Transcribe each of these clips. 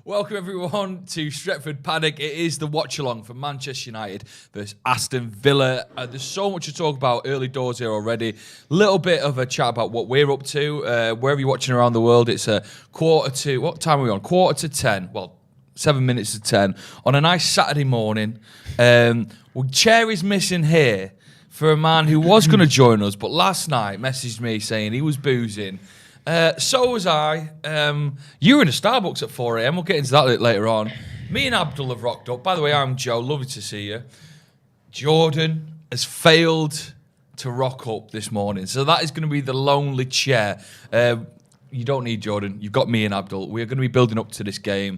Welcome everyone to Stretford Paddock. It is the Watchalong for Manchester United versus Aston Villa. There's so much to talk about early doors here already. Little bit of a chat about what we're up to. Wherever you're watching around the world, it's a quarter to, what time are we on? Quarter to 10. Well, 7 minutes to 10 on a nice Saturday morning. Chair is missing here for a man who was going to join us, but last night messaged me saying he was boozing. So was I. You were in a Starbucks at 4 a.m. We'll get into that later on. Me and Abdul have rocked up. By the way, I'm Joe. Lovely to see you. Jordan has failed to rock up this morning. So that is going to be the lonely chair. You don't need Jordan. You've got me and Abdul. We're going to be building up to this game.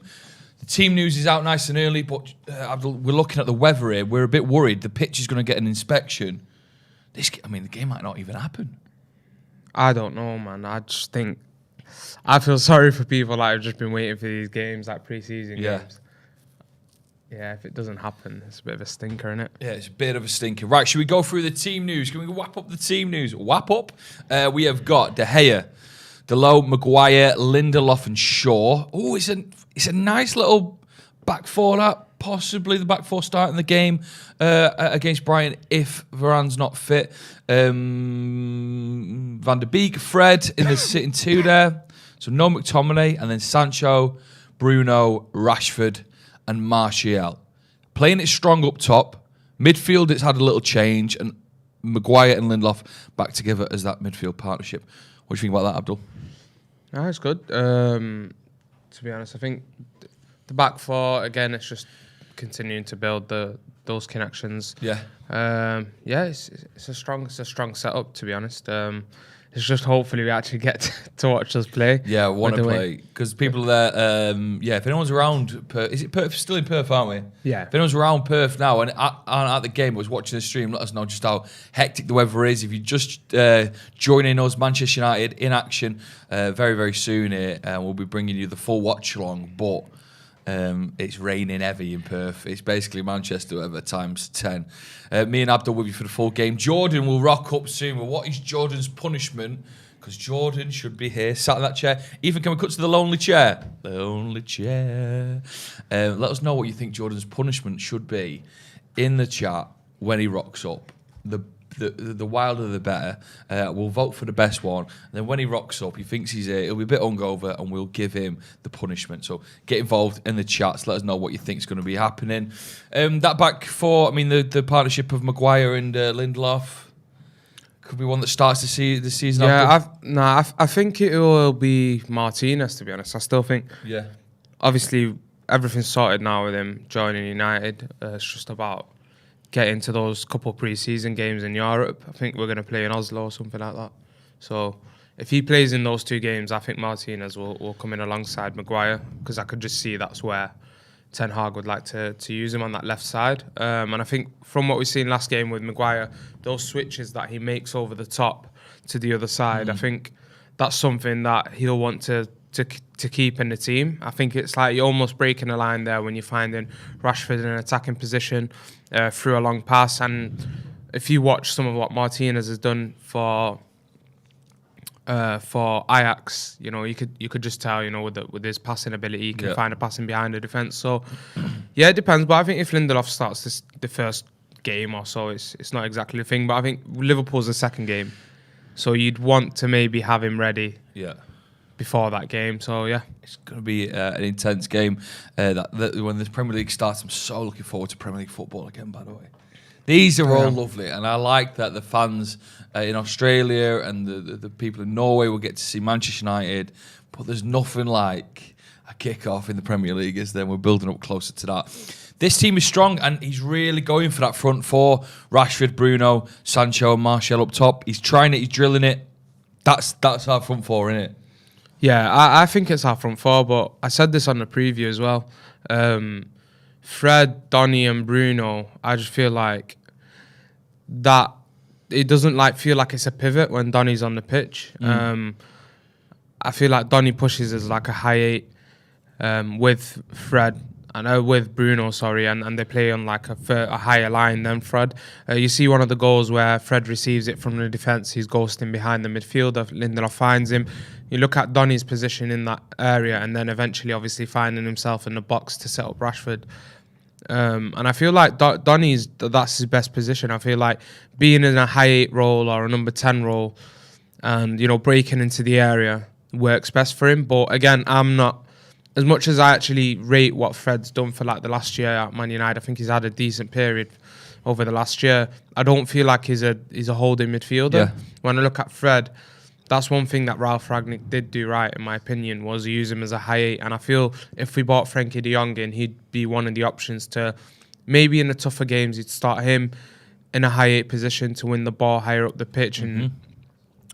The team news is out nice and early, but Abdul, we're looking at the weather here. We're a bit worried. The pitch is going to get an inspection. The game might not even happen. I don't know, man. I just think I feel sorry for people that have just been waiting for these games, like pre-season games. Yeah, if it doesn't happen, it's a bit of a stinker, isn't it? Yeah, it's a bit of a stinker. Right, should we go through the team news? Can we wrap up the team news? Wrap up. We have got De Gea, Dalot, Maguire, Lindelof, and Shaw. Oh, it's a nice little back four. That possibly the back four starting the game against Brighton if Varane's not fit. Van der Beek, Fred in the sitting two there. So no McTominay, and then Sancho, Bruno, Rashford, and Martial. Playing it strong up top. Midfield, it's had a little change, and Maguire and Lindelof back together as that midfield partnership. What do you think about that, Abdul? No, it's good. To be honest, I think the back four, again, it's just continuing to build those connections. Yeah. It's a strong setup, to be honest. It's just hopefully we actually get to watch us play. Yeah, I want to play because people are there. If anyone's around, is it Perth? Still in Perth, aren't we? Yeah. If anyone's around Perth now and at the game, was watching the stream, let us know just how hectic the weather is. If you just joining us, Manchester United in action very very soon here, we'll be bringing you the full watch along, but. It's raining heavy in Perth. It's basically Manchester weather times 10. Me and Abdul will be for the full game. Jordan will rock up soon. But what is Jordan's punishment? Because Jordan should be here, sat in that chair. Ethan, can we cut to the lonely chair? Lonely chair. Let us know what you think Jordan's punishment should be in the chat when he rocks up. The wilder the better. We'll vote for the best one. And then when he rocks up, he thinks he's here. He'll be a bit hungover, and we'll give him the punishment. So get involved in the chats. Let us know what you think is going to be happening. That back four, the partnership of Maguire and Lindelof could be one that starts the season. Yeah, I think it will be Martinez, to be honest. I still think. Yeah. Obviously, everything's sorted now with him joining United. It's just about get into those couple pre-season games in Europe. I think we're going to play in Oslo or something like that. So if he plays in those two games, I think Martinez will come in alongside Maguire, because I could just see that's where Ten Hag would like to use him on that left side. And I think from what we've seen last game with Maguire, those switches that he makes over the top to the other side, I think that's something that he'll want to keep in the team. I think it's like you're almost breaking a line there when you're finding Rashford in an attacking position through a long pass. And if you watch some of what Martinez has done for Ajax, you could just tell, with his passing ability, he can find a passing behind the defence. So yeah, it depends. But I think if Lindelof starts the first game or so, it's not exactly the thing. But I think Liverpool's the second game, so you'd want to maybe have him ready. Yeah. Before that game, so yeah, it's going to be an intense game. That when the Premier League starts, I'm so looking forward to Premier League football again. By the way, these are all lovely, and I like that the fans in Australia and the people in Norway will get to see Manchester United. But there's nothing like a kick-off in the Premier League, is there? We're building up closer to that. This team is strong, and he's really going for that front four: Rashford, Bruno, Sancho, and Martial up top. He's trying it. He's drilling it. That's our front four, isn't it? Yeah, I think it's our front four, but I said this on the preview as well. Fred, Donny and Bruno, I just feel like that it doesn't feel like it's a pivot when Donny's on the pitch. I feel like Donny pushes as like a high eight with Fred with Bruno, and they play on like a higher line than Fred. You see one of the goals where Fred receives it from the defence, he's ghosting behind the midfielder, Lindelof finds him. You look at Donny's position in that area, and then eventually obviously finding himself in the box to set up Rashford. And I feel like that's his best position. I feel like being in a high 8 role or a number 10 role and, breaking into the area works best for him. But again, I'm not, as much as I actually rate what Fred's done for like the last year at Man United, I think he's had a decent period over the last year. I don't feel like he's a holding midfielder. Yeah. When I look at Fred, that's one thing that Ralph Rangnick did do right, in my opinion, was use him as a high 8. And I feel if we bought Frenkie de Jong in, he'd be one of the options to, maybe in the tougher games, you'd start him in a high 8 position to win the ball higher up the pitch and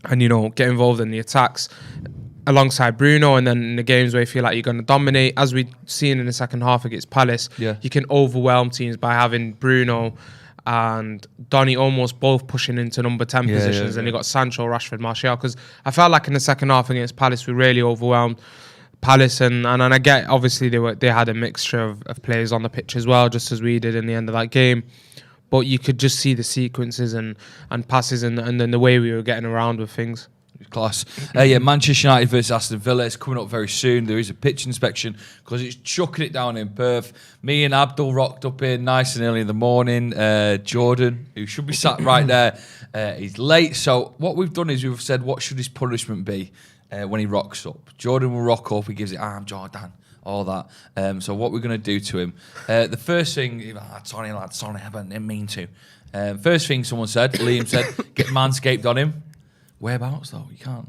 get involved in the attacks alongside Bruno. And then in the games where you feel like you're going to dominate, as we've seen in the second half against Palace, you can overwhelm teams by having Bruno and Donny almost both pushing into number 10 positions, and you got Sancho, Rashford, Martial. Because I felt like in the second half against Palace, we really overwhelmed Palace, and I get obviously they had a mixture of players on the pitch as well, just as we did in the end of that game. But you could just see the sequences and passes and then the way we were getting around with things. Class. Manchester United versus Aston Villa is coming up very soon. There is a pitch inspection because it's chucking it down in Perth. Me and Abdul rocked up here nice and early in the morning. Jordan, who should be sat right there, he's late. So what we've done is we've said, what should his punishment be when he rocks up? Jordan will rock up. He gives it, I'm Jordan, all that. So what we're going to do to him, the first thing, sorry, I didn't mean to. First thing someone said, Liam said, get manscaped on him. Whereabouts though? You can't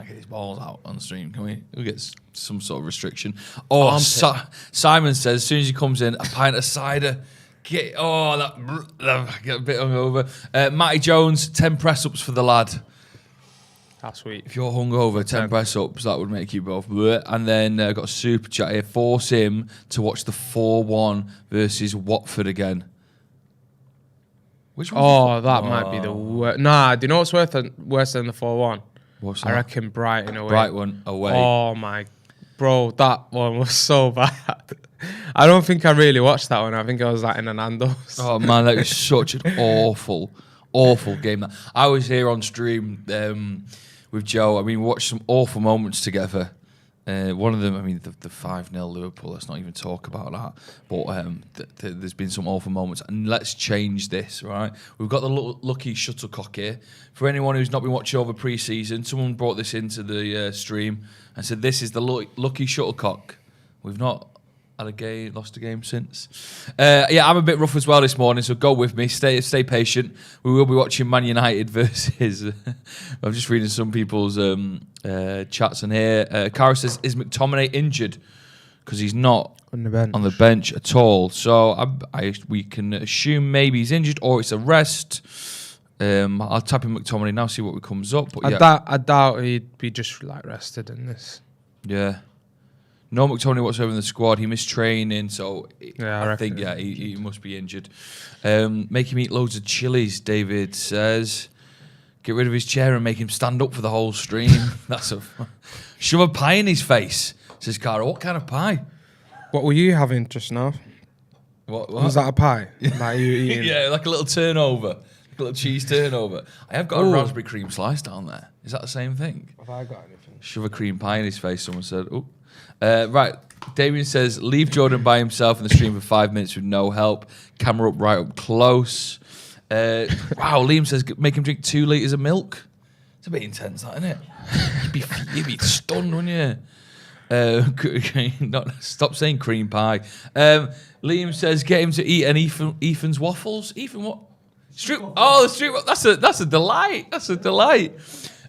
get his balls out on the stream, can we? We'll get some sort of restriction. Oh, Simon says as soon as he comes in, a pint of cider. Get a bit hungover. Matty Jones, 10 press ups for the lad. That's sweet. If you're hungover, 10 press ups, that would make you both. And then got a super chat here. Force him to watch the 4-1 versus Watford again. Which one? That might be the worst. Nah, do you know what's worse than the 4-1? What's that? I reckon Brighton away. Brighton away. Oh my, bro, that one was so bad. I don't think I really watched that one. I think I was like in an Nando's. Oh man, that was such an awful game. I was here on stream with Joe. I mean, we watched some awful moments together. One of them, I mean, the 5-0 Liverpool, let's not even talk about that. But there's been some awful moments. And let's change this, right? We've got the lucky shuttlecock here. For anyone who's not been watching over pre-season, someone brought this into the stream and said, this is the lucky shuttlecock. We've not lost a game since. I'm a bit rough as well this morning, so go with me. Stay patient. We will be watching Man United versus... I'm just reading some people's chats in here. Cara says, is McTominay injured? Because he's not on the bench at all. So we can assume maybe he's injured or it's a rest. I'll tap in McTominay now, see what comes up. But I doubt he'd be just like rested in this. Yeah. No McTominay whatsoever in the squad. He missed training, so I think he must be injured. Make him eat loads of chilies, David says. Get rid of his chair and make him stand up for the whole stream. Shove a pie in his face, says Cara. What kind of pie? What were you having just now? What? Was that a pie? Like you eating? Yeah, like a little turnover. Like a little cheese turnover. I have got a raspberry cream slice down there. Is that the same thing? Have I got anything? Shove a cream pie in his face, someone said. Oh. Right, Damien says, leave Jordan by himself in the stream for 5 minutes with no help. Camera up right up close. Wow, Liam says, make him drink 2 litres of milk. It's a bit intense, that, isn't it? You'd be stunned, wouldn't you? Stop saying cream pie. Liam says, get him to eat an Ethan's waffles. Ethan, what? The street. That's a delight. That's a delight.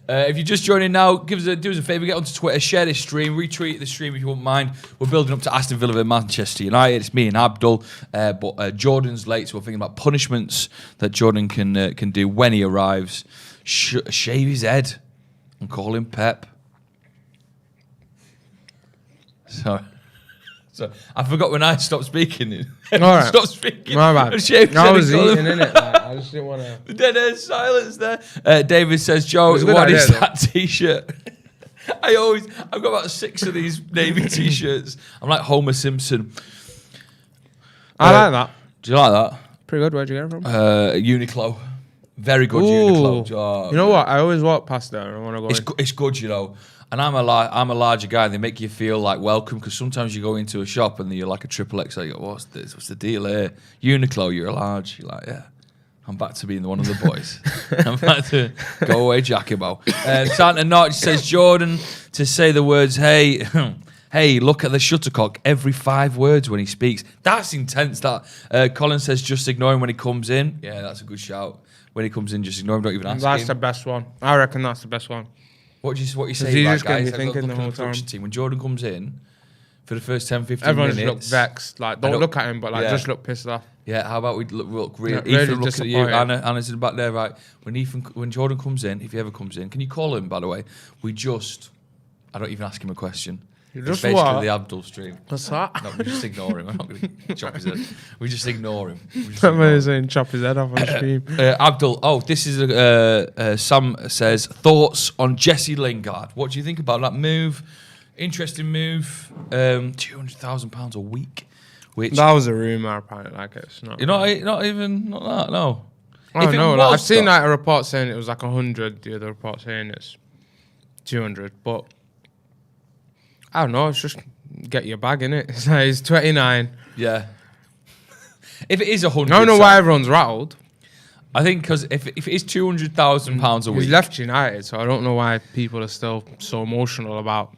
If you're just joining now, do us a favour, get onto Twitter, share this stream, retweet the stream if you wouldn't mind. We're building up to Aston Villa and Manchester United. It's me and Abdul, but Jordan's late, so we're thinking about punishments that Jordan can do when he arrives. Shave his head and call him Pep. So I forgot when I stopped speaking. All right. Stopped speaking. My bad. I was eating, innit? I just didn't want to... Dead air silence there. David says, Joe, what is that T-shirt? I've got about 6 of these Navy T-shirts. I'm like Homer Simpson. I like that. Do you like that? Pretty good. Where'd you get it from? Uniqlo. Very good Ooh. Uniqlo. Oh, you know what? I always walk past there. I want to go. It's good, you know. And I'm a larger guy. And they make you feel like welcome because sometimes you go into a shop and you're like a triple X. Like, what's this? What's the deal here? Uniqlo, you're a large. You're like, yeah. I'm back to being one of the boys. I'm back to go away, Giacomo. Santa Notch says Jordan to say the words, hey, hey, look at the shuttlecock every 5 words when he speaks. That's intense, that. Colin says just ignore him when he comes in. Yeah, that's a good shout. When he comes in, just ignore him, don't even ask him. That's the best one. I reckon that's the best one. What you say about guys? Like, Thinking the whole time. Team. When Jordan comes in, for the first 10, 15 Everyone minutes. just look vexed. Like, don't look at him, but like just look pissed off. Yeah, how about we look real? Yeah, Ethan really looks at you. Anna's in the back there, right? When Jordan comes in, if he ever comes in, can you call him? By the way, I don't even ask him a question. It's basically what? the Abdul stream. What's that? No, we just ignore him. I'm not going to chop his head. We just ignore him. Somebody's saying chop his head off on stream. Abdul, this is Sam says thoughts on Jesse Lingard. What do you think about that move? Interesting move. £200,000 a week. Which that was a rumor, apparently. Like it's not. You're not even that. No. Oh no! Like, I've seen like a report saying it was like 100. The other report saying it's 200. But I don't know. It's just get your bag in it. It's like he's 29. Yeah. If it is 100, I don't know why everyone's rattled. I think because if it is £200,000 a week, he's left United, so I don't know why people are still so emotional about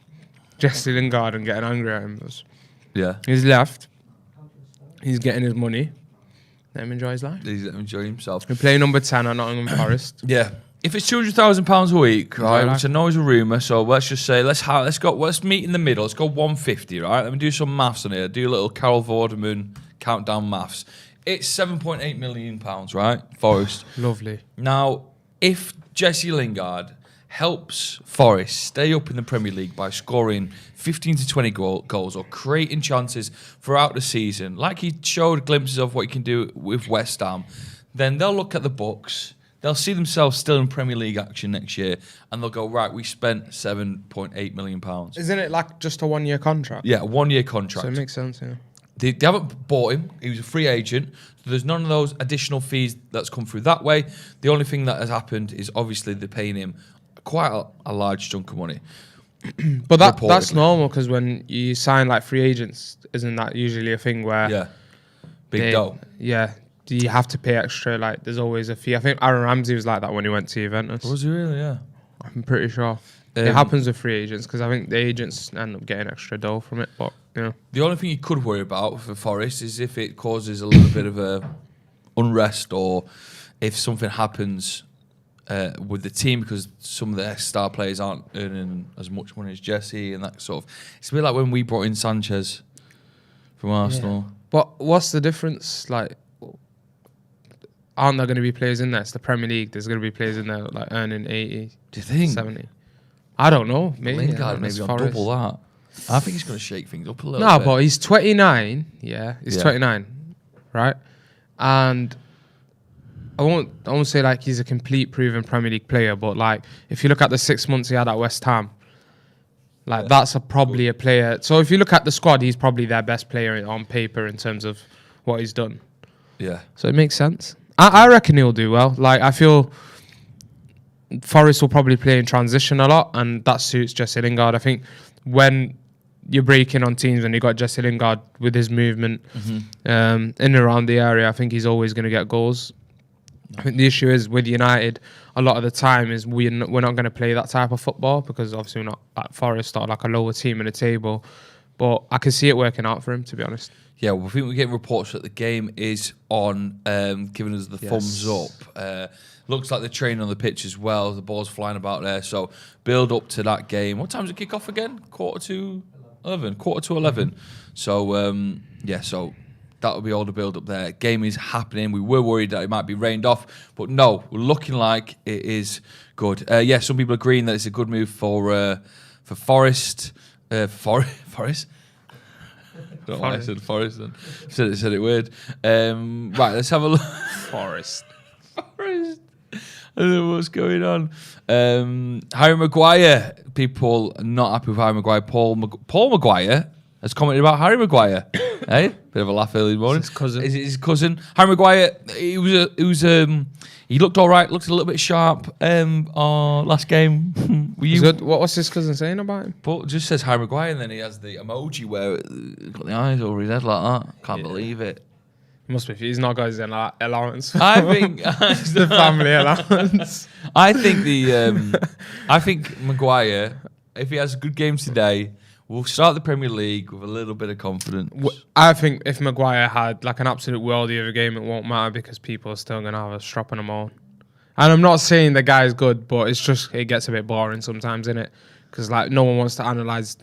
Jesse Lingard and getting angry at him. Yeah, he's left. He's getting his money. Let him enjoy his life. He's enjoying himself. We play number 10 at Nottingham Forest. Yeah. If it's £200,000 a week, right, which I know is a rumour, so let's just say let's meet in the middle. Let's go 150, right? Let me do some maths on here. Do a little Carol Vorderman countdown maths. It's £7.8 million, right? Forest. Lovely. Now, if Jesse Lingard helps Forest stay up in the Premier League by scoring 15 to 20 goals or creating chances throughout the season, like he showed glimpses of what he can do with West Ham, then they'll look at the books, they'll see themselves still in Premier League action next year, and they'll go, right, we spent £7.8 million. Isn't it like just a 1-year contract? Yeah, a 1-year contract. So it makes sense, yeah. They haven't bought him. He was a free agent. So there's none of those additional fees that's come through that way. The only thing that has happened is obviously they're paying him quite a large chunk of money. But that's normal because when you sign like free agents, isn't that usually a thing where big dough? Yeah, do you have to pay extra? Like there's always a fee. I think Aaron Ramsey was like that when he went to Juventus. Was he really? Yeah, I'm pretty sure. It happens with free agents because I think the agents end up getting extra dough from it. But the only thing you could worry about for Forest is if it causes a little bit of a unrest or if something happens with the team because some of their star players aren't earning as much money as Jesse and that sort of. It's a bit like when we brought in Sanchez from Arsenal. Yeah. But what's the difference? Like, aren't there going to be players in there? It's the Premier League. There's going to be players in there like earning 80. Do you think 70? I don't know. Maybe Lingard maybe on double that. I think he's going to shake things up a little bit. No, but he's 29. Yeah, he's 29, right? And I won't say like he's a complete proven Premier League player, but like if you look at the 6 months he had at West Ham, like that's probably a player. So if you look at the squad, he's probably their best player on paper in terms of what he's done. Yeah. So it makes sense. I reckon he'll do well. Like I feel Forest will probably play in transition a lot, and that suits Jesse Lingard. I think when you're breaking on teams and you got Jesse Lingard with his movement in and around the area, I think he's always going to get goals. I think the issue is with United, a lot of the time is we're not going to play that type of football because obviously we're not at Forest or like a lower team in the table. But I can see it working out for him, to be honest. Yeah, well, I think we're getting reports that the game is on, giving us the thumbs up. Looks like they're training on the pitch as well. The ball's flying about there. So build up to that game. What time's it kick off again? 11:45. So, so that'll be all the build up there. Game is happening. We were worried that it might be rained off, but no, we're looking like it is good. Some people agreeing that it's a good move for Forest. Forest? I don't know why I said Forest then. Said it weird. Right, let's have a look. Forest. I don't know what's going on. Harry Maguire. People are not happy with Harry Maguire. Paul Maguire has commented about Harry Maguire. Hey, bit of a laugh early morning. His cousin. Is it his cousin? Harry Maguire. He looked all right. Looked a little bit sharp. Last game. Were you? Good. What's his cousin saying about him? But just says Harry Maguire, and then he has the emoji where he's got the eyes over his head like that. Can't believe it. He must be. He's not got his allowance. I think It's the family allowance. I think Maguire, if he has a good game today, will start the Premier League with a little bit of confidence. I think if Maguire had like an absolute worldie of a game, it won't matter because people are still going to have a strap on him on. And I'm not saying the guy's good, but it's just, it gets a bit boring sometimes, innit? Because like no one wants to analyse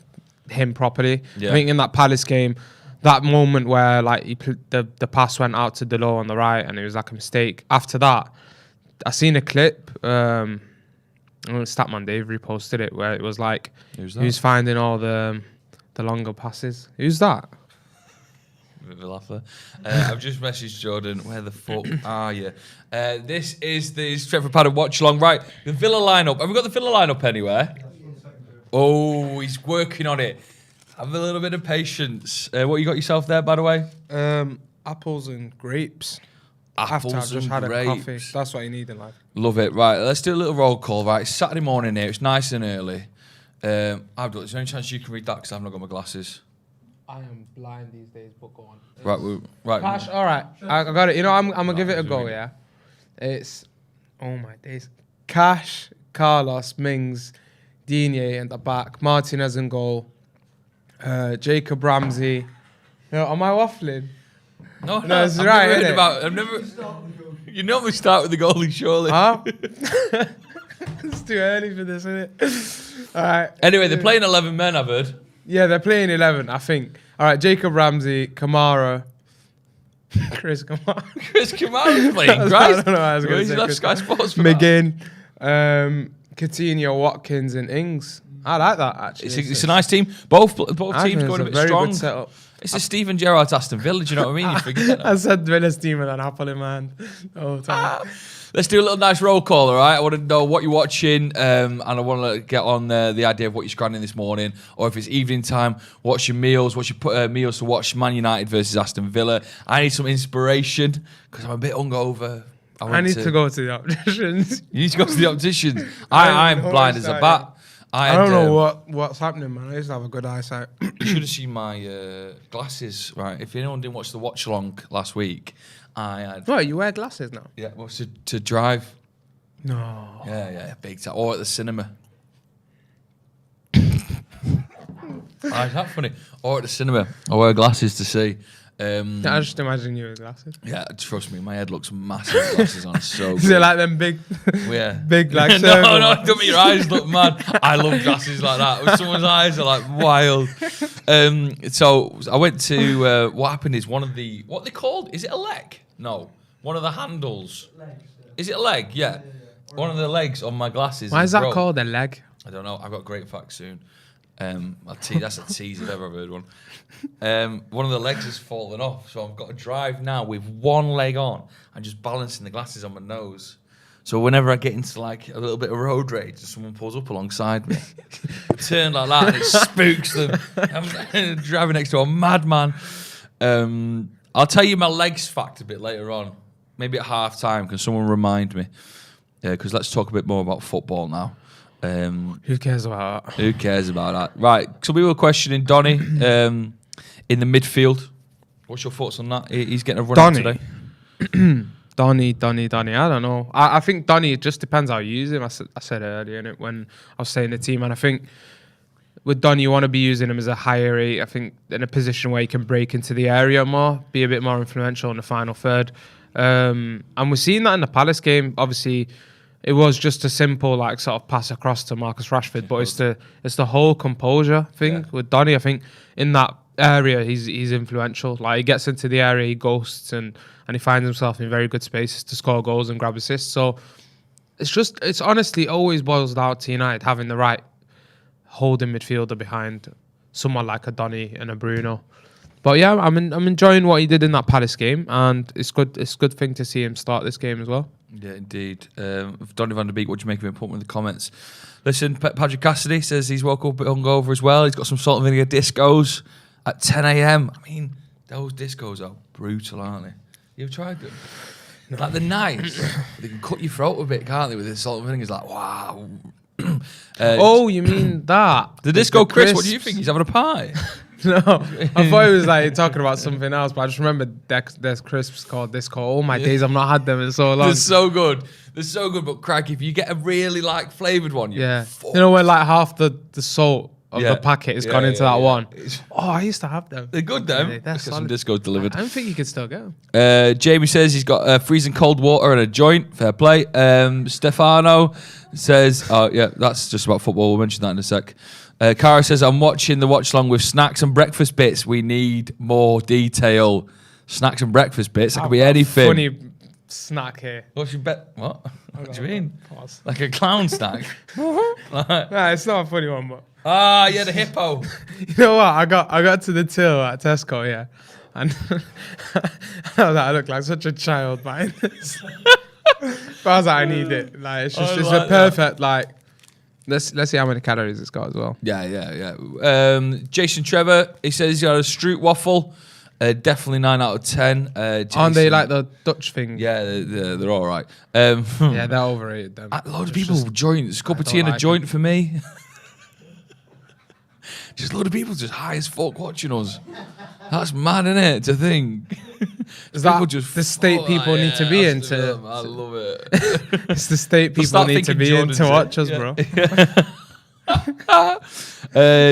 him properly. Yeah. I think in that Palace game, that moment where like the pass went out to Delors on the right and it was like a mistake. After that, I seen a clip. Statman Dave reposted it where it was like who's finding all the longer passes. Who's that? Bit of a laugh there. I've just messaged Jordan. Where the fuck are you? This is the Stretford Paddock Watchalong. Right, the Villa lineup. Have we got the Villa lineup anywhere? Oh, he's working on it. Have a little bit of patience. What you got yourself there, by the way? Apples and grapes. Apples I've just had grapes. a coffee. That's what you need in life. Love it. Right, let's do a little roll call. Right, it's Saturday morning here. It's nice and early. Abdul, is there any chance you can read that? Because I've not got my glasses. I am blind these days, but go on. Right. Cash, all right. I got it. You know, I'm going to give it a go, yeah? It's, oh my days. Cash, Carlos, Mings, Digne in the back, Martinez in goal, Jacob Ramsey. Am I waffling? No, it's right, innit? I've never. You normally start with the goalie, surely. Huh? It's too early for this, isn't it? All right. Anyway, they're playing 11 men, I've heard. Yeah, they're playing 11, I think. All right, Jacob Ramsey, Kamara, Chris Kamara. Chris Kamara's playing, Christ. I don't know what I was going to He's say. left Sky Sports for McGinn, Coutinho, Watkins, and Ings. I like that, actually. It's a nice team. Both teams going a bit very strong. Good setup. It's a Steven Gerrard's Aston Villa, do you know what I mean? You forget that. I said Villa's team with an apple in my hand the whole time. Let's do a little nice roll call, all right? I want to know what you're watching, and I want to get on the idea of what you're scrambling this morning, or if it's evening time, what's your meals, what's your meals to watch Man United versus Aston Villa. I need some inspiration, because I'm a bit hungover. I need to go to the opticians. You need to go to the opticians. I'm blind as a bat. I don't know what's happening, man. I used to have a good eyesight. You should have seen my glasses, right? If anyone didn't watch the watch-along last week, I had... What, you wear glasses now? Yeah, well, to drive. No. Yeah, big time. Or at the cinema. Is that funny? Or at the cinema. I wear glasses to see. I just imagine you with glasses. Yeah, trust me, my head looks massive with glasses on. So is it like them big, yeah, big like no, don't make your eyes look mad. I love glasses like that. Someone's eyes are like wild. So I went to what happened is one of the what they called, is it a leg? No, one of the handles. Legs, Is it a leg? Yeah. One of the legs on my glasses. Why is that broke. called a leg? I don't know. I've got a great fact soon. That's a tease if I've ever heard one. One of the legs has fallen off, so I've got to drive now with one leg on and just balancing the glasses on my nose. So whenever I get into like a little bit of road rage and someone pulls up alongside me, I turn like that and it spooks them. I'm driving next to a madman. I'll tell you my legs fact a bit later on, maybe at half time. Can someone remind me? Because let's talk a bit more about football now. Who cares about that? Who cares about that? Right. So we were questioning Donny in the midfield. What's your thoughts on that? He's getting a run out today. Donny. I don't know. I think Donny, it just depends how you use him. I said earlier in it when I was saying the team, and I think with Donny, you want to be using him as a higher eight. I think in a position where he can break into the area more, be a bit more influential in the final third. And we're seeing that in the Palace game. Obviously, it was just a simple like sort of pass across to Marcus Rashford, but it's the whole composure thing with Donny. I think in that area he's influential. Like he gets into the area, he ghosts and he finds himself in very good spaces to score goals and grab assists. So it's honestly always boils down to United having the right holding midfielder behind someone like a Donny and a Bruno. But yeah, I'm enjoying what he did in that Palace game, and it's good. It's a good thing to see him start this game as well. Yeah, indeed. Donny van der Beek, what do you make of him? Put him in the comments. Listen, Patrick Cassidy says he's woke up a bit hungover as well. He's got some salt and vinegar discos. at 10 a.m. I mean, those discos are brutal, aren't they? You've tried them? No. Like, they're nice. They can cut your throat a bit, can't they, with this sort of thing? It's like, wow. Oh, you mean that? The disco Chris, what do you think? He's having a pie? No, I thought it was like talking about something else, but I just remember there's crisps called disco. Oh my days, I've not had them in so long. They're so good. They're so good, but crack, if you get a really like flavoured one, you know when like half the salt of the packet has gone into that one. Oh, I used to have them. They're good, them. They're some discos delivered. I don't think you could still get them. Jamie says he's got freezing cold water and a joint. Fair play. Stefano says, oh yeah, that's just about football. We'll mention that in a sec. Cara says, I'm watching the watch-along with snacks and breakfast bits. We need more detail. Snacks and breakfast bits. That could be anything. Funny snack here. What's your bet? What? What do you mean? Pause. Like a clown snack? No, it's not a funny one, but. Ah, yeah, the hippo. You know what? I got to the till at Tesco, yeah, and I look like such a child buying this. But I was like, I need it. Like, it's just, it's like a perfect like. Let's see how many calories it's got as well. Yeah. Jason Trevor, he says he's got a Stroot waffle. Definitely 9 out of 10. Aren't they like the Dutch thing? Yeah, they're all right. Yeah, they're overrated. Them. A load of people joint. A cup of tea and a joint for me. Just a load of people just high as fuck watching us. That's mad, innit, to think. Is that just the state people need to be into? I love it. It's the state people need to be in to watch us, bro.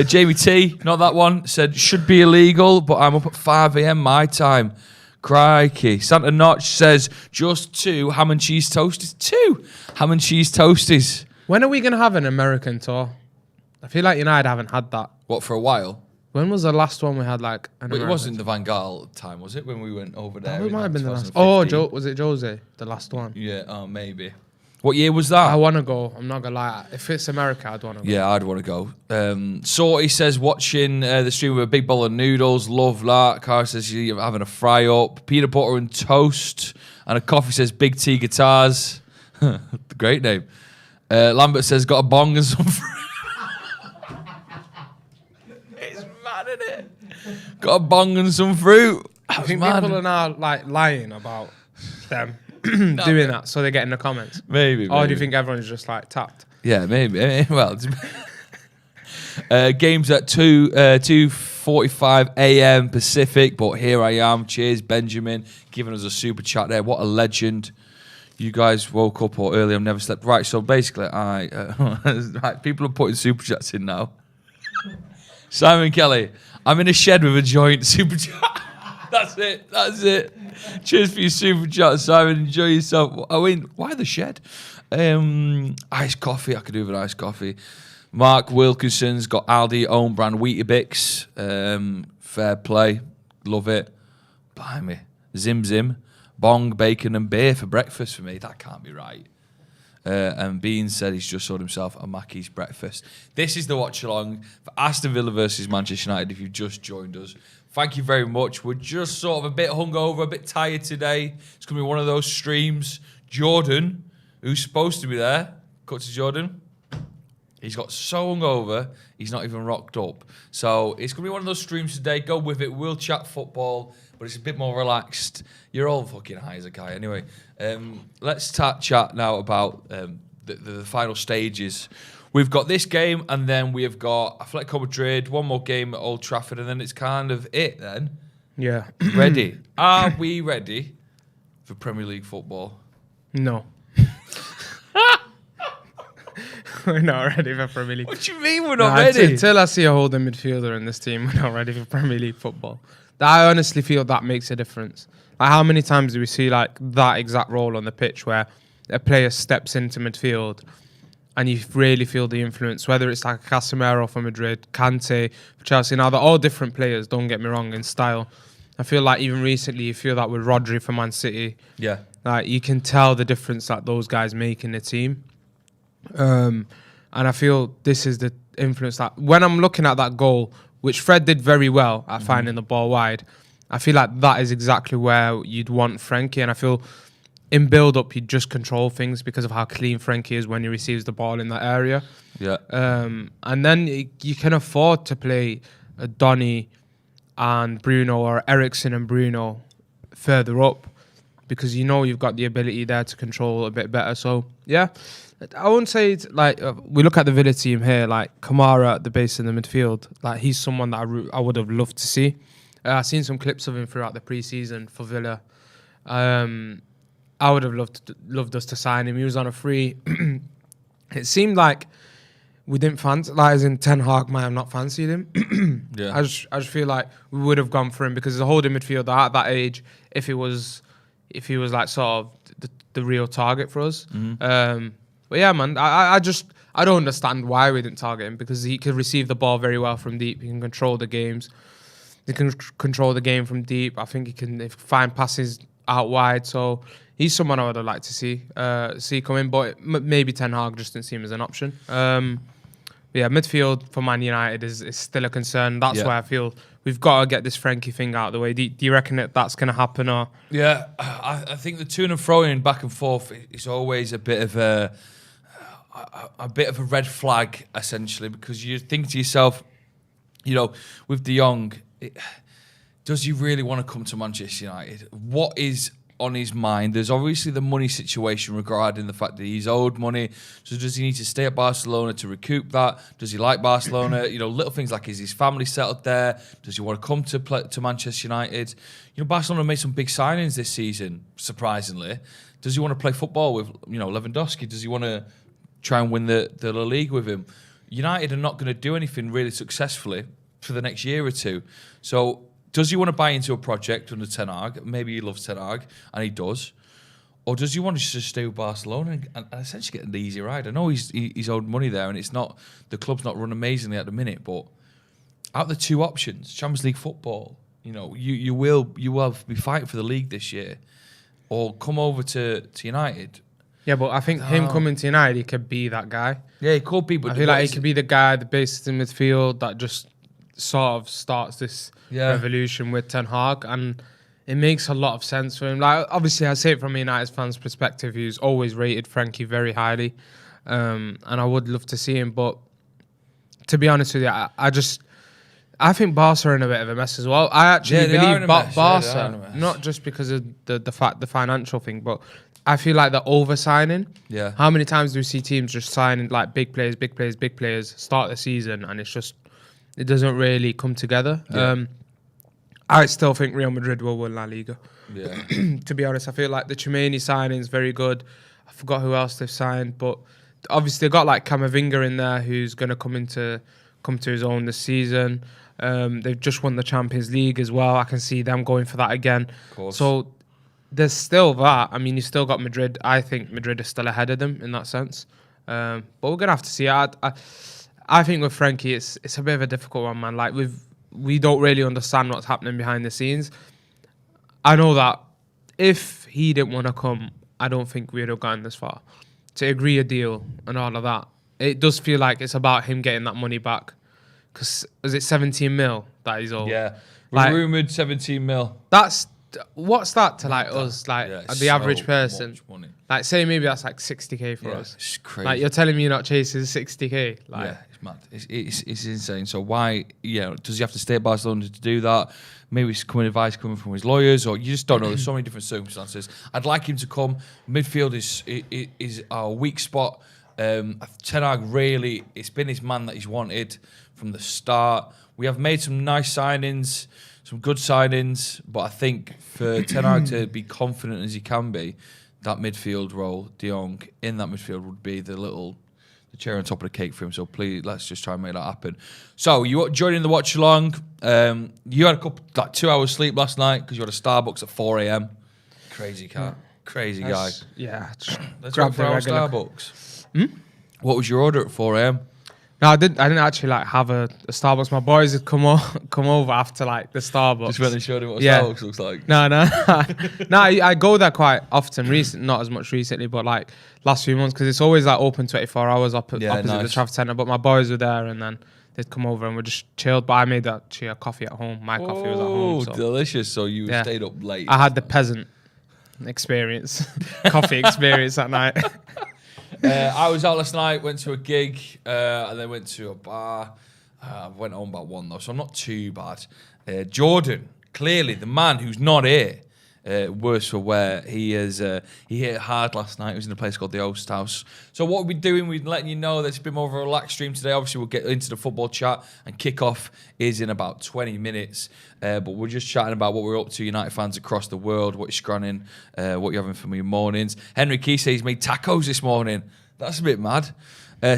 Jamie T, not that one, said should be illegal, but I'm up at 5 a.m. my time. Crikey. Santa Notch says just 2 ham and cheese toasties. 2 ham and cheese toasties. When are we going to have an American tour? I feel like United haven't had that. What, for a while? When was the last one we had like an But it wasn't the Van Gaal time, was it? When we went over there? It might have been the last. Oh, was it Jose? The last one? Yeah, maybe. What year was that? I want to go. I'm not going to lie. If it's America, I'd want to go. Yeah, I'd want to go. Sorty says watching the stream with a big bowl of noodles. Love that. Cara says you're having a fry up. Peanut butter and toast. And a coffee says Big T Guitars. Great name. Lambert says got a bong and some fruit. It's mad, isn't it? Got a bong and some fruit. I think people are now like lying about them. Doing that, so they get in the comments. Maybe. Or do you think everyone's just like tapped? Yeah, maybe. Well, game's at 2:45 a.m. Pacific, but here I am. Cheers, Benjamin, giving us a super chat there. What a legend. You guys woke up or early. I've never slept. Right, so basically, right, people are putting super chats in now. Simon Kelly, I'm in a shed with a joint. Super chat. That's it. Cheers for your super chat, Simon. Enjoy yourself. I mean, why the shed? Iced coffee. I could do with an iced coffee. Mark Wilkinson's got Aldi own brand Weetabix. Fair play. Love it. Blimey. Zim. Bong, bacon and beer for breakfast for me. That can't be right. And Bean said he's just sold himself a Mackey's breakfast. This is the watch along for Aston Villa versus Manchester United. If you've just joined us, thank you very much. We're just sort of a bit hungover, a bit tired today. It's going to be one of those streams. Jordan, who's supposed to be there, cut to Jordan. He's got so hungover, he's not even rocked up. So it's going to be one of those streams today. Go with it. We'll chat football, but it's a bit more relaxed. You're all fucking high as a guy. Anyway, let's chat now about the final stages. We've got this game, and then we have got Atletico Madrid, one more game at Old Trafford, and then it's kind of it then. Yeah. Ready? Are we ready for Premier League football? No. We're not ready for Premier League. What do you mean we're not ready? Until I see a holding midfielder in this team, we're not ready for Premier League football. I honestly feel that makes a difference. Like, how many times do we see like that exact role on the pitch where a player steps into midfield and you really feel the influence, whether it's like Casemiro for Madrid, Kante for Chelsea. Now, they're all different players, don't get me wrong, in style. I feel like even recently you feel that with Rodri for Man City. Yeah. Like, you can tell the difference that those guys make in the team. And I feel this is the influence that when I'm looking at that goal, which Fred did very well at finding the ball wide, I feel like that is exactly where you'd want Frankie. And I feel in build-up, he'd just control things because of how clean Frankie is when he receives the ball in that area. Yeah. And then you can afford to play a Donny and Bruno, or Eriksen and Bruno further up, because you've got the ability there to control a bit better. So yeah, I wouldn't say it's like we look at the Villa team here, like Kamara at the base of the midfield. Like he's someone that I would have loved to see. I've seen some clips of him throughout the pre-season for Villa. I would have loved us to sign him. He was on a free. It seemed like we didn't fancy, like as in Ten Hag might have not fancied him. Yeah. I just feel like we would have gone for him because as a holding midfielder at that age, if he was like sort of the real target for us. But yeah, man, I don't understand why we didn't target him, because he could receive the ball very well from deep. He can control the games. He can control the game from deep. I think he can find passes out wide. So he's someone I would have liked to see come in, but maybe Ten Hag just didn't see him as an option. But yeah, midfield for Man United is still a concern. That's why I feel we've got to get this Frankie thing out of the way. Do you reckon that's going to happen? Or Yeah, I think the to and froing back and forth is always a bit of a red flag, essentially, because you think to yourself, with De Jong, does he really want to come to Manchester United? What is on his mind? There's obviously the money situation regarding the fact that he's owed money. So does he need to stay at Barcelona to recoup that? Does he like Barcelona? Little things like, is his family settled there? Does he want to come to Manchester United? Barcelona made some big signings this season, surprisingly. Does he want to play football with, Lewandowski? Does he want to try and win the La Liga with him? United are not going to do anything really successfully for the next year or two. So does he want to buy into a project under Ten Hag? Maybe he loves Ten Hag, and he does. Or does he want to just stay with Barcelona and essentially get an easy ride? I know he's owed money there, and the club's not run amazingly at the minute. But out of the two options, Champions League football, you will be fighting for the league this year, or come over to United. Yeah, but I think him coming to United, he could be that guy. Yeah, he could be. But I feel like he could be the guy, the basis in midfield that just sort of starts this revolution with Ten Hag, and it makes a lot of sense for him. Like, obviously, I say it from a United fan's perspective, who's always rated Frankie very highly, and I would love to see him. But to be honest with you, I think Barca are in a bit of a mess as well. I actually believe Barca, not just because of the financial thing, but I feel like they're over-signing. Yeah. How many times do we see teams just signing like big players, start the season, and it doesn't really come together. Yeah. I still think Real Madrid will win La Liga. Yeah. To be honest, I feel like the Tchouameni signing is very good. I forgot who else they've signed, but obviously they've got like Camavinga in there, who's going to come to his own this season. They've just won the Champions League as well. I can see them going for that again. Of course. So there's still that. I mean, you still got Madrid. I think Madrid is still ahead of them in that sense. But we're going to have to see. I think with Frankie, it's a bit of a difficult one, man. Like we don't really understand what's happening behind the scenes. I know that if he didn't want to come, I don't think we'd have gotten this far. To agree a deal and all of that, it does feel like it's about him getting that money back. Because is it 17 mil that he's owed? Yeah, like, rumoured 17 mil. What's that to like us, like the average person? Much money. Like say maybe that's like 60k for us. It's crazy. Like you're telling me you're not chasing 60k? Like, yeah, it's mad. It's insane. So why? Does he have to stay at Barcelona to do that? Maybe it's advice coming from his lawyers, or you just don't know. There's so many different circumstances. I'd like him to come. Midfield is our weak spot. Ten Hag really, it's been his man that he's wanted from the start. We have made some nice signings, some good signings, but I think for Ten Hag to be confident as he can be, that midfield role, De Jong in that midfield would be the cherry on top of the cake for him. So please, let's just try and make that happen. So you joining the watch along. You had 2 hours sleep last night because you had a Starbucks at 4 a.m. Crazy cat, crazy guy. Yeah, let's grab for our Starbucks. What was your order at 4 a.m.? No, I didn't actually like have a Starbucks. My boys had come over after like the Starbucks. Just went and showed him what Starbucks looks like. No. No, I go there quite often. Not as much recently, but like last few months, because it's always like open 24 hours opposite the Trafford Centre. But my boys were there, and then they'd come over and we just chilled. But I made actually a coffee at home. My coffee was at home. So. Delicious. So you stayed up late. I had the peasant experience, coffee experience at night. I was out last night, went to a gig, and then went to a bar. I went home about 1 though, so I'm not too bad. Jordan, clearly the man who's not here. Worse for wear. He hit hard last night. He was in a place called the Oast House. So what we're doing, we're letting you know that it's a bit more of a relaxed stream today. Obviously, we'll get into the football chat, and kick-off is in about 20 minutes. But we're just chatting about what we're up to, United fans across the world, what you're scrunning, what you're having for your mornings. Henry Key says he's made tacos this morning. That's a bit mad.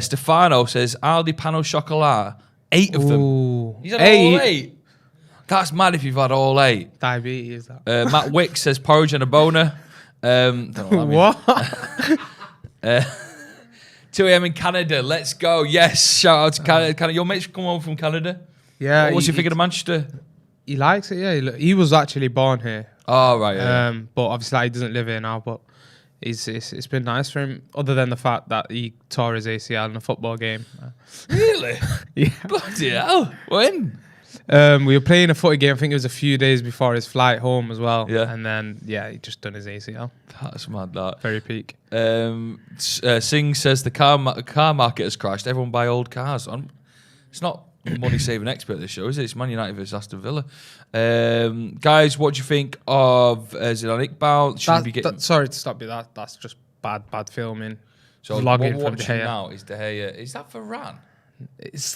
Stefano says, Aldi Pano Chocolat, 8 of them. He's had all 8. That's mad if you've had all 8. Diabetes. That. Matt Wick says porridge and a boner. Don't know what that 2 a.m. in Canada. Let's go. Yes. Shout out to Canada. Your mates come home from Canada. Yeah. What's your thinking of Manchester? He likes it. Yeah. He was actually born here. Oh right. Yeah. But obviously he doesn't live here now. But it's been nice for him. Other than the fact that he tore his ACL in a football game. Really? Yeah. Bloody hell. When? We were playing a footy game. I think it was a few days before his flight home as well. Yeah. And then he just done his ACL. That's mad. That Very peak. Singh says the car market has crashed. Everyone buy old cars. It's not money saving expert this show, is it? It's Man United versus Aston Villa. Guys, what do you think of Zidane Iqbal? Sorry to stop you. That's just bad filming. So vlogging what from watching De Gea. now is De Gea. Is that Varane?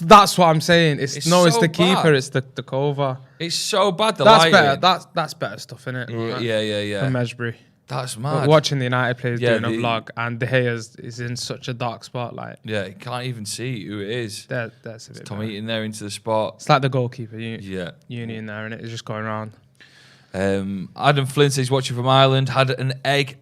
That's what I'm saying. It's so the keeper. bad. It's the cover. It's so bad. That's better. That's better stuff, isn't it? Yeah. From Mesbury. That's mad. Watching the United players doing a vlog, and De Gea is in such a dark spot. Like, yeah, you can't even see who it is. That's a bit. Tom Eaton there into the spot. It's like the goalkeeper. Yeah. Uni in there, and it's just going around. Adam Flynn says watching from Ireland. Had an egg,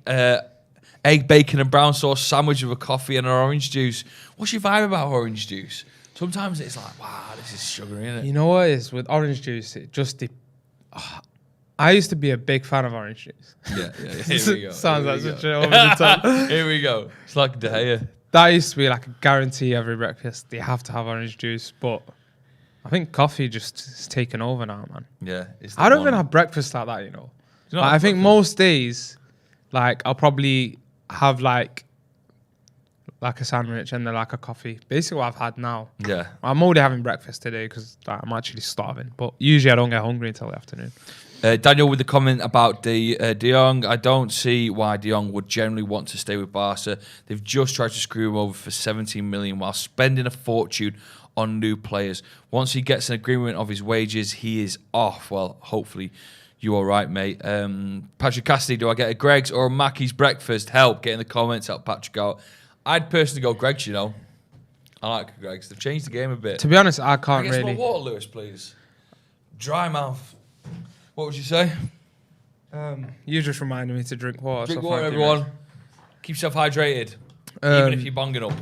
bacon and brown sauce sandwich with a coffee and an orange juice. What's your vibe about orange juice? Sometimes it's like, wow, this is sugary, isn't it? You know what it is with orange juice? It just I used to be a big fan of orange juice. Yeah. Here we go. Sounds like such a over the top. Here we go. It's like De Gea. That used to be like a guarantee every breakfast. They have to have orange juice, but I think coffee just is taken over now, man. Yeah. I don't even have breakfast like that, you know. Like, I think most days, like I'll probably have like a sandwich and then like a coffee. Basically what I've had now. Yeah. I'm already having breakfast today because I'm actually starving. But usually I don't get hungry until the afternoon. Daniel with the comment about De Jong. I don't see why De Jong would generally want to stay with Barca. They've just tried to screw him over for 17 million while spending a fortune on new players. Once he gets an agreement of his wages, he is off. Well, hopefully you're all right, mate. Patrick Cassidy, do I get a Greg's or a Mackey's breakfast? Help, get in the comments, help Patrick out. I'd personally go Greg's, you know. I like Greg's. They've changed the game a bit. To be honest, I can't I guess really. more water, Lewis, please. Dry mouth. What would you say? You just reminded me to drink water. Drink so water, thank you, everyone. mate. Keep yourself hydrated, even if you're bonging up.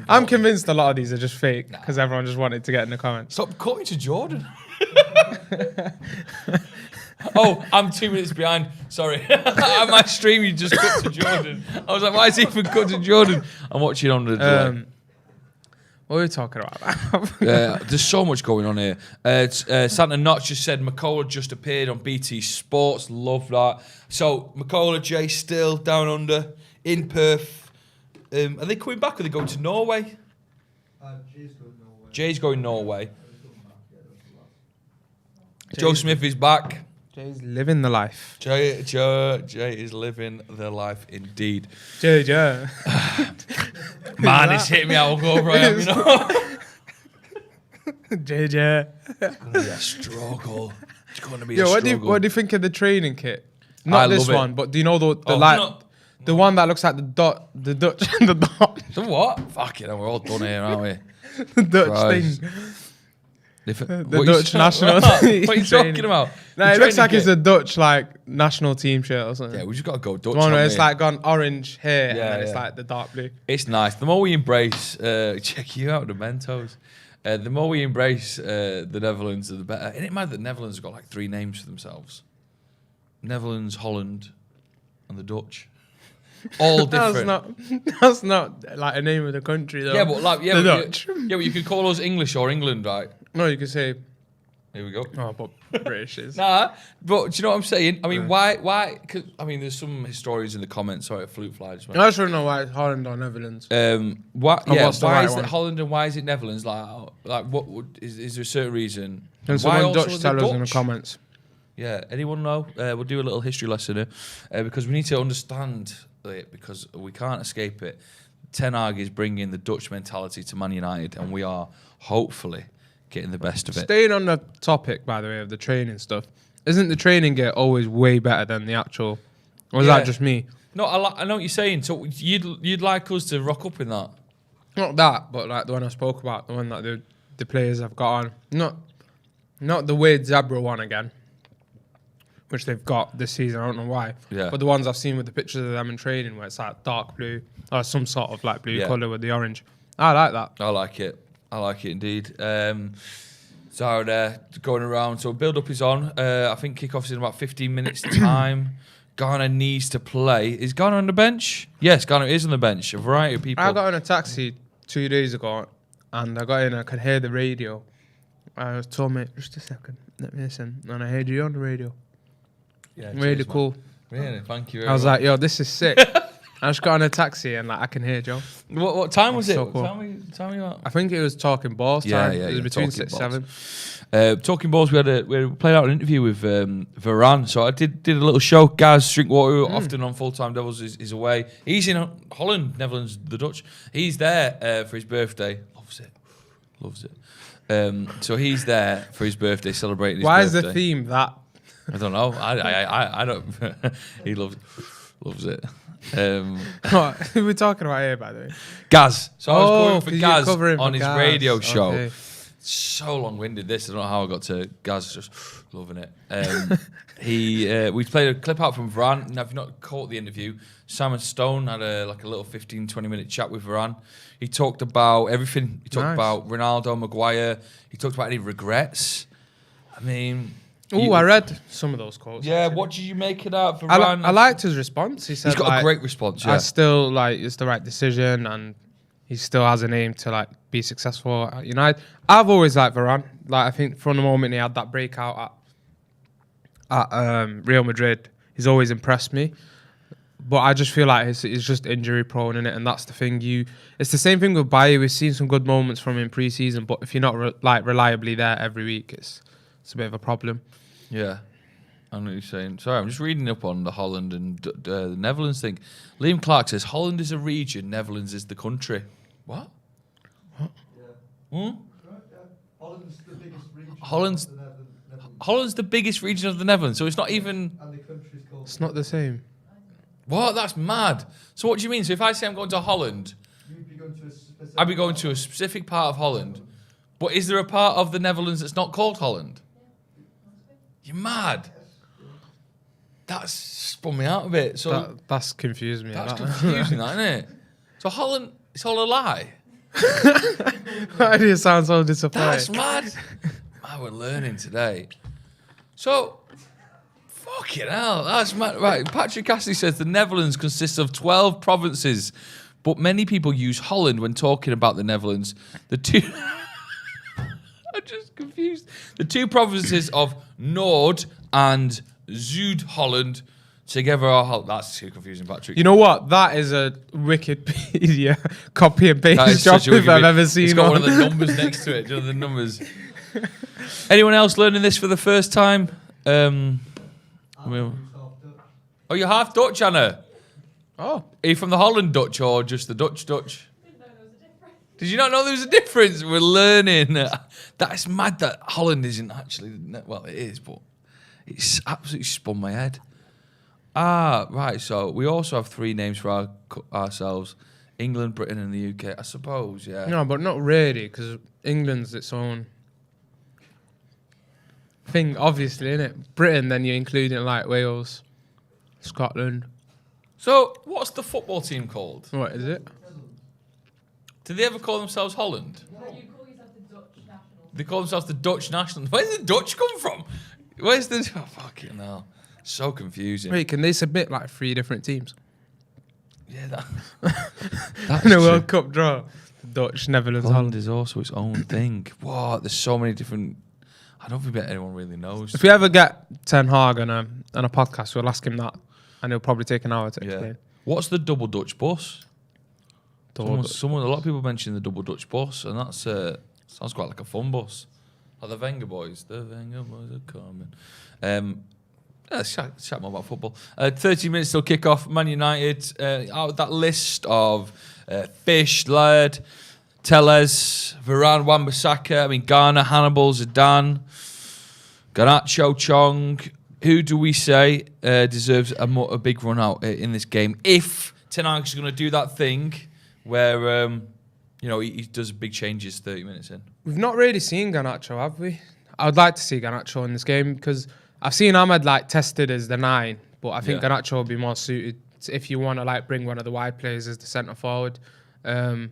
I'm convinced a lot of these are just fake because everyone just wanted to get in the comments. Stop cutting to Jordan. Oh, I'm 2 minutes behind. Sorry. On my stream, you just cut to Jordan. I was like, why is he even cut to Jordan? I'm watching on the delay. What are we talking about? There's so much going on here. Santa Notch just said Makola just appeared on BT Sports. Love that. So Makola, Jay still down under in Perth. Are they coming back or are they going to Norway? Jay's going Norway. Joe Smith is back. Jay's living the life. Jay is living the life indeed. Jay. Man, it's hitting me how over I am, you know. Jay. It's going to be a struggle. It's going to be a What struggle. do you think of the training kit? Not this love it. one, but do you know the No. one that looks like the Dutch and the dot? So what? Fuck it, we're all done here, aren't we? The Dutch Christ. thing. The Dutch national What team are you training. talking about? No, it looks like it's a Dutch like national team shirt or something. Yeah, we just got to go Dutch. The one where haven't it's we? like gone orange here and then it's yeah. like the dark blue. It's nice. The more we embrace, check you out, the Mentos. The more we embrace the Netherlands, the better. Isn't it mad that Netherlands have got like 3 names for themselves? Netherlands, Holland, and the Dutch. All different. That's not like a name of the country though. Yeah, but like the Dutch. But you could call us English or England, right? No, you could say Here we go. Oh, but British is. Nah, but do you know what I'm saying? I mean, why? Cause, I mean, there's some historians in the comments. Sorry, flute flies. I just want to know why it's Holland or Netherlands. Why? Oh, Yeah, what's the why right is one? it Holland and why is it Netherlands? Like what is there a certain reason? Can Why someone also Dutch the tell us in the Dutch? comments? Yeah, anyone know? We'll do a little history lesson here because we need to understand it because we can't escape it. Ten Hag is bringing the Dutch mentality to Man United, and we are hopefully getting the best of it. Staying on the topic, by the way, of the training stuff, isn't the training gear always way better than the actual? Or is Yeah. that just me? No, I know what you're saying. So you'd like us to rock up in that? Not that, but like the one I spoke about, the one that the players have got on. Not the weird zebra one again, which they've got this season. I don't know why. Yeah. But the ones I've seen with the pictures of them in training, where it's like dark blue or some sort of like blue Yeah. colour with the orange. I like that. I like it. I like it indeed. So going around. So build up is on. I think kickoff's in about 15 minutes time. Garner needs to play. Is Garner on the bench? Yes, Garner is on the bench. A variety of people. I got in a taxi 2 days ago, and I got in. I could hear the radio. I was told me just a second. Let me listen, and I heard you on the radio. Yeah, Really cheers, cool. Man. Really, thank you. I was like, yo, this is sick. I just got in a taxi and like I can hear Joe. what time was it? so cool. Tell me what. I think it was talking balls time. Yeah, it was yeah, between talking 6-7. Talking balls, we played out an interview with Varane. So I did a little show. Gaz Drinkwater, often on Full Time Devils, is away. He's in Holland, Netherlands, the Dutch. He's there for his birthday. Loves it. So he's there for his birthday, celebrating his Why birthday. is the theme that? I don't know. I don't. He loves it. What who are we talking about here, by the way? Gaz. So I was covering 'cause for you're Gaz covering on for his Gaz. radio show. Okay. So long-winded this. I don't know how I got to Gaz just loving it. We played a clip out from Varane. Now, if you've not caught the interview, Simon Stone had a little 15-20 minute chat with Varane. He talked about everything. He talked Nice. about Ronaldo, Maguire. He talked about any regrets. I mean, Oh, I read some of those quotes. yeah. actually. What did you make of that, I Varane? liked his response. He said He's got like, a great response. Yeah. I still like it's the right decision, and he still has an aim to like be successful at United. I've always liked Varane. Like I think from the moment he had that breakout at Real Madrid, he's always impressed me. But I just feel like he's just injury prone in it, and that's the thing. It's the same thing with Bayer. We've seen some good moments from him in pre-season, but if you're not reliably there every week, it's a bit of a problem. Yeah, I know what you're saying. Sorry, I'm just reading up on the Holland and the Netherlands thing. Liam Clark says Holland is a region, Netherlands is the country. What? Yeah. Hmm? Holland's the biggest region. Holland's- of the Netherlands. Holland's the biggest region of the Netherlands, so it's not even. And the country's called. It's not the same. What? That's mad. So what do you mean? So if I say I'm going to Holland, You'd be going to a specific. I'd be going to a specific part of Holland. But is there a part of the Netherlands that's not called Holland? You're mad. That's spun me out a bit. So That's confused me. that's that. confusing, that, isn't it? So Holland, it's all a lie. Why do you sound so disappointed? That's mad. Man, we're learning today. So, fucking hell, that's mad. Right, Patrick Cassidy says the Netherlands consists of 12 provinces, but many people use Holland when talking about the Netherlands. The two... I'm just confused. The two provinces of Noord and Zuid-Holland together are... That's too confusing, Patrick. You know what? That is a Wikipedia copy and That is paste job such a if I've Wikipedia. ever seen It's got one one. of the numbers next to it. Do you know the numbers? Anyone else learning this for the first time? Oh, you're half Dutch, Anna. Oh, Are you from the Holland Dutch or just the Dutch? Did you not know there was a difference? We're learning. That's mad that Holland isn't actually... Well, it is, but it's absolutely spun my head. Ah, right. So we also have three names for ourselves. England, Britain and the UK. I suppose, yeah. no, but not really, because England's its own thing, obviously, innit? Britain, then you include in like Wales, Scotland. So what's the football team called? What is it? Do they ever call themselves Holland? You call yourself the Dutch national. They call themselves the Dutch national. Where's the Dutch come from? Where's the... Oh, fucking hell. So confusing. Wait, can they submit like 3 different teams Yeah, that's in a true. World Cup draw? Dutch, Netherlands, Holland Holland. is also its own thing. What? There's so many different... I don't think that anyone really knows. If we ever get Ten Hag on a podcast, we'll ask him that, and he'll probably take an hour to explain. What's the double Dutch bus? A Double lot of people mention the double Dutch bus, and that's sounds quite like a fun bus. Like the Wenger boys. The Wenger boys are coming. Let's chat more about football. 30 minutes till kick-off. Man United, out of that list of Fish, Laird, Tellez, Varane, Wan-Bissaka, I mean, Garner, Hannibal, Zidane, Garnacho, Chong. Who do we say deserves a big run out in this game? If Ten Hag's going to do that thing where, he does big changes 30 minutes in. We've not really seen Garnacho, have we? I would like to see Garnacho in this game because I've seen Ahmed tested as the 9, but I think Garnacho will be more suited if you want to bring one of the wide players as the centre forward. But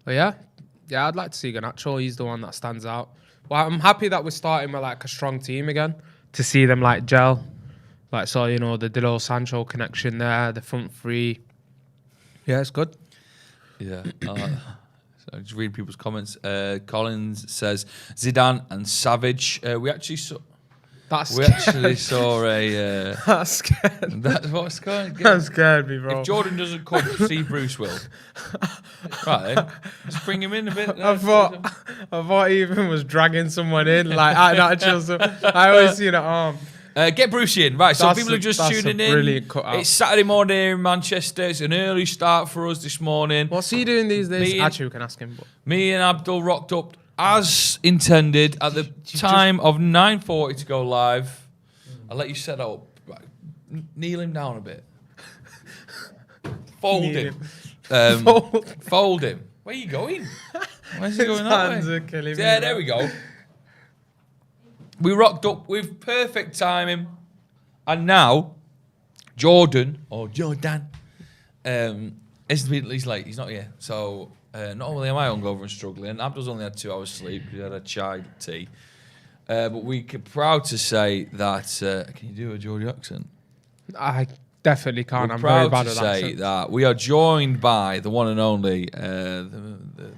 I'd like to see Garnacho. He's the one that stands out. Well, I'm happy that we're starting with a strong team again to see them gel. The Dilo Sancho connection there, the front three. Yeah, it's good. Yeah. So just read people's comments. Collins says Zidane and Savage. We actually saw a. That's scared. That's what's going. That scared me, bro. If Jordan doesn't come, Steve Bruce will. Right then, let's bring him in a bit. I thought he even was dragging someone in, I always see the arm. Get Bruce in, right? So people are just that's tuning a in. brilliant cutout. It's Saturday morning here in Manchester. It's an early start for us this morning. What's he doing these days? Actually, we can ask him. But. Me and Abdul rocked up as intended at the time of 9:40 to go live. I'll let you set up. Right. Kneel him down a bit. Fold him. Fold him. Where are you going? Where's he going that way? Yeah, there we go. We rocked up with perfect timing. And now, Jordan, he's late. He's not here. So, not only am I hungover and struggling, Abdul's only had 2 hours sleep because he had a chai tea. But we're proud to say that... can you do a Geordie accent? I definitely can't. We're I'm very proud bad to at say accents. that we are joined by the one and only, the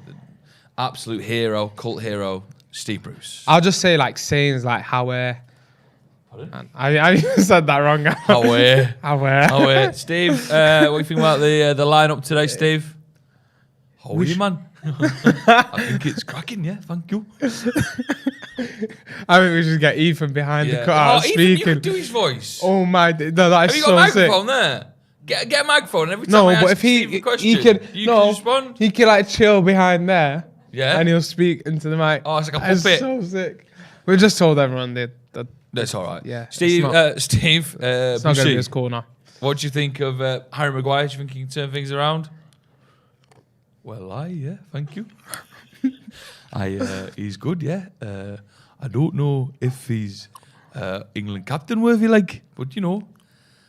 absolute hero, cult hero, Steve Bruce. I'll just say sayings like how Pardon? I even said that wrong. How Steve, what do you think about the lineup today, Steve? How are you, man? I think it's cracking, yeah, thank you. I think we should get Ethan behind the cutout Ethan, speaking. you can do his voice. Oh my, no, that Have is you so got a sick. microphone there? Get a microphone every time I ask if Steve a question, he can, you can respond. he can chill behind there. Yeah. And he'll speak into the mic. Oh, it's like a It's puppet. so sick. We just told everyone that That's all right. Yeah, Steve, it's it's not going to be as cool now. What do you think of Harry Maguire? Do you think he can turn things around? Well, yeah, thank you. He's good, yeah. I don't know if he's England captain worthy, but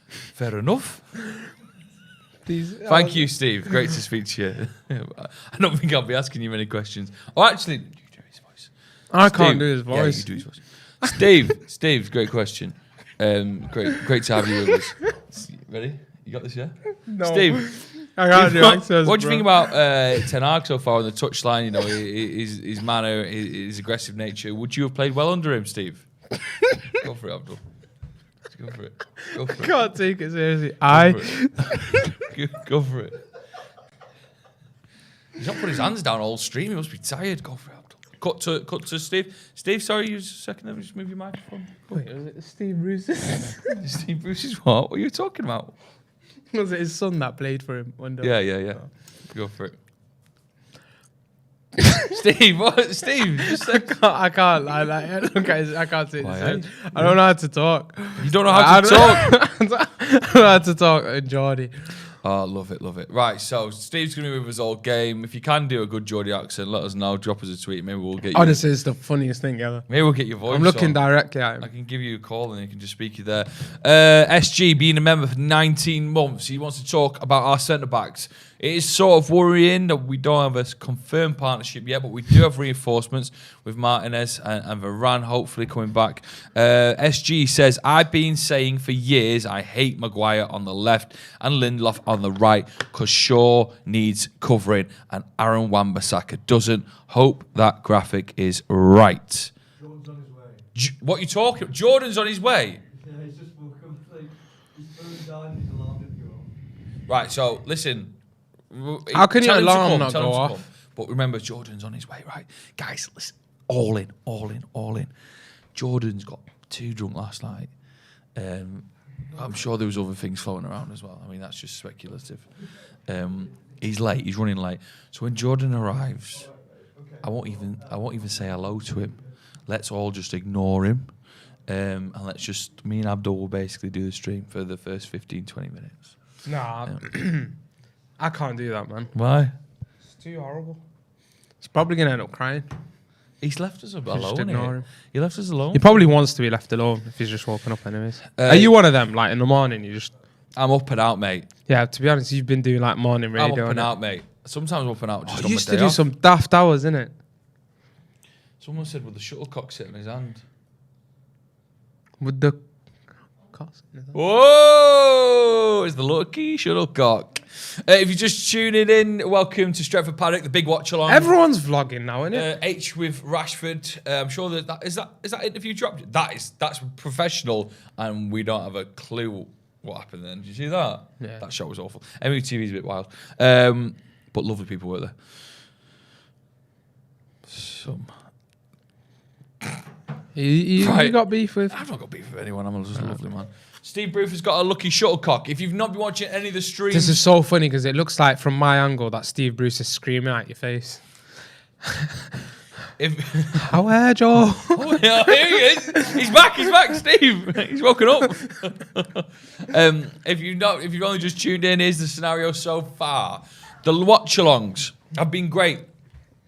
fair enough. Thank you, Steve. Great to speak to you. I don't think I'll be asking you many questions. Oh, actually, you do his voice. I can't do his Yeah, voice. you do his voice. Steve's great question. Great to have you with us. Ready? You got this, yeah? No. Steve, I can't do accents, what do you bro. think about Ten Hag so far on the touchline? His manner, his aggressive nature. Would you have played well under him, Steve? Go for it, Abdul. Go for it. Go for I it. can't take it seriously. Go for it. He's not put his hands down all stream. He must be tired. Go for it, Abdul. Cut to Steve. Steve, sorry, use a second. Let me just move your microphone. Wait, was it Steve Bruce's? Steve Bruce's what? What are you talking about? Was it his son that played for him? Yeah. Go for it. Steve, what? Steve, just I can't. I can't say Why, this. I don't know how to talk. You don't know how to talk. I don't know how to talk in Geordie. Oh, love it. Right, so Steve's going to be with us all game. If you can do a good Geordie accent, let us know. Drop us a tweet. Maybe we'll get you. Honestly, it's the funniest thing ever. Maybe we'll get your voice. I'm looking on. directly at him. I can give you a call and you can just speak you there. SG being a member for 19 months. He wants to talk about our centre backs. It is sort of worrying that we don't have a confirmed partnership yet, but we do have reinforcements with Martinez and Varane hopefully coming back. SG says, I've been saying for years I hate Maguire on the left and Lindelof on the right because Shaw needs covering and Aaron Wan-Bissaka doesn't. Hope that graphic is right. Jordan's on his way. What you talking? Jordan's on his way. Yeah, he's just woke up, like, his phone's died, his alarm didn't go off. Right. So listen. How can your Tell him to alarm come, not tell him go to off? come. But remember, Jordan's on his way. Right, guys. Listen. All in. Jordan's got too drunk last night. I'm sure there was other things floating around as well. I mean, that's just speculative. He's late. He's running late. So when Jordan arrives, I won't even say hello to him. Let's all just ignore him, and let's just me and Abdul will basically do the stream for the first 15-20 minutes. Nah, I can't do that, man. Why? It's too horrible. He's probably gonna end up crying. He's left us Just alone. ignore him. He left us alone. He probably wants to be left alone if he's just woken up, anyways. Uh, Are you one of them? Like in the morning, you just I'm up and out, mate. yeah. To be honest, you've been doing like morning I'm radio. up and innit? out, mate. Sometimes I'm up and out just Oh, on you my used day to do off. some daft hours, innit? Someone said with the shuttlecock sitting in his hand. With the Whoa! It's the lucky shuttlecock. If you're just tuning in, welcome to Stretford Paddock, the big watch-along. Everyone's vlogging now, innit? H with Rashford. I'm sure that is that interview dropped. That's professional, and we don't have a clue what happened then. Did you see that? Yeah. That show was awful. MUFC a bit wild, but lovely people were there. Some. You Right. got beef with? I've not got beef with anyone. I'm just a lovely man. Steve Bruce has got a lucky shuttlecock. If you've not been watching any of the streams, This is so funny because it looks like from my angle that Steve Bruce is screaming at your face. if How Joe? oh, yeah, here he is. He's back, Steve. He's woken up. If you've only just tuned in, here's the scenario so far. The watch-alongs have been great.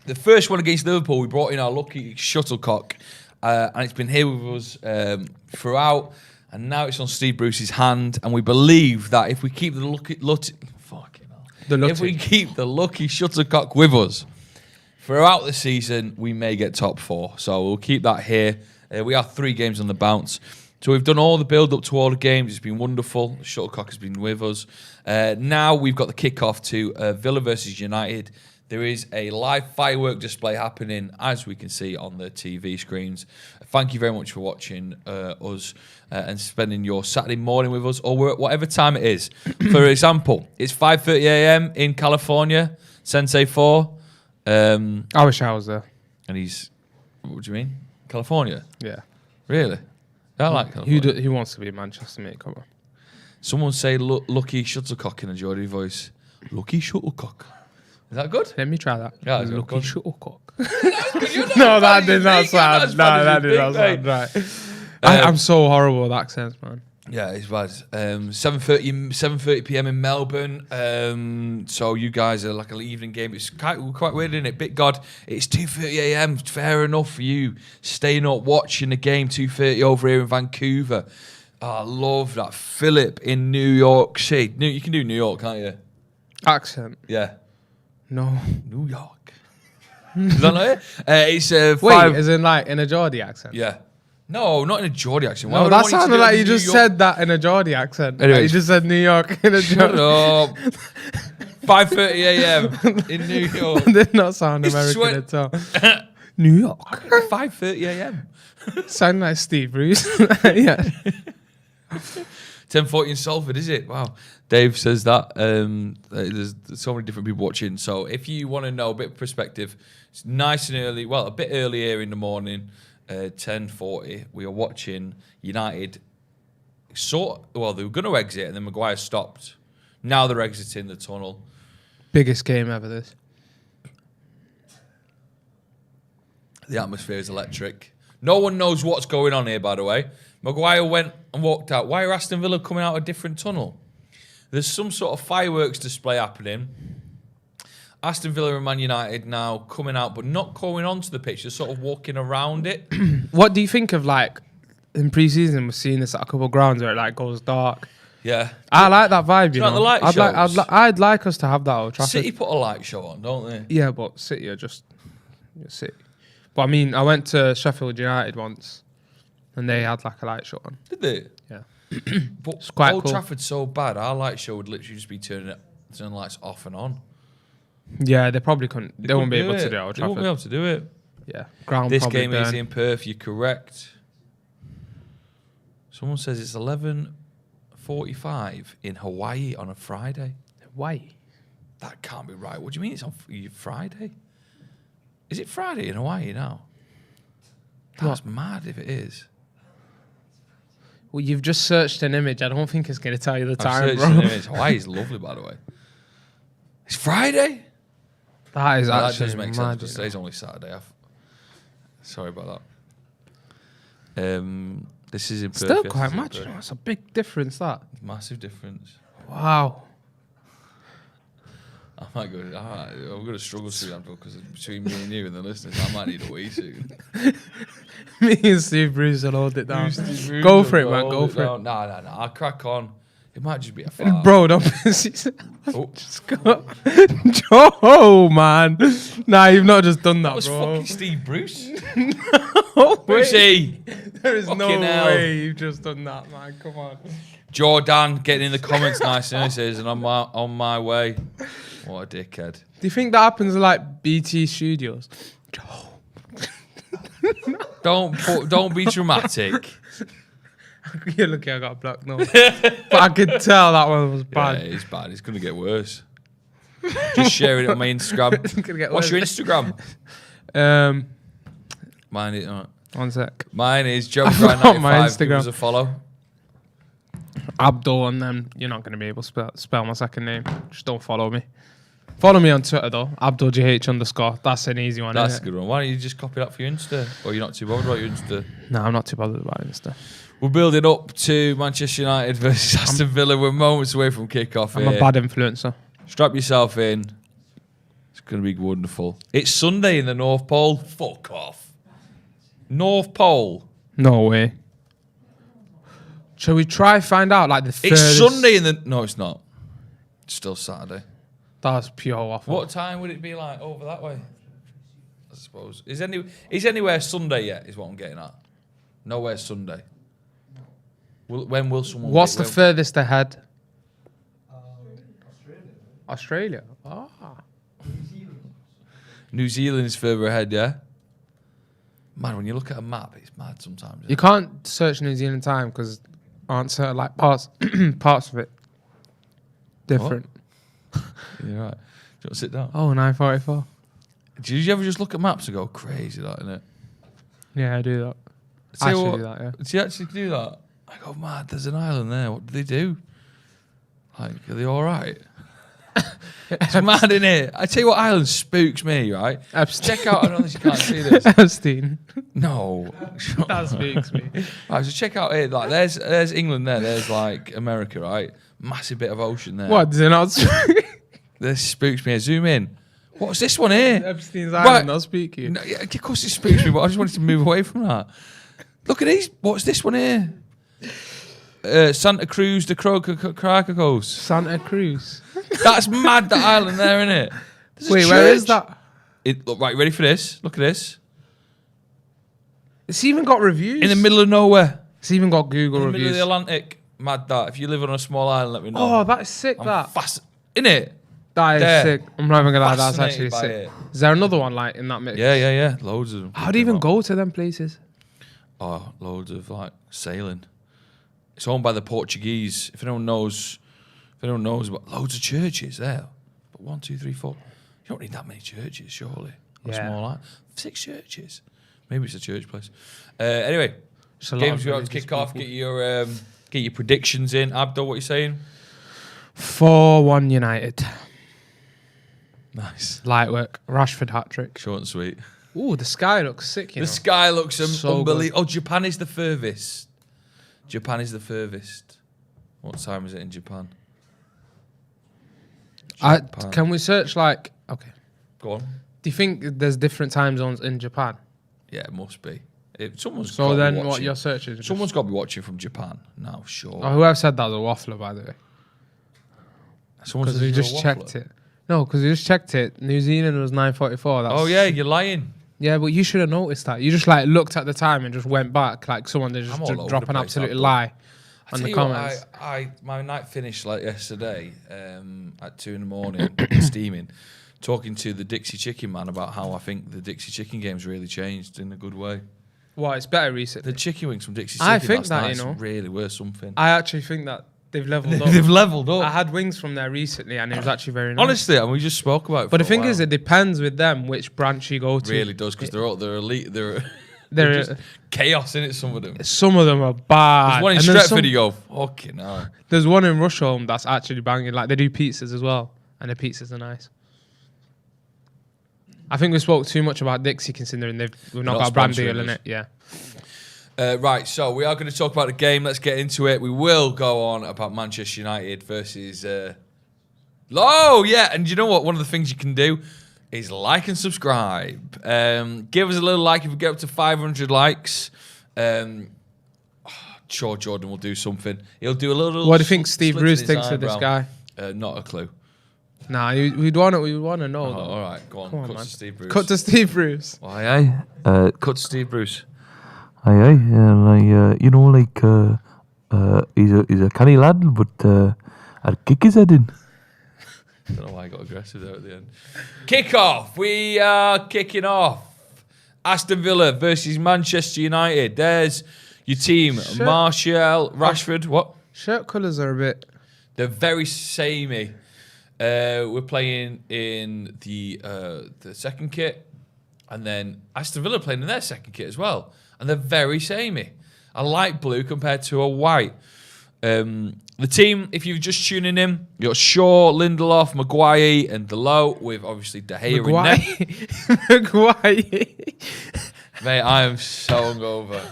The first one against Liverpool, we brought in our lucky shuttlecock, and it's been here with us throughout. And now it's on Steve Bruce's hand, and we believe that if we keep the if we keep the lucky shuttlecock with us throughout the season, we may get top 4. So we'll keep that here. We have 3 games on the bounce. So we've done all the build up to all the games. It's been wonderful. The shuttlecock has been with us. Now we've got the kickoff to Villa versus United. There is a live firework display happening, as we can see on the TV screens. Thank you very much for watching us and spending your Saturday morning with us, or whatever time it is. For example, it's 5:30 a.m. in California, Sensei 4. I wish I was there. And he's, what do you mean? California? Yeah. Really? I like California. Who wants to be in Manchester, mate? Come on. Someone say lucky shuttlecock in a Geordie voice. Lucky shuttlecock. Is that good? Let me try that. Yeah, it's Lucky good. shuttlecock. No, that did not sound. No, that did not sound right. I'm so horrible with accents, man. Yeah, it's bad. 7:30 p.m. in Melbourne. So you guys are like an evening game. It's quite weird, isn't it? Bit God. It's 2:30 a.m. Fair enough for you staying up watching the game. 2:30 over here in Vancouver. Oh, I love that. Philip in New York City. You can do New York, can't you? Accent? Yeah. No. New York. Is that not it? It's Wait, 5. as in like in a Geordie accent? Yeah. No, not in a Geordie accent. Why No, would I that want you to sounded do like a you New just York- said that in a Geordie accent. Anyways. Like you just said New York in a Shut Geordie. up. 5:30 a.m. in New York. Did not sound It's American sweat- at all. New York. 5:30 a.m. Sound like Steve Bruce. Yeah. 10:40 in Salford, is it? Wow. Dave says that. There's so many different people watching. So if you want to know a bit of perspective, it's nice and early. Well, a bit earlier in the morning, 10:40. We are watching United. They were going to exit, and then Maguire stopped. Now they're exiting the tunnel. Biggest game ever, this. The atmosphere is electric. No one knows what's going on here, by the way. Maguire went and walked out. Why are Aston Villa coming out a different tunnel? There's some sort of fireworks display happening. Aston Villa and Man United now coming out, but not going onto the pitch. They're sort of walking around it. What do you think of like in pre-season? We're seeing this at a couple of grounds where it like goes dark. Yeah. I like that vibe, you like know. the light shows? I'd like us to have that at Old Trafford. City put a light show on, don't they? Yeah, but City are just City. But I mean, I went to Sheffield United once, and they had like a light show on. Did they? Yeah. But It's quite Old cool. Trafford's so bad, our light show would literally just be turning lights off and on. Yeah, they probably couldn't. They won't be couldn't able do to do it. it at Old They won't be Trafford. able to do it. Yeah, ground. This probably game is burn. in Perth, you're correct. Someone says it's 11:45 in Hawaii on a Friday. Why? That can't be right. What do you mean it's on Friday? Is it Friday in Hawaii now? That's mad if it is. Well, you've just searched an image. I don't think it's going to tell you the time, I've bro. searched an image. Hawaii's lovely, by the way. It's Friday? That is That actually does make sense mad. because today's only Saturday. Sorry about that. This is imperfect. Still quite much. You know, it's a big difference, that. Massive difference. Wow. I might go. I'm going to struggle through that because between me and you and the listeners, I might need a wee soon. Me and Steve Bruce will hold it down. Go for it, man. Go for it. No. I'll crack on. It might just be a fart. Bro, don't Oh. just go. Joe, man. Nah, you've not just done that, That was bro. fucking Steve Bruce. No way. Brucey. There is no Fucking hell. way you've just done that, man. Come on. Jordan getting in the comments nice and he says, and on my way. What a dickhead. Do you think that happens at, like, BT Studios? Don't be dramatic. You're lucky I got a blocked nose. But I could tell that one was Yeah, bad. it's bad. It's going to get worse. Just sharing it on my Instagram. It's gonna get What's your worse. Instagram? Um, Mine is one sec. mine is Joe I Grind forgot my 95. Give Instagram. us a follow. Abdul, and then you're not going to be able to spell my second name. Just don't follow me. Follow me on Twitter, though. AbdulGH_. That's an easy one, That's a isn't good one. Why don't you just copy that for your Insta? Or you're not too bothered about your Insta? it? No, I'm not too bothered about Insta. We're building up to Manchester United versus Aston Villa. We're moments away from kickoff I'm here. a bad influencer. Strap yourself in. It's going to be wonderful. It's Sunday in the North Pole. Fuck off. North Pole. No way. Shall we try find out, like, the It's furthest- Sunday in the... No, it's not. It's still Saturday. That's pure waffle. What time would it be like over that way? I suppose. Is anywhere Sunday yet, is what I'm getting at? Nowhere Sunday. When will someone... What's the when- furthest ahead? Australia. Australia. Ah. New Zealand. New Zealand is further ahead, yeah? Man, when you look at a map, it's mad sometimes. You can't search New Zealand time because aren't certain, like, parts of it different. You're right. Do you want to sit down? Oh, 9:44. Did you ever just look at maps and go, crazy, that, innit? Yeah, I do that. Tell I you should what, do that, yeah. Did you actually do that? I go, mad, there's an island there. What do they do? Like, are they all right? It's mad, innit? I tell you what island spooks me, right? Epstein. Check out, I don't know if you can't see this. Epstein. No. That speaks me. Right, so check out here. Like, there's England there. There's, like, America, right? Massive bit of ocean there. What, does it not speak? This spooks me. Zoom in. What's this one here? Epstein's Right. Island, not speak you. No, yeah, of course it spooks me, but I just wanted to move away from that. Look at these. What's this one here? Santa Cruz de Cracacos. Santa Cruz. That's mad, that island there, isn't it? Wait, where is that? Look, right, ready for this? Look at this. It's even got reviews. In the middle of nowhere. It's even got Google In the middle of reviews. the Atlantic. Mad that. If you live on a small island, let me know. Oh, that is sick, I'm that. innit? That is There. sick. I'm not even gonna lie, that's Fascinated actually by sick. it. Is there another one, like, in that mix? Yeah. Loads of them. How do you even go to them places? Oh, loads of, like, sailing. It's owned by the Portuguese. If anyone knows about loads of churches there. But 1, 2, 3, 4. You don't need that many churches, surely. On a Yeah. small island. 6 churches. Maybe it's a church place. Anyway, Just a lot games of we have to religious kick off. people. Get your predictions in. Abdul, what are you saying? 4-1 United. Nice. Light work. Rashford hat-trick. Short and sweet. Ooh, the sky looks sick, you The know. sky looks So unbelievable. Oh, Japan is the furthest. What time is it in Japan? Japan. Can we search, like... Okay. Go on. Do you think there's different time zones in Japan? Yeah, it must be. If someone's So gotta be then what watching- you're searching... is Someone's got to be watching from Japan now, sure. Oh, whoever said that was a waffler, by the way. Someone Because says we you're a just waffler. checked it. No, because we just checked it. New Zealand was 9:44. That's Oh yeah, you're lying. Yeah, but you should have noticed that. You just, like, looked at the time and just went back. Like, someone did I'm just all over drop the an place, absolute Abdul. lie I on tell the you what, comments. my night finished like yesterday at 2 a.m, steaming, talking to the Dixie Chicken man about how I think the Dixie Chicken game's really changed in a good way. What, it's better recently? The chicken wings from Dixie's I Chicken think last that, night you know. really were something. I actually think that they've leveled up. They've leveled up. I had wings from there recently, and it was actually very nice. Honestly, and we just spoke about it. But for the thing a while. is, it depends with them which branch you go to. really does because they're elite. They're They're just chaos in it. Some of them. Some of them are bad. There's one in And then Stretford. You go fucking hell. There's one in Rusholme that's actually banging. Like, they do pizzas as well, and the pizzas are nice. I think we spoke too much about Dixie considering we've not got a brand deal in it. Yeah. Right, so we are going to talk about the game. Let's get into it. We will go on about Manchester United versus. Oh yeah, and you know what? One of the things you can do is like and subscribe. Give us a little like if we get up to 500 likes. Sure, Jordan will do something. He'll do a little. What do you think Steve slit in Bruce his thinks of this eyebrow. guy? Not a clue. Nah, we'd want to know. Oh, though. all right, go on. Come on, Cut man. to Steve Bruce. Cut to Steve Bruce. Aye, aye. Cut to Steve Bruce. Aye, aye, and he's a canny lad, but I'd kick his head in. Don't know why I got aggressive there at the end. Kick off. We are kicking off. Aston Villa versus Manchester United. There's your team. Shit. Martial, Rashford. What? Shirt colours are a bit. They're very samey. We're playing in the second kit, and then Aston Villa playing in their second kit as well, and they're very samey. A light blue compared to a white. The team, if you're just tuning in, you got Shaw, Lindelof, Maguire, and Delo, with obviously De Gea in net. Maguire. Mate, I am so hungover.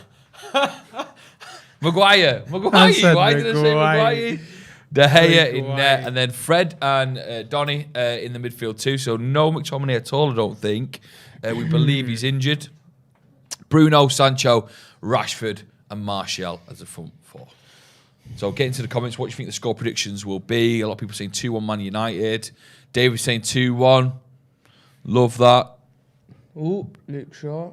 Maguire. I said Why did I say Maguire. Maguire? De Gea in Maguire. net, and then Fred and Donny in the midfield too. So no McTominay at all, I don't think. We believe he's injured. Bruno, Sancho, Rashford, and Martial as a front four. So get into the comments. What do you think the score predictions will be? A lot of people saying 2-1 Man United. David saying 2-1. Love that. Ooh, Luke Shaw.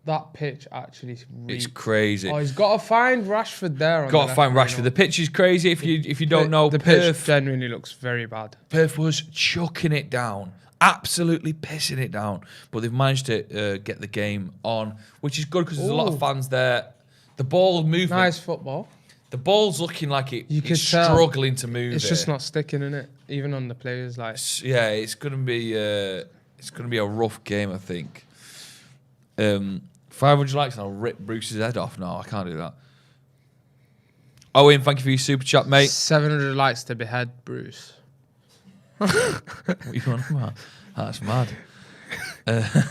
That pitch actually is It's crazy. Oh, he's got to find Rashford there. on Got the to find left, Rashford. The pitch is crazy. If you don't know, the pitch Perth, genuinely looks very bad. Perth was chucking it down, absolutely pissing it down. But they've managed to get the game on, which is good because there's a lot of Ooh. fans there. The ball movement, Nice football. the ball's looking like You it's could tell. struggling to move. It's just not sticking in it, even on the players. Like, Yeah, it's gonna be a rough game, I think. 500 likes and I'll rip Bruce's head off. No, I can't do that. Owen, thank you for your super chat, mate. 700 likes to behead Bruce. What are you on about? That's mad.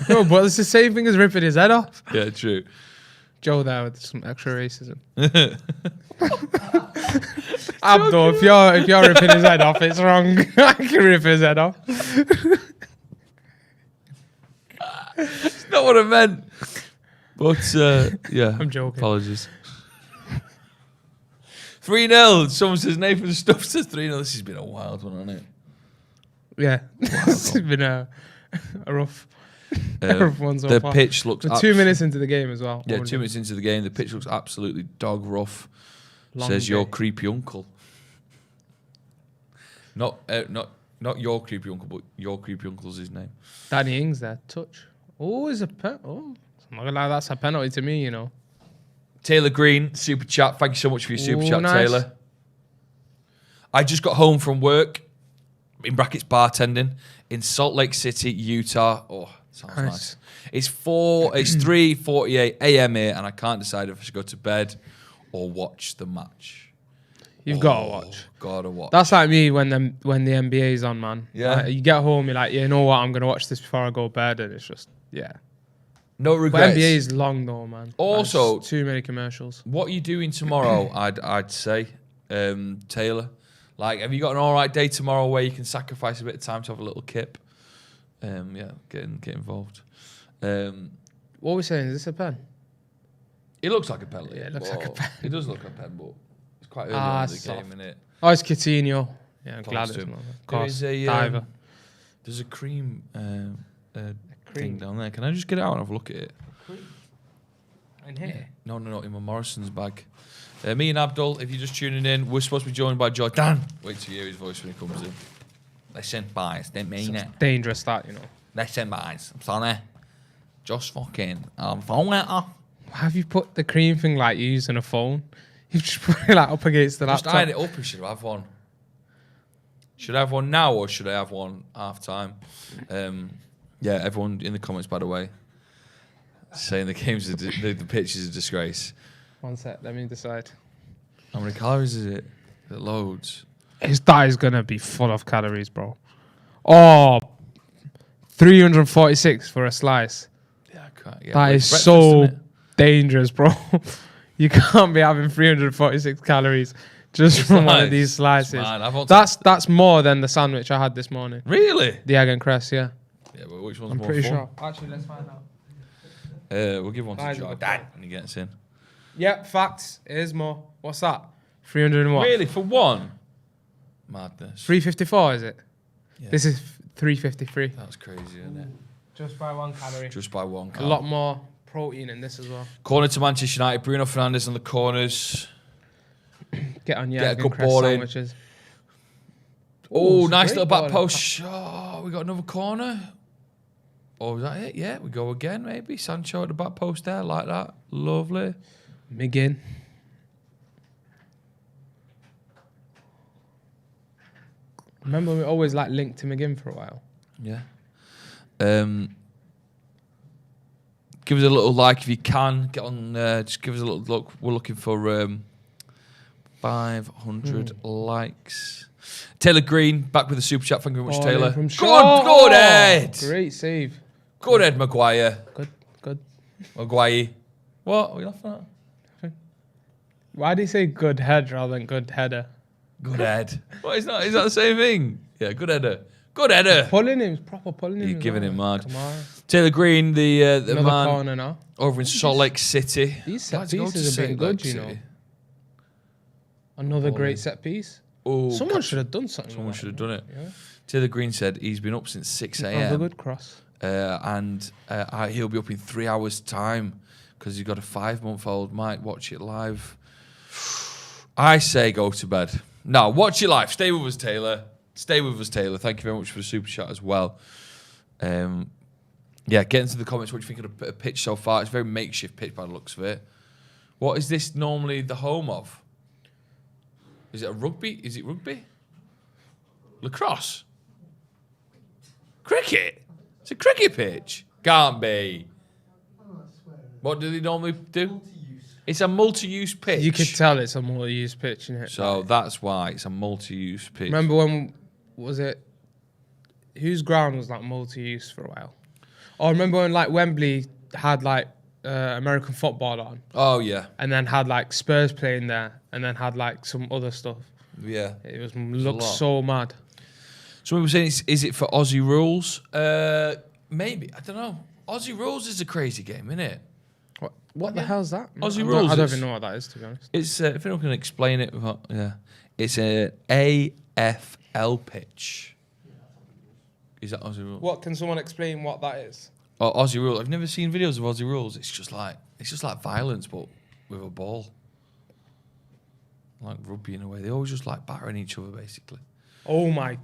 No, but it's the same thing as ripping his head off. Yeah, true. Joe there with some extra racism. Abdul, if you're ripping his head off, it's wrong. I can rip his head off. It's not what I meant. But, yeah. I'm joking. Apologies. 3-0. Someone says Nathan Stuff says 3-0. This has been a wild one, hasn't it? Yeah, it's been a rough one so The far. pitch looks... We're 2 minutes into the game as well. Yeah, 2 minutes into the game. The pitch looks absolutely dog rough. Long Says your day. creepy uncle. Not your creepy uncle, but your creepy uncle's his name. Danny Ings there. Touch. Oh, is a pen. Oh, I'm not gonna lie, that's a penalty to me, you know. Taylor Green, super chat. Thank you so much for your super Ooh, chat, nice. Taylor. I just got home from work, in brackets bartending, in Salt Lake City, Utah. Oh, sounds nice. It's 3:48 a.m. here, and I can't decide if I should go to bed or watch the match. You've got to watch. Gotta watch. That's like me when the NBA's on, man. Yeah. Like, you get home, you're like, you know what, I'm gonna watch this before I go to bed, and it's just, yeah. No But regrets. NBA is long though, man. Also- Like, too many commercials. What are you doing tomorrow? I'd say, Taylor. Like, have you got an all right day tomorrow where you can sacrifice a bit of time to have a little kip? Yeah, get involved. What are we saying? Is this a pen? It looks like a penalty. Yeah, it looks like a but pen. It does look like a pen, but it's quite early on in the soft. game, isn't it? Oh, it's Coutinho. Yeah, I'm Close glad to it's him. not. Of There course. is a Diver. there's a cream thing cream? down there. Can I just get it out and have a look at it? In here? No, in my Morrison's bag. Me and Abdul, if you're just tuning in, we're supposed to be joined by Jordan. Wait till you hear his voice when he comes in. Listen, boys, didn't mean it. Dangerous that, you know. Listen, boys, I'm sorry. Just fucking phone it off. Why have you put the cream thing like you use on a phone? You've just put it like up against the Just laptop. iron it up and should have one. Should I have one now or should I have one half time? Yeah, everyone in the comments, by the way, saying the game's the pitch is a disgrace. One sec, let me decide. How many calories is it? Is it loads? His diet is gonna be full of calories, bro. Oh, 346 for a slice. Yeah, I can't. Yeah, That well, is it's breakfast, so isn't it? dangerous, bro. You can't be having 346 calories just from one of these slices. Man, I've also- That's more than the sandwich I had this morning. Really? The egg and cress, yeah. Yeah, but which one's I'm more pretty fun? sure. Actually, let's find out. We'll give one to Guys, Jordan when he gets in. Yep, facts. Here's more. What's that? 300 and what? Really, for one? Madness. 354, is it? Yeah. This is 353. That's crazy, isn't it? Just by 1 calorie. Just by one A car. lot more protein in this as well. Corner to Manchester United. Bruno Fernandes on the corners. Get on your Get a egg good and cress ball in. sandwiches. Oh, it's a nice great little back ball in. post. Oh, we got another corner. Oh, is that it? Yeah, we go again, maybe. Sancho at the back post there, like that. Lovely. McGinn. Remember we always like linked to McGinn for a while. Yeah. Give us a little like if you can. Get on. Just give us a little look. We're looking for 500 likes. Taylor Green back with the super chat. Thank you very much, Ball in Taylor. from Good, short. good head. Great save. Good head, Maguire. Good. Maguire. What are we laughing at? Why do you say good head rather than good header? Good head. What is that? Is that the same thing? Yeah, good header. Good header. Pulling him, proper pulling him. You're as giving well, him like, mad. come on. Taylor Green, the Another man corner now. over in Salt Lake City. These set Let's go to pieces have been Salt Lake good, you know. City. Another Oh, great yeah. set piece. Oh, Someone should have done something. Someone like should have that, done it. Yeah. Taylor Green said he's been up since 6 Another a.m. good cross. And he'll be up in 3 hours' time because he's got a 5-month-old. Might watch it live. I say go to bed. No, watch it live. Stay with us, Taylor. Stay with us, Taylor. Thank you very much for the super chat as well. Yeah, get into the comments what you think of the pitch so far. It's a very makeshift pitch by the looks of it. What is this normally the home of? Is it a rugby? Is it rugby? Lacrosse? Cricket? It's a cricket pitch. Can't be. What do they normally do? Multi-use. It's a multi-use pitch. You could tell it's a multi-use pitch, innit? So that's why it's a multi-use pitch. Remember when was it? Whose ground was like multi-use for a while? Or remember when like Wembley had like American football on, Oh yeah, and then had like Spurs playing there, and then had like some other stuff. yeah. It was a looked lot. so mad. So we were saying, is it for Aussie rules? Maybe, I don't know. Aussie rules is a crazy game, isn't it? What the hell's that? Aussie I don't- rules I don't is- even know what that is, to be honest. It's if anyone can explain it. Yeah, it's a AFL pitch. Is that Aussie rules? What can someone explain what that is? Oh, Aussie rules. I've never seen videos of Aussie rules. It's just like violence, but with a ball. Like rugby in a way. They always just like battering each other, basically. Oh my,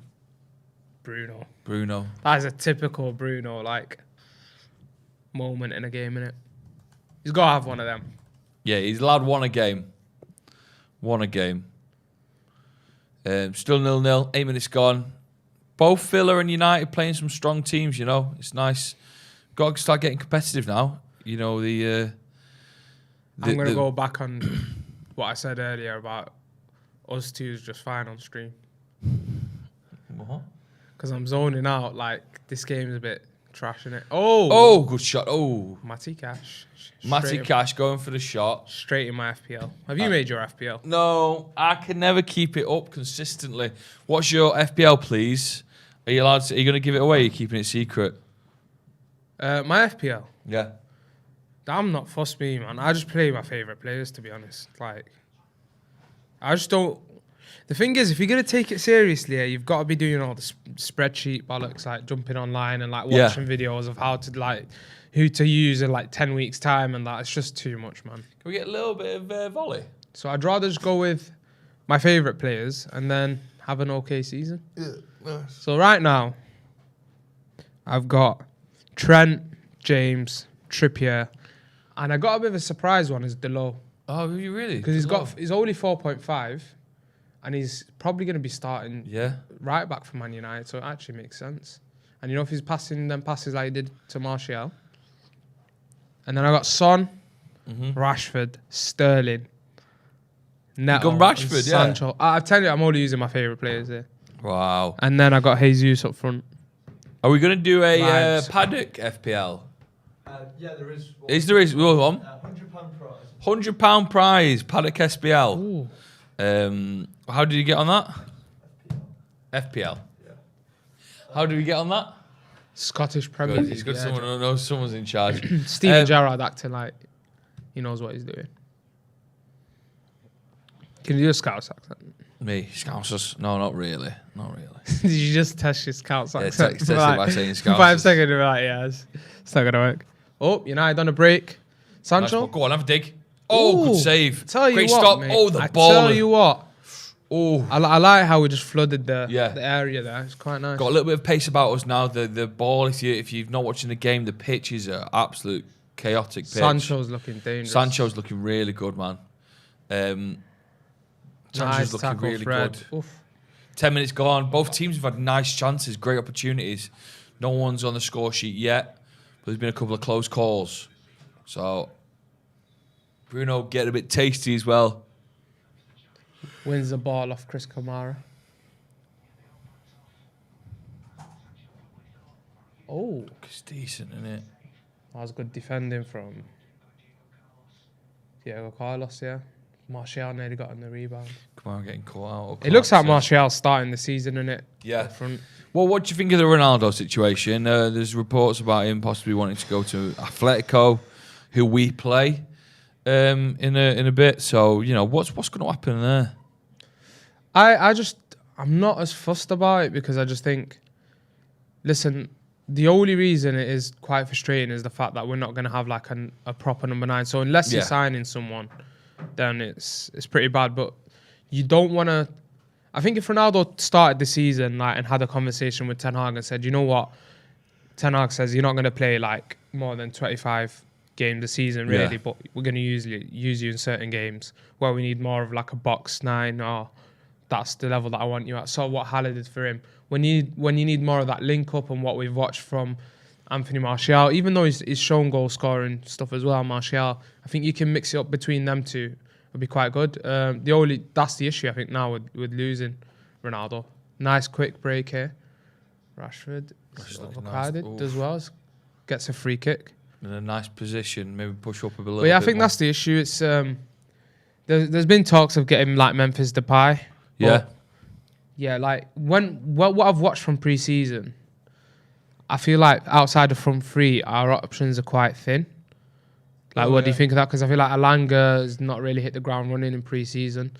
Bruno. Bruno. That is a typical Bruno like moment in a game, innit? He's got to have one of them. Yeah, he's allowed one a game. One a game. Still 0-0. 8 minutes gone. Both Villa and United playing some strong teams, you know. It's nice. Got to start getting competitive now. You know, I'm going to go back on what I said earlier about us two is just fine on stream. What? Because I'm zoning out. Like, this game's a bit trash, innit? Oh! Oh, good shot. Oh. Matty Cash. Matty Straight- Cash going for the shot. Straight in my FPL. Have you made your FPL? No, I can never keep it up consistently. What's your FPL, please? Are you allowed to, are you going to give it away? Or are you keeping it secret? My FPL. Yeah. I'm not fussed me, man. I just play my favourite players, to be honest. Like, I just don't... The thing is, if you're going to take it seriously, you've got to be doing all the spreadsheet bollocks, like jumping online and like Yeah. watching videos of how to like, who to use in like 10 weeks time and that. It's just too much, man. Can we get a little bit of volley? So I'd rather just go with my favourite players and then have an okay season. Yeah. So right now, I've got Trent, James, Trippier, and I got a bit of a surprise one is Delo Oh, you really? because he's only 4.5, and he's probably going to be starting Yeah. right back for Man United, so it actually makes sense. And if he's passing them passes like he did to Martial, and then I got Son, Rashford, Sterling, Neto, gone Rashford, and yeah. Sancho. I tell you, I'm only using my favourite players here. Wow. And then I got Jesus up front. Are we going to do a Vibes. Paddock FPL? Yeah, there is. One. Is there is one? £100 prize. £100 prize, Paddock SPL. Ooh. How did you get on that? FPL. Yeah. How did we get on that? Scottish Premier Good. League. He's got yeah. someone who knows someone's in charge. Steven Gerrard acting like he knows what he's doing. Can you do a Scouse accent? Me, Scousers. No, not really. Not really. Did you just test your Scouse Yeah, accent? test it by saying Scousers. 5 seconds, you're like, yeah, it's not going to work. Oh, United on a break. Nice Sancho? one. Go on, have a dig. Oh, Ooh, good save. Tell you Great what, stop. mate, Oh, the I ball. tell you what. Oh, I like how we just flooded the Yeah. area there. It's quite nice. got a little bit of pace about us now. The ball, if you're not watching the game, the pitch is an absolute chaotic pitch. Sancho's looking dangerous. Sancho's looking really good, man. Sancho's Nice looking tackle, really Fred. good. Oof. 10 minutes gone. Both teams have had nice chances, great opportunities. No one's on the score sheet yet, but there's been a couple of close calls. So Bruno getting a bit tasty as well. Wins the ball off Chris Kamara. Oh, It's decent, isn't it? that was good defending from Diego Carlos, yeah. Martial nearly got on the rebound. Come on, getting caught out. It looks like Martial starting the season, innit? Yeah. Up front. Well, what do you think of the Ronaldo situation? There's reports about him possibly wanting to go to Atletico, who we play in a bit. So, what's going to happen there? I'm not as fussed about it because I just think, listen, the only reason it is quite frustrating is the fact that we're not going to have like a proper number 9. So unless you're Yeah. signing someone, then it's pretty bad. But you don't want to. I think if Ronaldo started the season like and had a conversation with Ten Hag and said, you know what, Ten Hag says you're not going to play like more than 25 games a season really, Yeah. but we're going to use you in certain games where we need more of like a box 9 or that's the level that I want you at. So what Haller did for him. When you need more of that link up and what we've watched from Anthony Martial, even though he's shown goal scoring stuff as well, Martial, I think you can mix it up between them two. It'll be quite good. That's the issue I think now with losing Ronaldo. Nice quick break here. Rashford That's looking looking nice. does well. Gets a free kick. In a nice position, maybe push up a little But yeah, I bit think more. that's the issue. It's there's been talks of getting like Memphis Depay. Yeah. But yeah, like what I've watched from pre-season, I feel like outside of front three, our options are quite thin. Like, what do you think of that? Because I feel like Alanga has not really hit the ground running in pre-season.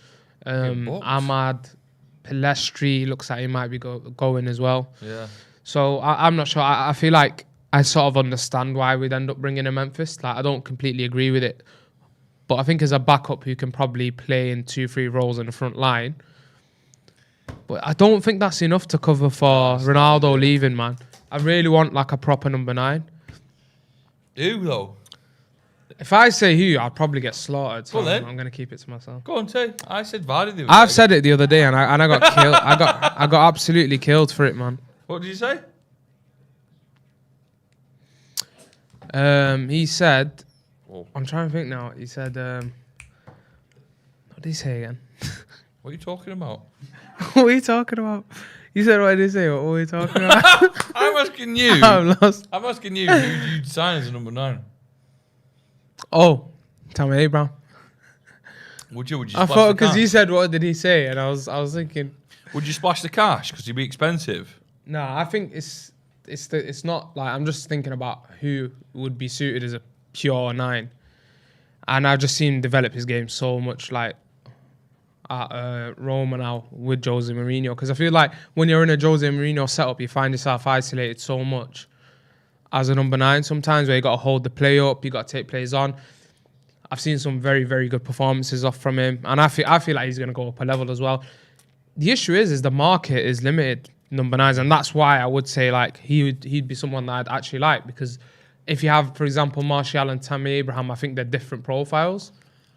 booked. Ahmad, Pelestri looks like he might be going as well. Yeah. So I'm not sure. I feel like I sort of understand why we'd end up bringing in Memphis. Like, I don't completely agree with it. But I think as a backup who can probably play in 2-3 roles in the front line. But I don't think that's enough to cover for Ronaldo leaving, man. I really want like a proper number 9. Who, though? If I say who, I'll probably get slaughtered. So Well then. I'm going to keep it to myself. Go on, say. I said Vardy the other I've day. said it the other day and I got killed. I got absolutely killed for it, man. What did you say? He said, Oh. I'm trying to think now. He said, what did he say again? What are you talking about? What are you talking about? You said, what did he say? What were you talking about? I'm asking you. I'm lost. I'm asking you who you'd sign as a number 9. Oh, Tammy Abraham. Would you I splash thought the because cash? he said, what did he say? And I was thinking, Would you splash the cash? Because he'd be expensive. no, I think it's not like, I'm just thinking about who would be suited as a pure 9. And I've just seen him develop his game so much like at Roma now with Jose Mourinho. Because I feel like when you're in a Jose Mourinho setup, you find yourself isolated so much as a number 9 sometimes, where you got to hold the play up, you got to take plays on. I've seen some very, very good performances off from him, and I feel like he's going to go up a level as well. The issue is the market is limited number 9s, and that's why I would say like he'd be someone that I'd actually like, because if you have, for example, Martial and Tammy Abraham, I think they're different profiles,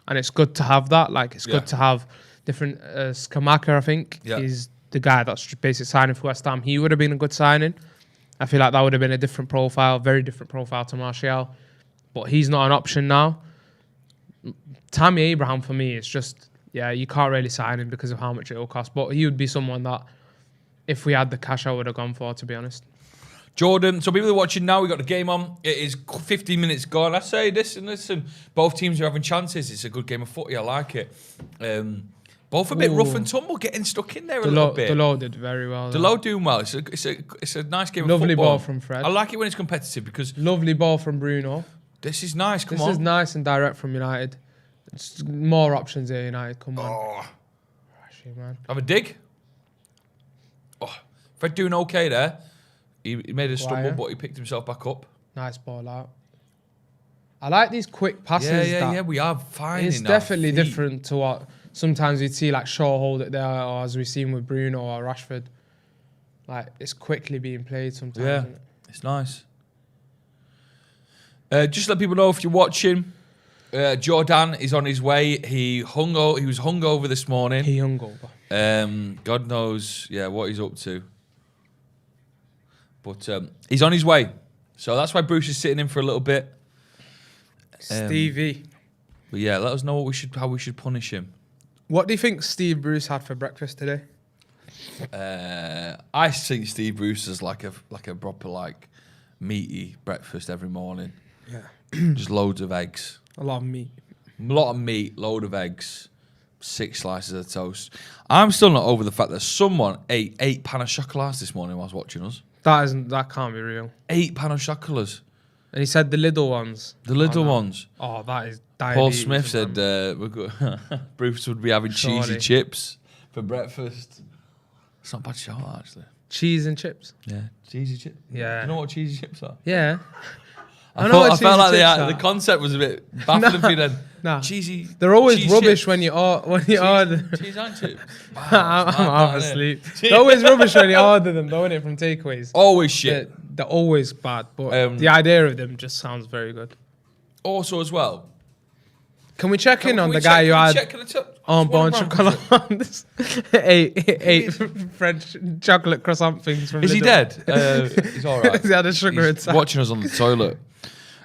and it's good to have that. Like, it's good to have different. Skamaka, I think, is the guy that's basically signing for West Ham. He would have been a good signing. I feel like that would have been a different profile, very different profile to Martial, but he's not an option now. Tammy Abraham, for me, it's just, you can't really sign him because of how much it will cost, but he would be someone that, if we had the cash, I would have gone for, to be honest. Jordan, so people are watching now, we got the game on. It is 15 minutes gone. I say this and listen, both teams are having chances. It's a good game of footy. I like it. Both a bit rough and tumble, getting stuck in there a little bit. Delo did very well. Delo doing well. It's a nice game of football. Lovely ball from Fred. I like it when it's competitive because... Lovely ball from Bruno. This is nice, come on. This is nice and direct from United. It's more options here, United, come on. Oh. Actually, man. Have a dig. Oh, Fred doing okay there. He made a stumble, but he picked himself back up. Nice ball out. I like these quick passes. Yeah, we are finding It's definitely different to what sometimes we'd see, like Shaw hold it there, or as we've seen with Bruno or Rashford. Like, it's quickly being played sometimes. Yeah, isn't it? It's nice. Just let people know if you're watching. Jordan is on his way. He was hungover this morning. He hungover. God knows, what he's up to. But he's on his way. So that's why Bruce is sitting in for a little bit. Stevie. But yeah, let us know how we should punish him. What do you think Steve Bruce had for breakfast today? I think Steve Bruce is like a proper meaty breakfast every morning. Yeah. Just loads of eggs. A lot of meat. A lot of meat, load of eggs, 6 slices of toast. I'm still not over the fact that someone ate 8 pan of chocolats this morning while I was watching us. That can't be real. 8 pan of chocolats. And he said the little ones. The little ones. Oh, that is Paul diabetes. Smith said Bruce would be having cheesy chips for breakfast. It's not bad shot, actually. Cheese and chips. Yeah, cheesy chips. Yeah. Do you know what cheesy chips are? Yeah. I felt like the concept was a bit baffling for you then. Nah. Cheesy. They're always cheese rubbish chips. when you order. Cheese and chips. Wow, I'm it's mad, half isn't it? asleep. They're always rubbish when you order them, though, innit, from takeaways. Always shit. They're always bad, but the idea of them just sounds very good. Also, as well. Can we check in on the guy who had unborn chocolate? eight French chocolate croissant things from Is he Lidl. dead? He's all right. He had a sugar He's inside. watching us on the toilet.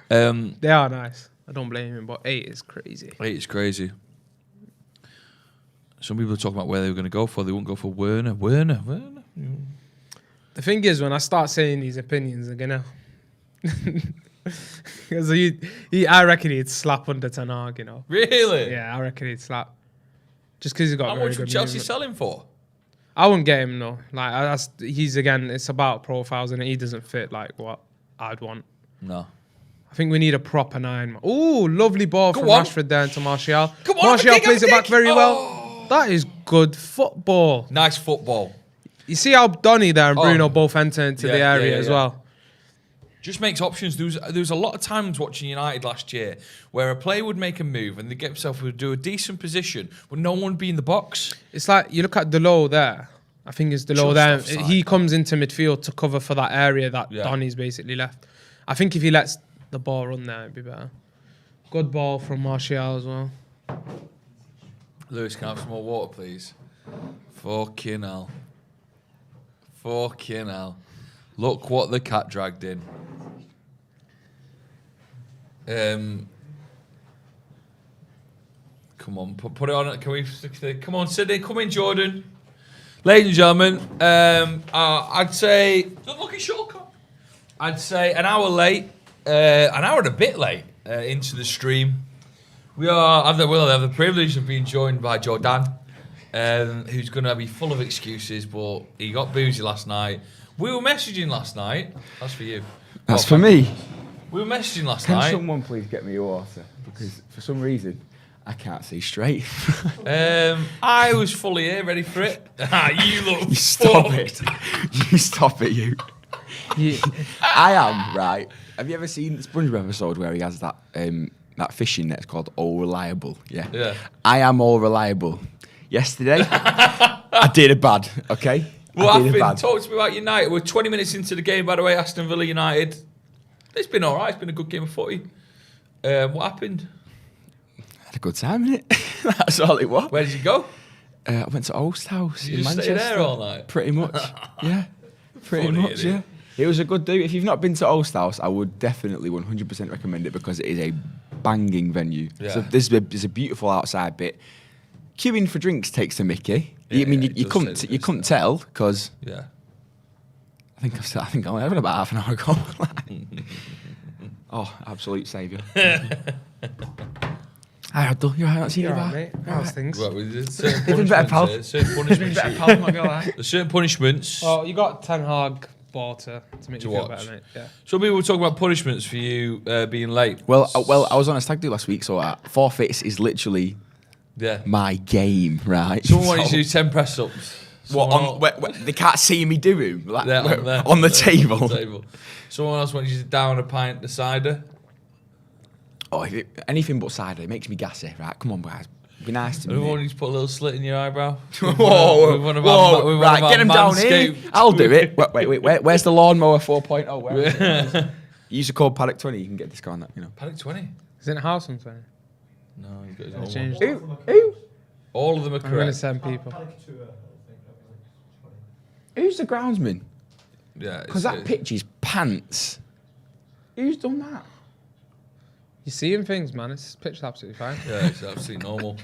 They are nice. I don't blame him, but 8 is crazy. 8 is crazy. Some people are talking about where they were going to go for. They wouldn't go for Werner. The thing is, when I start saying these opinions, I'm gonna... Because I reckon he'd slap under Ten Hag, you know. Really? Yeah, I reckon he'd slap. Just because he's got How very much would good Chelsea movement. sell him for? I wouldn't get him, no. He's, again, it's about profiles, and he doesn't fit, what I'd want. No. I think we need a proper 9. Ooh, lovely ball from on. Rashford there into Martial. Come on, Martial have a dig, plays have it a back dig. very Oh. well. That is good football. Nice football. You see how Donny there and Oh. Bruno both enter into the area as well. Just makes options. There was a lot of times watching United last year where a player would make a move and they get himself to do a decent position, but no one would be in the box. It's like, you look at Delo there. I think it's Delo there. Just offside. He comes into midfield to cover for that area that Yeah. Donny's basically left. I think if he lets the ball run there, it'd be better. Good ball from Martial as well. Lewis, can I have some more water, please? Fucking hell. Fucking hell. Look what the cat dragged in. Come on, put it on. Can we? Come on, Sydney. Come in, Jordan. Ladies and gentlemen, I'd say. Look at shortcut. I'd say an hour late, an hour and a bit late into the stream. We have the privilege of being joined by Jordan, who's going to be full of excuses, but he got boozy last night. We were messaging last night. That's for you. That's for me. We were messaging last Can night. someone please get me water? Because for some reason, I can't see straight. I was fully here, ready for it. You look You stop fucked. it. You stop it, you. I am, right. Have you ever seen the SpongeBob episode where he has that that fishing net called All Reliable? Yeah. Yeah. I am all reliable. Yesterday, I did a bad, okay? What I did a happened? bad. Talk to me about United. We're 20 minutes into the game, by the way, Aston Villa United. It's been all right. It's been a good game of footy. What happened? Had a good time, innit? That's all it was. Where did you go? I went to Oast House You in just Manchester. stay there all night? Pretty much. Yeah. Pretty Funny, much, isn't it? yeah. It was a good do. If you've not been to Oast House, I would definitely 100% recommend it because it is a banging venue. Yeah. So there's a beautiful outside bit. Queuing for drinks takes the mickey. Yeah, I mean, it you does couldn't take the you piss couldn't there. tell because Yeah. I think I only had about half an hour ago. Oh, absolute saviour. Hi, Abdul. You alright? Not seen you You're about? right, mate. How's things? Right, well, there's certain Even better, pal. punishments. Certain punishments. Better pal, not gonna lie. There's certain punishments. Oh, you got Ten Hag ball to make To you feel watch. better, mate. Yeah. Some people were talking about punishments for you being late. Well, I was on a stag do last week, so forfeits is literally Yeah. my game, right? Someone wanted you to do 10 press ups. They can't see me do him like, There, on the table. Someone else wanted you to down a pint of cider. Oh, anything but cider. It makes me gassy. Right, come on, guys. Be nice to me. Another mate. wanted you to put a little slit in your eyebrow. Whoa, right, get him down here. I'll do it. Wait, where's the lawnmower 4.0? Where is it? Use the code Paddock 20, you can get a discount on that, you know. Paddock 20? Is it in house something? No, you've got his I own changed one. it. Who? All of them are I'm gonna correct. send people. Paddock tour, I think that was like 20. Who's the groundsman? Yeah, Because that pitch is pants. Who's done that? You're seeing things, man. It's pitched absolutely fine. Yeah, it's absolutely normal.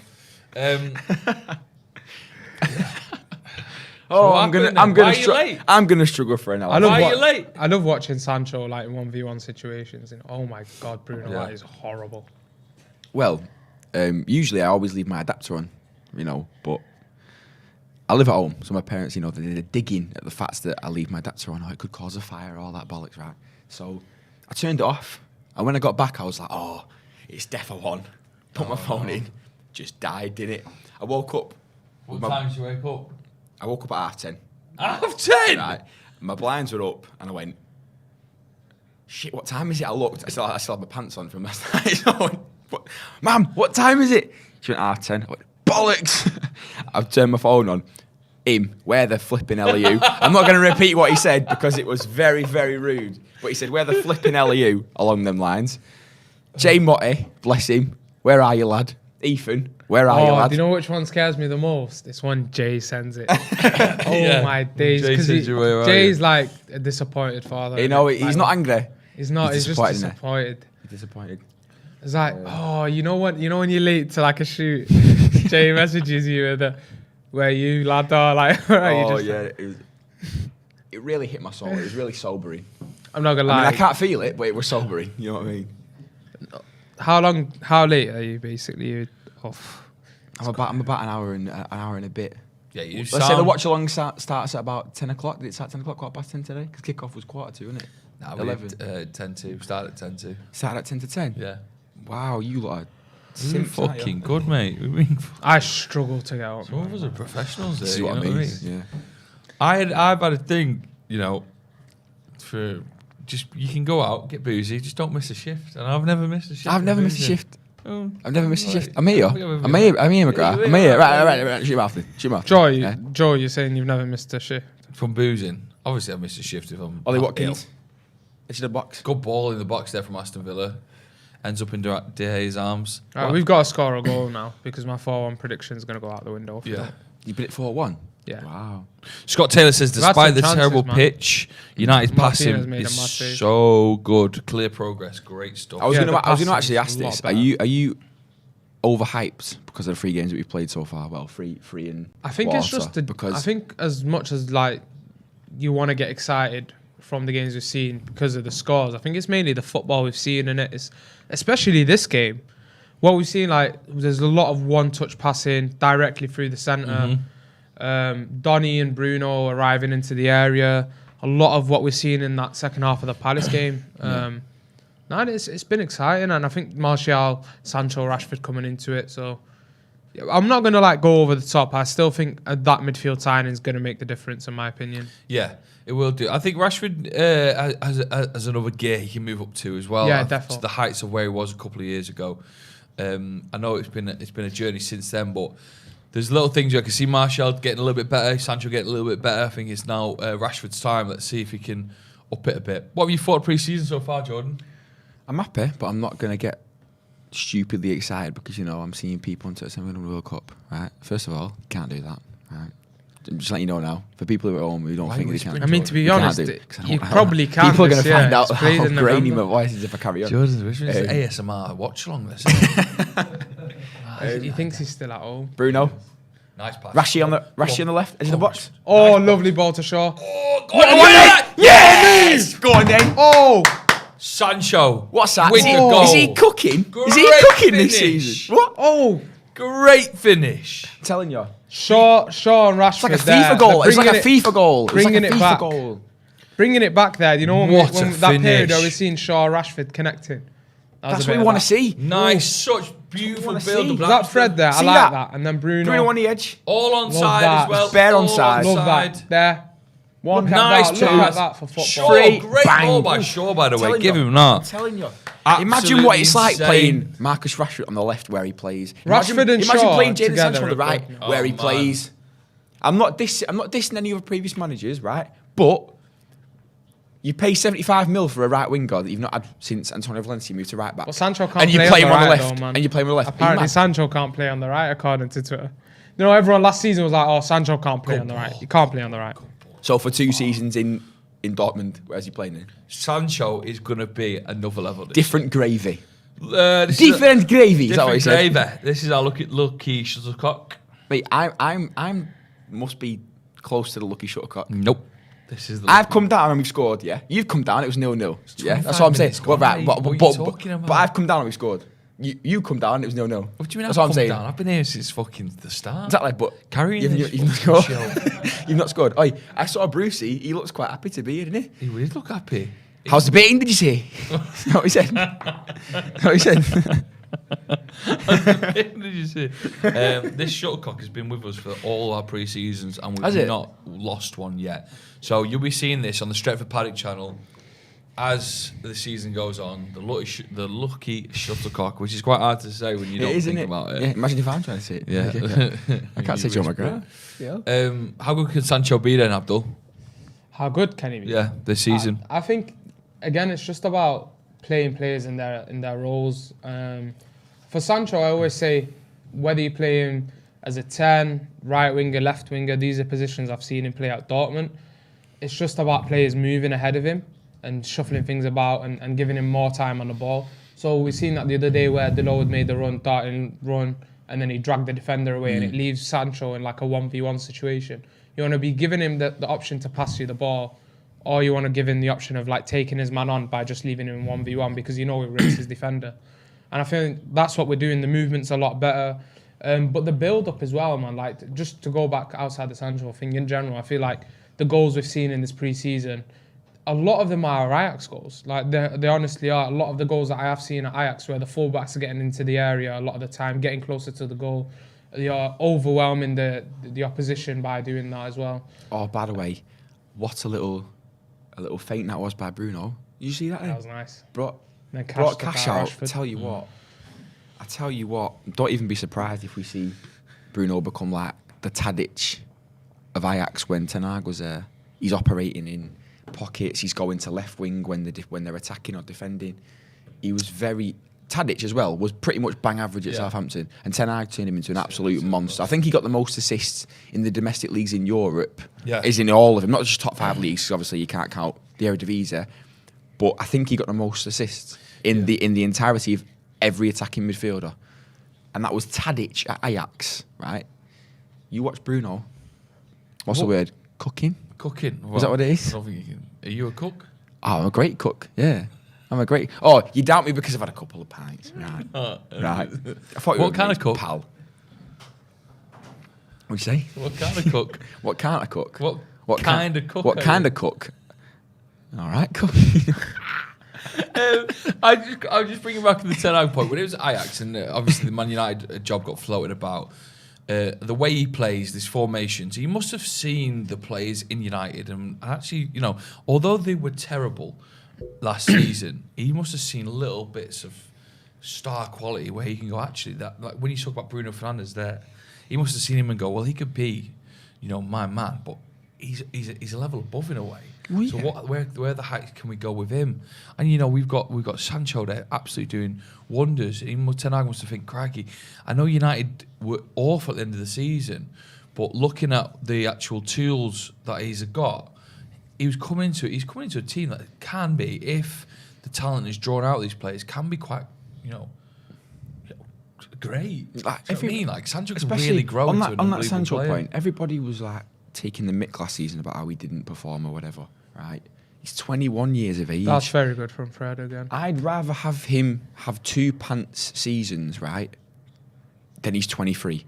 Oh, what I'm gonna, happened I'm then? gonna, Why are you late? I'm gonna struggle for an hour. I love Why wa- are you late? I love watching Sancho like in 1v1 situations. And oh my god, Bruno, Yeah. that is horrible. Well, usually I always leave my adapter on, you know, but I live at home, so my parents, you know, they're digging at the facts that I leave my adapter on. Oh, it could cause a fire, all that bollocks, right? So I turned it off, and when I got back, I was like, oh, it's defo on. Put my phone in, just died, didn't it? I woke up. What with my- time did you wake up? I woke up at 10:30. 10:30? Right, my blinds were up, and I went, shit, what time is it? I looked, I still had my pants on from last night. So I went, Mum, what time is it? She went, 10:30. I went, bollocks! I've turned my phone on. Him, where the flipping hell are you? I'm not going to repeat what he said because it was very, very rude. But he said, where the flipping hell are you? Along them lines. Jay Motti, bless him. Where are you, lad? Ethan, where are you, Oh, lad? do you know which one scares me the most? It's when Jay sends it. Yeah. My days. Jay 'Cause sends you, "Where are Jay's like a disappointed father. You know, innit? he's Like, not angry. He's not. he's He's just disappointed, innit? disappointed. Disappointed. It's like, oh, you know what? You know when you're late to like a shoot, Jay messages you with the, where you lad are like. you Oh, just- yeah. It really hit my soul. It was really sobering. I'm not gonna I lie. mean, I can't feel it, but it was sobering. You know what I mean? How late are you basically? You off? I'm about an hour and a bit. Yeah, you Let's say the watch along starts at about 10 o'clock. Did it start 10 o'clock, 10:15 today? Because kickoff was 10:45, wasn't it? Nah, 11. 10 to. Start at 10 to. Started at 10 to 10. Yeah. Wow, you lot are We've been simps, aren't you? fucking good, mate. We've been. I struggle to get out. Some of us are professionals. This is There, what I you know mean. what I mean? Yeah. I've had a thing, you know, for just you can go out, get boozy, just don't miss a shift. And I've never missed a shift. I've never missed a Boozing. shift. Oh, I've never missed a right. shift. I'm here. I think I've I'm been- here, McGrath. I'm here. Right. Shoot him off then. Shoot him off. Joy, Yeah. you're saying you've never missed a shift. From boozing. Obviously, I've missed a shift if I'm. Ollie not Watkins. ill. It's in the box. Good ball in the box there from Aston Villa. Ends up in De Gea's arms. All right, we've got to score a goal now because my 4-1 prediction is going to go out the window. if we Yeah. don't. You beat it 4-1. Yeah. Wow. Scott Taylor says, We've had despite some the chances, terrible man. pitch, United's Martinez passing made a is mad save. so good. Clear progress. Great stuff. I was Yeah, gonna the actually passing's ask a lot this. better. Are you overhyped because of the 3 games that we've played so far? Well, three and I think it's quarter, just the. because I think as much as like you want to get excited from the games we've seen because of the scores, I think it's mainly the football we've seen in it. It's especially this game. What we've seen, like, there's a lot of one-touch passing directly through the centre. Donny and Bruno arriving into the area. A lot of what we're seeing in that second half of the Palace game. No, it's been exciting, and I think Martial, Sancho, Rashford coming into it. So yeah, I'm not going to like go over the top. I still think that midfield signing is going to make the difference, in my opinion. Yeah, it will do. I think Rashford has another gear he can move up to as well. Yeah, To definitely. the heights of where he was a couple of years ago. I know it's been a journey since then, but there's little things I can see Martial getting a little bit better, Sancho getting a little bit better. I think it's now Rashford's time. Let's see if he can up it a bit. What have you thought pre-season so far, Jordan? I'm happy, but I'm not going to get stupidly excited because, you know, I'm seeing people on Twitter saying we're going to World Cup, right? First of all, you can't do that, right? I'm just letting you know now. For people who are at home who don't think they can. I mean, to be you honest, can't do it, 'cause I don't you know. probably can. People are going to find out It's played how in grainy my November. voice is if I carry on. Jordan's which is ASMR watch-along this. He thinks he's still at home. Bruno. Nice pass. Rashi on the left. Edge of the box. Oh, lovely ball to Shaw. Oh, go on, Yes! Go on then. Oh, Sancho. What's that? With Is he, the goal. is he cooking? Is he Great cooking this finish. season? What? oh. Great finish. I'm telling you. Shaw and Rashford. It's like a there. FIFA goal. They're It's like a bringing FIFA goal. It's like bringing a it FIFA back. goal. Bringing it back there. You know, What a that period finish. where we've seen Shaw Rashford connecting. That's what we want to see. Nice, such beautiful wanna build. see. up. Was that Fred there? See I like that? that. And then Bruno. Bruno on the edge. All on Love side that. as well. Bare All onside. Love onside. that. There. One Look, at nice that. Look pass. at that for football. Shaw, Straight great bang. ball by Shaw, by the way. Telling Give you. him I'm that. telling you. Absolutely Imagine what it's like insane. playing Marcus Rashford on the left where he plays. Rashford and imagine Shaw playing Jadon together Sancho on the are right good. where Oh, he man. plays. I'm not dissing any other previous managers, right? But you pay 75 mil for a right winger that you've not had since Antonio Valencia moved to right back. But Sancho can't and you play play him on on the right left. though, man. And you play him on the left. Apparently, Are you mad? Sancho can't play on the right, according to Twitter. You know, everyone last season was like, "Oh, Sancho can't play on the right. You can't play on the right." So for 2 seasons in Dortmund, where's he playing in? Sancho is going to be another level. Different gravy. This is Different gravy. Is that what he different said? gravy. This is our lucky shuttlecock. Mate, I'm must be close to the lucky shuttlecock. Nope. This is the. I've come down and we've scored, yeah? You've come down, it was 0-0. Yeah, that's what I'm saying. 25 Well, right, minutes but, gone, mate. but, What are you talking about? but I've come down and we've scored. You come down, it was 0-0. What do you mean? That's I've what I'm come saying. down? I've been here since fucking the start. Exactly, but Carrying you've, this you've not fucking scored. You've not scored. Oh, I saw Brucey, he looks quite happy to be here, didn't he? He would look happy. How's the betting, did you say? Is that what he said? Is that what he said? Did you see? This shuttlecock has been with us for all our pre-seasons and Has we've it? not lost one yet. So you'll be seeing this on the Stretford Paddock channel as the season goes on. The lucky shuttlecock, which is quite hard to say when you don't think about it. Yeah, imagine if I'm trying to say it. Yeah. I can't say Joe McGrath. Yeah. How good can Sancho be then, Abdul? How good can he be? Yeah, this season. I think again, it's just about playing players in their roles. For Sancho, I always say whether you play him as a 10, right winger, left winger, these are positions I've seen him play at Dortmund. It's just about players moving ahead of him and shuffling things about and giving him more time on the ball. So we've seen that the other day where Delors made the darting run and then he dragged the defender away and it leaves Sancho in like a 1v1 situation. You want to be giving him the option to pass you the ball, or you want to give him the option of like taking his man on by just leaving him in 1v1 because you know it risks his defender. And I think that's what we're doing. The movement's a lot better. But the build-up as well, man. Like, just to go back outside the Sancho thing in general, I feel like the goals we've seen in this pre-season, a lot of them are Ajax goals. Like, they honestly are. A lot of the goals that I have seen at Ajax where the fullbacks are getting into the area a lot of the time, getting closer to the goal. You're overwhelming the opposition by doing that as well. Oh, by the way, what a little feint that was by Bruno. You see that? That was nice. Brought Then cash out. Rashford. I tell you what. Don't even be surprised if we see Bruno become like the Tadic of Ajax when Ten Hag was there. He's operating in pockets. He's going to left wing when they're attacking or defending. He was very Tadic as well was pretty much bang average at Southampton, and Ten Hag turned him into an absolute monster. I think he got the most assists in the domestic leagues in Europe. Yeah. Is in all of them, not just top 5 leagues. 'Cause obviously, you can't count the Eredivisie, but I think he got the most assists in the entirety of every attacking midfielder, and that was Tadic at Ajax. Right? You watch Bruno. What's the word? Cooking. Cooking. Is that what it is? I don't think you can. Are you a cook? Oh, I'm a great cook. Yeah. I'm a great. Oh, you doubt me because I've had a couple of pints. Right. Right. I thought you What were kind of mates, cook? pal. What'd you say? What kind of cook? What can't I cook? What kind of cook What are kind you? of cook? All right, cook. I was just bringing back to the Ten Hag point when it was Ajax and obviously the Man United job got floated about. The way he plays these formations, he must have seen the players in United and actually, you know, although they were terrible last season, he must have seen little bits of star quality where he can go, actually, that like when you talk about Bruno Fernandes there, he must have seen him and go, well, he could be, you know, my man, but he's a level above in a way. Well, So yeah. where the heck can we go with him? And you know we've got Sancho there, absolutely doing wonders. Even Ten Hag must have think, crikey. I know United were awful at the end of the season, but looking at the actual tools that he's got, he's coming into a team that can be, if the talent is drawn out of these players, can be quite, great. Like, Do you know what I mean? Like Sancho can Especially really grow on into that, an on that unbelievable Sancho player. point. Everybody was like taking the mick last season about how he didn't perform or whatever. Right? He's 21 years of age. That's very good from Fred again. I'd rather have him have 2 pants seasons, right, than he's 23.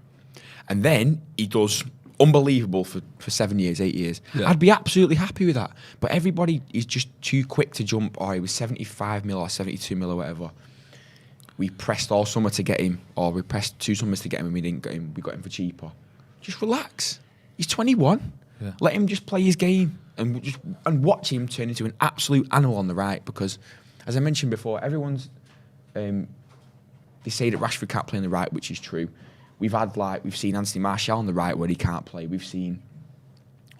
And then he does unbelievable for 7 years, 8 years. Yeah. I'd be absolutely happy with that. But everybody is just too quick to jump, he was 75 mil or 72 mil or whatever. We pressed all summer to get him, or we pressed 2 summers to get him and we didn't get him. We got him for cheaper. Just relax. He's 21. Yeah. Let him just play his game and watch him turn into an absolute animal on the right. Because, as I mentioned before, everyone's they say that Rashford can't play on the right, which is true. We've seen Anthony Martial on the right where he can't play. We've seen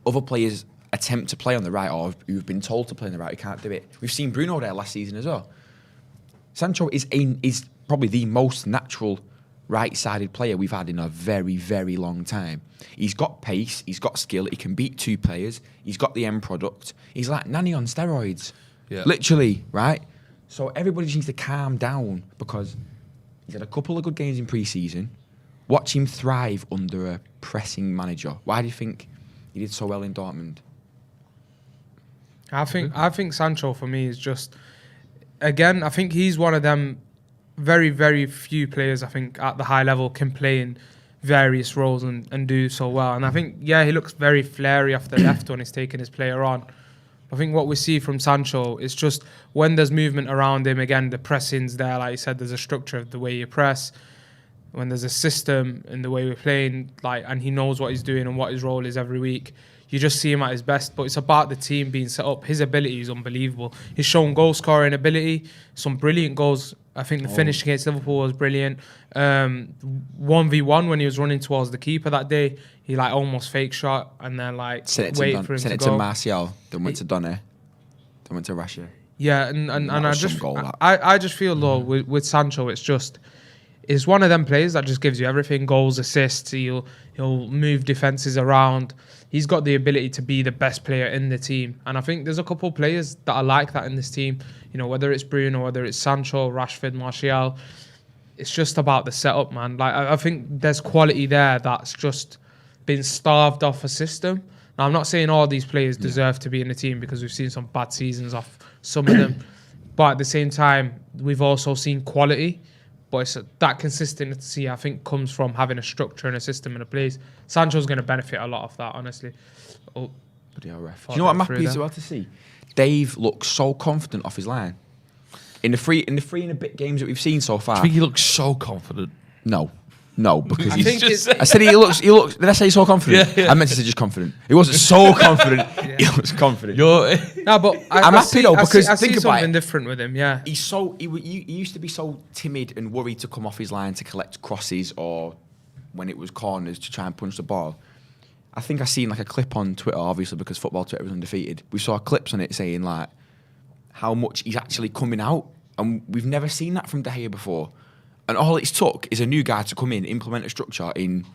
other players attempt to play on the right or who've been told to play on the right who can't do it. We've seen Bruno there last season as well. Sancho is probably the most natural right-sided player we've had in a very, very long time. He's got pace, he's got skill, he can beat 2 players, he's got the end product. He's like Nani on steroids. Yeah. Literally, right? So everybody just needs to calm down because he's had a couple of good games in pre-season. Watch him thrive under a pressing manager. Why do you think he did so well in Dortmund? I think Sancho for me is just, again, I think he's one of them very, very few players I think at the high level can play in various roles and do so well. And I think, yeah, he looks very flary off the left when he's taking his player on. I think what we see from Sancho is just when there's movement around him, again, the pressing's there. Like you said, there's a structure of the way you press. When there's a system in the way we're playing, and he knows what he's doing and what his role is every week, you just see him at his best. But it's about the team being set up. His ability is unbelievable. He's shown goal scoring ability, some brilliant goals. I think the finish against Liverpool was brilliant. 1v1 when he was running towards the keeper that day, he almost fake shot and then wait for him to go. Sent it to Martial, then went to Donny, then went to Russia. Yeah, and That I was just some goal, that. I just feel though with Sancho it's one of them players that just gives you everything, goals, assists. He'll move defenses around. He's got the ability to be the best player in the team. And I think there's a couple of players that are like that in this team. You know, whether it's Bruno, whether it's Sancho, Rashford, Martial. It's just about the setup, man. I think there's quality there that's just been starved off a system. Now, I'm not saying all these players deserve to be in the team because we've seen some bad seasons off some of them. But at the same time, we've also seen quality. But it's that consistency, I think, comes from having a structure and a system in a place. Sancho's going to benefit a lot of that, honestly. But yeah, ref. Do you know what I'm happy as well to see? Dave looks so confident off his line. In the three and a bit games that we've seen so far. I think he looks so confident. No, because I he's think just it's- I said he looks. Did I say so confident? Yeah. I meant to say just confident. He wasn't so confident. He looks confident. No, but I'm happy though, because I think see about something it. different with him. Yeah, He used to be so timid and worried to come off his line to collect crosses or when it was corners to try and punch the ball. I think I seen a clip on Twitter, obviously because football Twitter was undefeated. We saw clips on it saying how much he's actually coming out, and we've never seen that from De Gea before. And all it's took is a new guy to come in, implement a structure in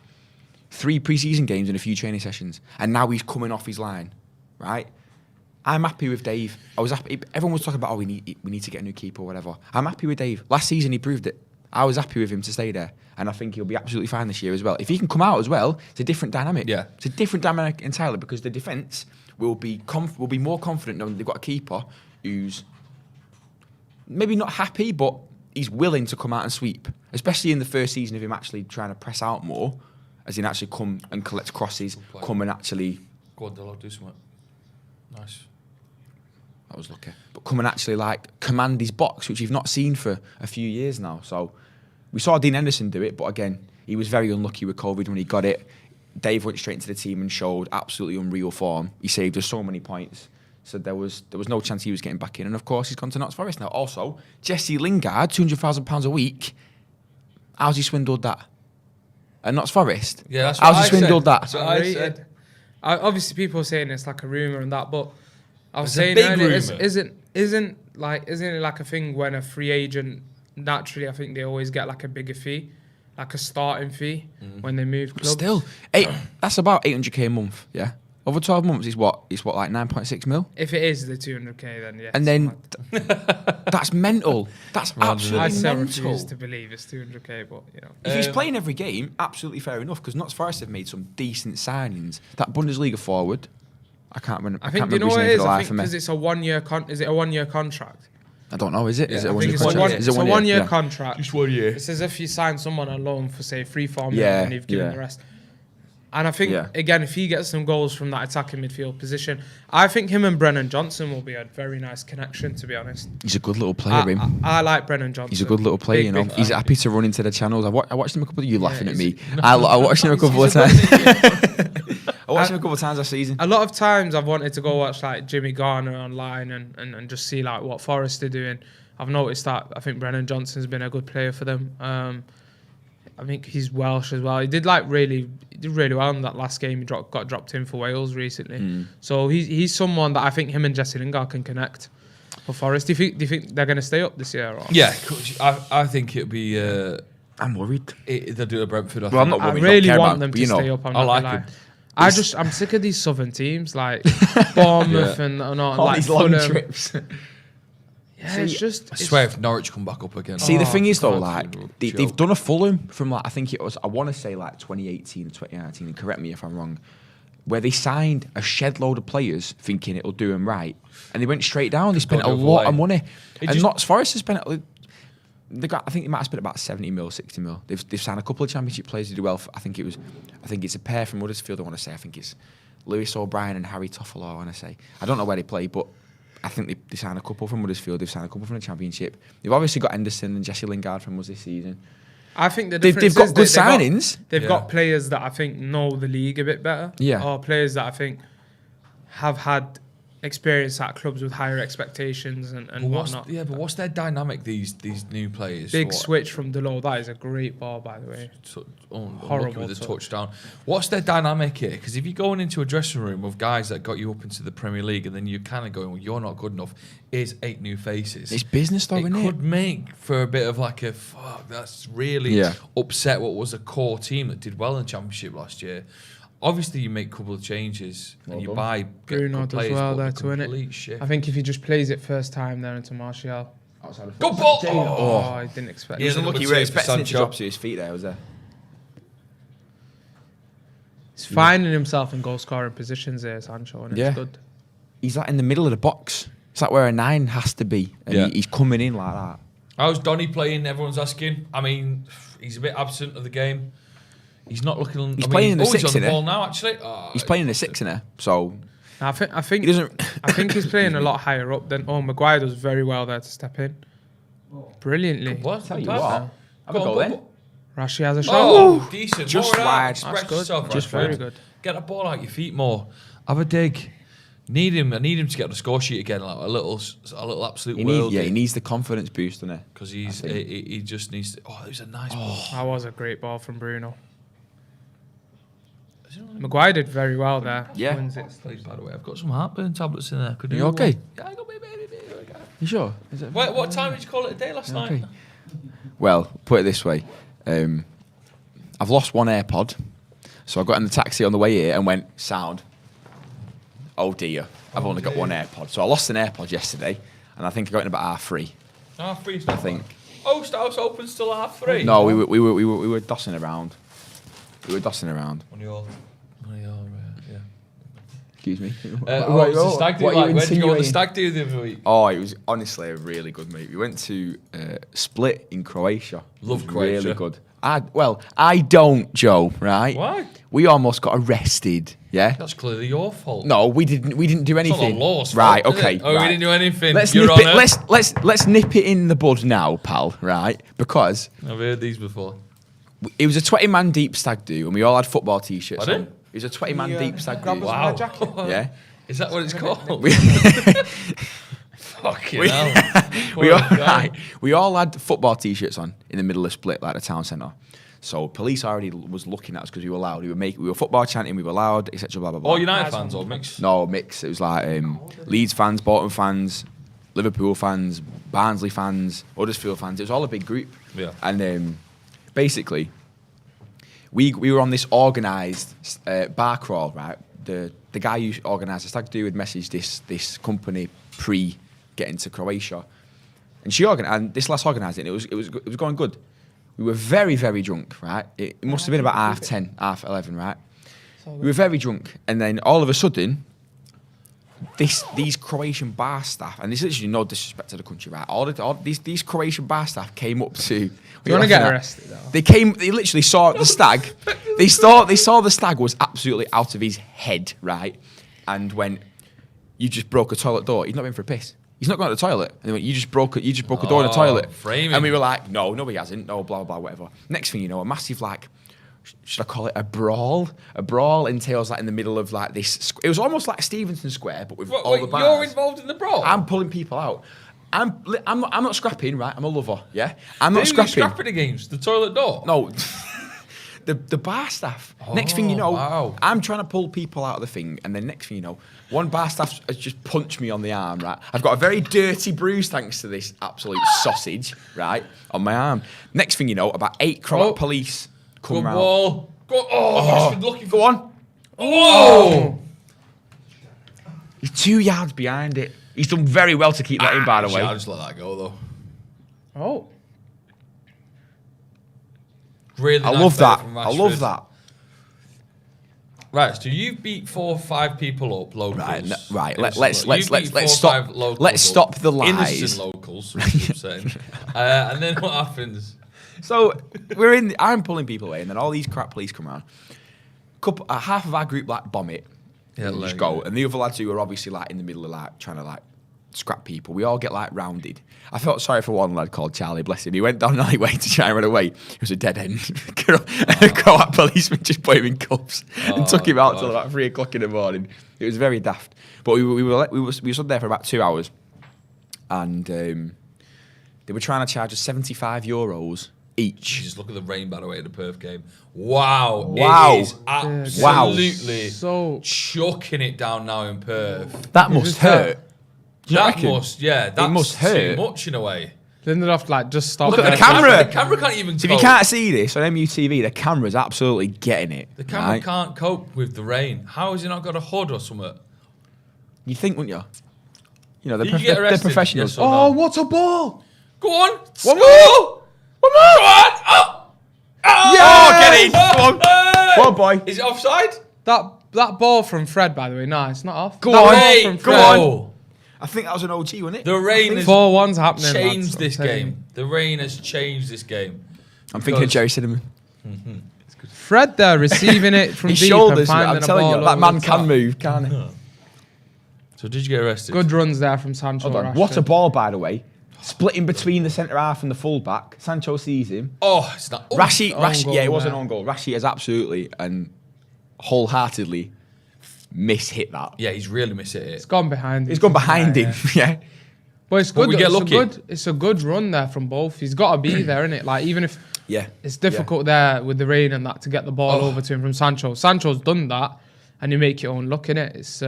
3 pre-season games and a few training sessions, and now he's coming off his line, right? I'm happy with Dave. I was happy. Everyone was talking about, we need to get a new keeper or whatever. I'm happy with Dave. Last season he proved it. I was happy with him to stay there, and I think he'll be absolutely fine this year as well. If he can come out as well, it's a different dynamic. Yeah. It's a different dynamic entirely because the defence will be more confident knowing they've got a keeper who's maybe not happy, but he's willing to come out and sweep, especially in the first season of him actually trying to press out more, as in actually come and collect crosses, come and actually... Go on, Delo, do something. Nice. That was lucky. But come and actually command his box, which you've not seen for a few years now. So we saw Dean Henderson do it, but again, he was very unlucky with COVID when he got it. Dave went straight into the team and showed absolutely unreal form. He saved us so many points. So there was no chance he was getting back in. And of course, he's gone to Notts Forest now. Also, Jesse Lingard, £200,000 a week. How's he swindled that? At Notts Forest? Yeah, that's How's what he I swindled said. that? That's what I said. Obviously, people are saying it's like a rumour and that, but I was There's a saying big earlier, rumour. isn't it like a thing when a free agent naturally? I think they always get like a bigger fee, like a starting fee when they move clubs. Still, that's about 800k a month. Yeah, over 12 months is what like 9.6 mil. If it is the 200k, then yeah. And then that's mental. That's I absolutely still mental. refuse to believe it's 200k, but you know. If he's playing every game, absolutely fair enough. Because Notts Forest have made some decent signings. That Bundesliga forward, I can't remember. I think can't do you know remember what his it name is. for the I life think of me. because it's a 1 year is it a 1 year contract? I don't know. Is it? Is it I a think it's a 1 one. year? It's a 1 year Yeah. contract. Just 1 year. It's as if you sign someone on loan for say 3-4 million Yeah, and you've given yeah. the rest. And I think Yeah. again, if he gets some goals from that attacking midfield position, I think him and Brennan Johnson will be a very nice connection. To be honest, He's a good little player. him. I like Brennan Johnson. He's a good little player. Big, you know, big he's fan. happy to run into the channels. I watched him a couple of you laughing at he's me. I watched him a couple of he's a times. good- I watched him a couple of times last season. A lot of times I've wanted to go watch like Jimmy Garner online and just see like what Forest are doing. I've noticed that I think Brennan Johnson's been a good player for them. I think he's Welsh as well. He did really well in that last game. He got dropped in for Wales recently. So he's someone that I think him and Jesse Lingard can connect for Forest. Do you think they're going to stay up this year? Or? Yeah, I think it'll be. I'm worried. They'll do a Brentford. I Well, I'm think. not I worried. really don't care want about them it, to but, you know, stay up. I'm I not like gonna lie. them. I'm sick of these southern teams like Bournemouth and all All like these long Fulham. trips. Yeah, it's just. I swear, if Norwich come back up again. See, the thing is though, that's like a they've joke. done a Fulham from like I think it was I want to say like 2018 or 2019. And correct me if I'm wrong. Where they signed a shed load of players thinking it'll do them right, and they went straight down. They spent a Don't go lot away. of money, It and just- Notts Forest has spent. They got. I think they might have spent about 70 mil, 60 mil. They've signed a couple of Championship players to do well. I think it's a pair from Huddersfield. I want to say. I think it's Lewis O'Brien and Harry Toffolo. I want to say. I don't know where they play, but I think they signed a couple from Huddersfield. They've signed a couple from the Championship. They've obviously got Henderson and Jesse Lingard from us this season. I think the They've difference got is good that signings. They've Yeah. got players that I think know the league a bit better. Yeah. Or players that I think have had experience at clubs with higher expectations and But what's, whatnot. yeah, but what's their dynamic? These new players. Big What- switch from Delo. That is a great ball, by the way. Horrible Horrible with the touch. touchdown. What's their dynamic here? Because if you're going into a dressing room of guys that got you up into the Premier League, and then you're kind of going, "Well, you're not good enough." Is 8 new faces? It's business though, It isn't could it? make for a bit of like a fuck. That's really Yeah. upset what was a core team that did well in the Championship last year. Obviously, you make a couple of changes and you done. buy Bruno good does players, well but there the to win it. complete shit. I think if he just plays it first time there into Martial. Good ball! Oh, I didn't expect He it. was Look, Number he two were for expecting it to Sancho. drop to his feet there, was there? He's finding himself in goal scoring positions here, Sancho, and Yeah. it's good. He's like in the middle of the box. It's like where a 9 has to be, and Yeah. he's coming in like that. How's Donny playing? Everyone's asking. I mean, he's a bit absent of the game. He's not looking. He's I playing mean, in the he's six, on the innit? ball now. Actually, oh, He's playing in the 6 in there, so I think he doesn't. I think he's playing a lot higher up than. Oh, Maguire does very well there to step in. Brilliantly. What? Tell you What? what, have a Go go on, then. go. Rashi has a shot. Oh, decent. Just More of that. wide. Express That's good. yourself, Just Rashford. very good. Get the ball out your feet more. Have a dig. Need him. I need him to get on the score sheet again. Like a little absolute He world. needs the confidence boost, doesn't he? Because I think. he just needs to. Oh, it was a nice ball. That was a great ball from Bruno. Maguire did very well there. Yeah. Wins it. Please, by the way, I've got some heartburn tablets in there. Could You do okay? one? Yeah, I got my baby. You sure? Is it? What time did you call it a day last night? Okay. Well, put it this way. I've lost one AirPod, so I got in the taxi on the way here and went, sound. Oh dear, I've only got one AirPod. So I lost an AirPod yesterday, and I think I got in about 3:30. Half three. I think. Oh, Stout's open still at 3:30. No, we were dossing around. We were dossing around. One of your, yeah. Excuse me. What was the stag do what are like? you Where'd you go on the insinuating? stag do the other week? Oh, it was honestly really good, mate. We went to Split in Croatia. Love It was Croatia. Really good. I don't, Joe. Right? Why? We almost got arrested. Yeah. That's clearly your fault. No, we didn't do it's not the anything. law's Right? fault, is Okay. it? Oh, right. we didn't do anything. Let's Your nip it. Honour. Let's nip it in the bud now, pal. Right? Because I've heard these before. it was a 20-man deep stag do, and we all had football t-shirts Pardon? on. It was a 20-man deep stag do. grab us Wow. my jacket. Yeah. Is that what it's called? We- Fucking we, hell. we all, Poor guy. right, we all had football t-shirts on in the middle of Split, like the town centre. So police already was looking at us because we were loud. We were football chanting, we were loud, etc. Blah blah blah. All United fans or mixed? No, mix. It was like Leeds fans, Bolton fans, Liverpool fans, Barnsley fans, Huddersfield fans. It was all a big group. Yeah. And basically, we were on this organised bar crawl, right? The guy who organised the stag do had messaged this company pre getting to Croatia, and and this last organised it. It was going good. We were very, very drunk, right? It must have been about 10:30, 11:30, right? We were very drunk, and then all of a sudden, these Croatian bar staff, and this is literally no disrespect to the country, right? All these Croatian bar staff came up to. You want to get arrested? Though? They literally saw the stag. They saw the stag was absolutely out of his head, right? And when you just broke a toilet door, he's not been for a piss. He's not going to the toilet. And they went, you just broke a door in the toilet. Framing. And we were like, no, he hasn't. No, blah, blah, whatever. Next thing you know, a massive, like, should I call it a brawl? A brawl entails, like, in the middle of, like, this. It was almost like Stevenson Square, but with all the bars. You're involved in the brawl? I'm pulling people out. I'm not scrapping, right? I'm a lover, yeah? I'm not scrapping. Who are you scrapping against? The toilet door? No. The bar staff. Next thing you know, wow. I'm trying to pull people out of the thing, and then next thing you know, one bar staff has just punched me on the arm, right? I've got a very dirty bruise thanks to this absolute sausage, right, on my arm. Next thing you know, about 8 Croat police come round. Ball. Go been looking. Go on. Oh! He's 2 yards behind it. He's done very well to keep that in, by the way. I'll just let that go, though. Oh. I Really nice love play that. from I Rashford. love that. Right, so you beat 4 or 5 people up, locals. Right. Let's You beat 4 or stop. 5 locals Let's up. stop the lies. Innocent locals, what I'm saying. And then what happens? So I'm pulling people away, and then all these crap police come around. Half of our group like bomb it, Yeah, and just go, and the other lads who are obviously like in the middle of like trying to like scrap people. We all get like rounded. I felt sorry for one lad called Charlie. Bless him. He went down an alleyway to try and run away. It was a dead end. A Croat policeman just put him in cuffs and took him out till about 3 o'clock in the morning. It was very daft. But we stood there for about 2 hours, and they were trying to charge us €75 each. Just look at the rain, by the way, at the Perth game. Wow. Wow. It is absolutely So chucking it down now in Perth. That must hurt. That must hurt. too much in a way. Lindelof like just stopped. Look at the there. camera. The camera can't even If cope. you can't see this on MUTV, the camera's absolutely getting it. The camera right? can't cope with the rain. How has he not got a hood or something? You think, wouldn't you? You know, Did you get they're arrested? professionals. Yes or Oh, no? what a ball! Go on. One score! more. One more. Go on. Oh. Yeah, get in. Go on. Hey. Go on, boy. Is it offside? That ball from Fred, by the way, no, it's not off. Go That on. ball Hey, from go Fred. on. I think that was an OG, wasn't it? The rain has 4-1's happening. changed lads, this I'm telling game. The rain has changed this game. I'm thinking of Jerry Cinnamon. you. Fred there receiving it from His deep shoulders, and finding I'm a telling ball you, that over man the can top. move, can't he? So did you get arrested? Good runs there from Sancho. Hold on. Rashford. What a ball, by the way. Splitting between the centre half and the full back. Sancho sees him. Oh, it's not. Oh, Rashi, goal yeah, it was an there. own goal. Rashi has absolutely and wholeheartedly mishit that. yeah, he's really missed it. It's gone behind. He's gone behind him. Yeah. But it's But good. we get lucky. It's a good run there from both. He's got to be there, isn't it? Like even if Yeah. it's difficult there with the rain and that to get the ball over to him from Sancho. Sancho's done that, and you make your own luck in it. It's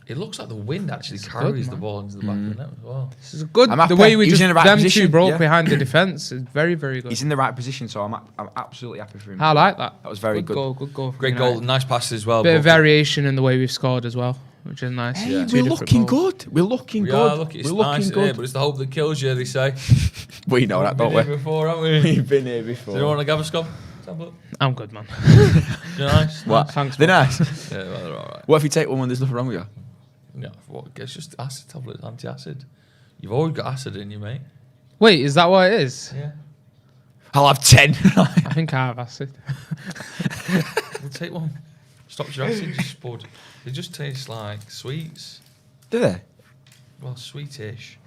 It looks like the wind actually It's carries good, the man. ball into the back of the net as well. This is good. I'm The happy. way we He was just in the right them position, two broke yeah. behind the defense is very, very good. He's in the right position, so I'm absolutely happy for him. I like that. That was very good. Goal, good goal. from Great United. goal, nice passes as well. Bit of both. variation in the way we've scored as well, which is nice. Hey, Two we're different looking goals. good. We're looking We good. are looking, it's We're nice, looking yeah, good. but it's the hope that kills you, they say. We know that, We've don't been we? here before, haven't we? We've been here Do you before. want to have a scum? Tablet? I'm good, man. You're nice. What? Thanks, They're man. nice. Yeah, well, they're all right. What if you take one when there's nothing wrong with you? Yeah, what? It's just acid tablets, anti-acid. You've always got acid in you, mate. Wait, is that what it is? Yeah. I'll have 10. I think I have acid. We'll take one. Stops your acid, just spud. They just taste like sweets. Do they? Well, sweetish.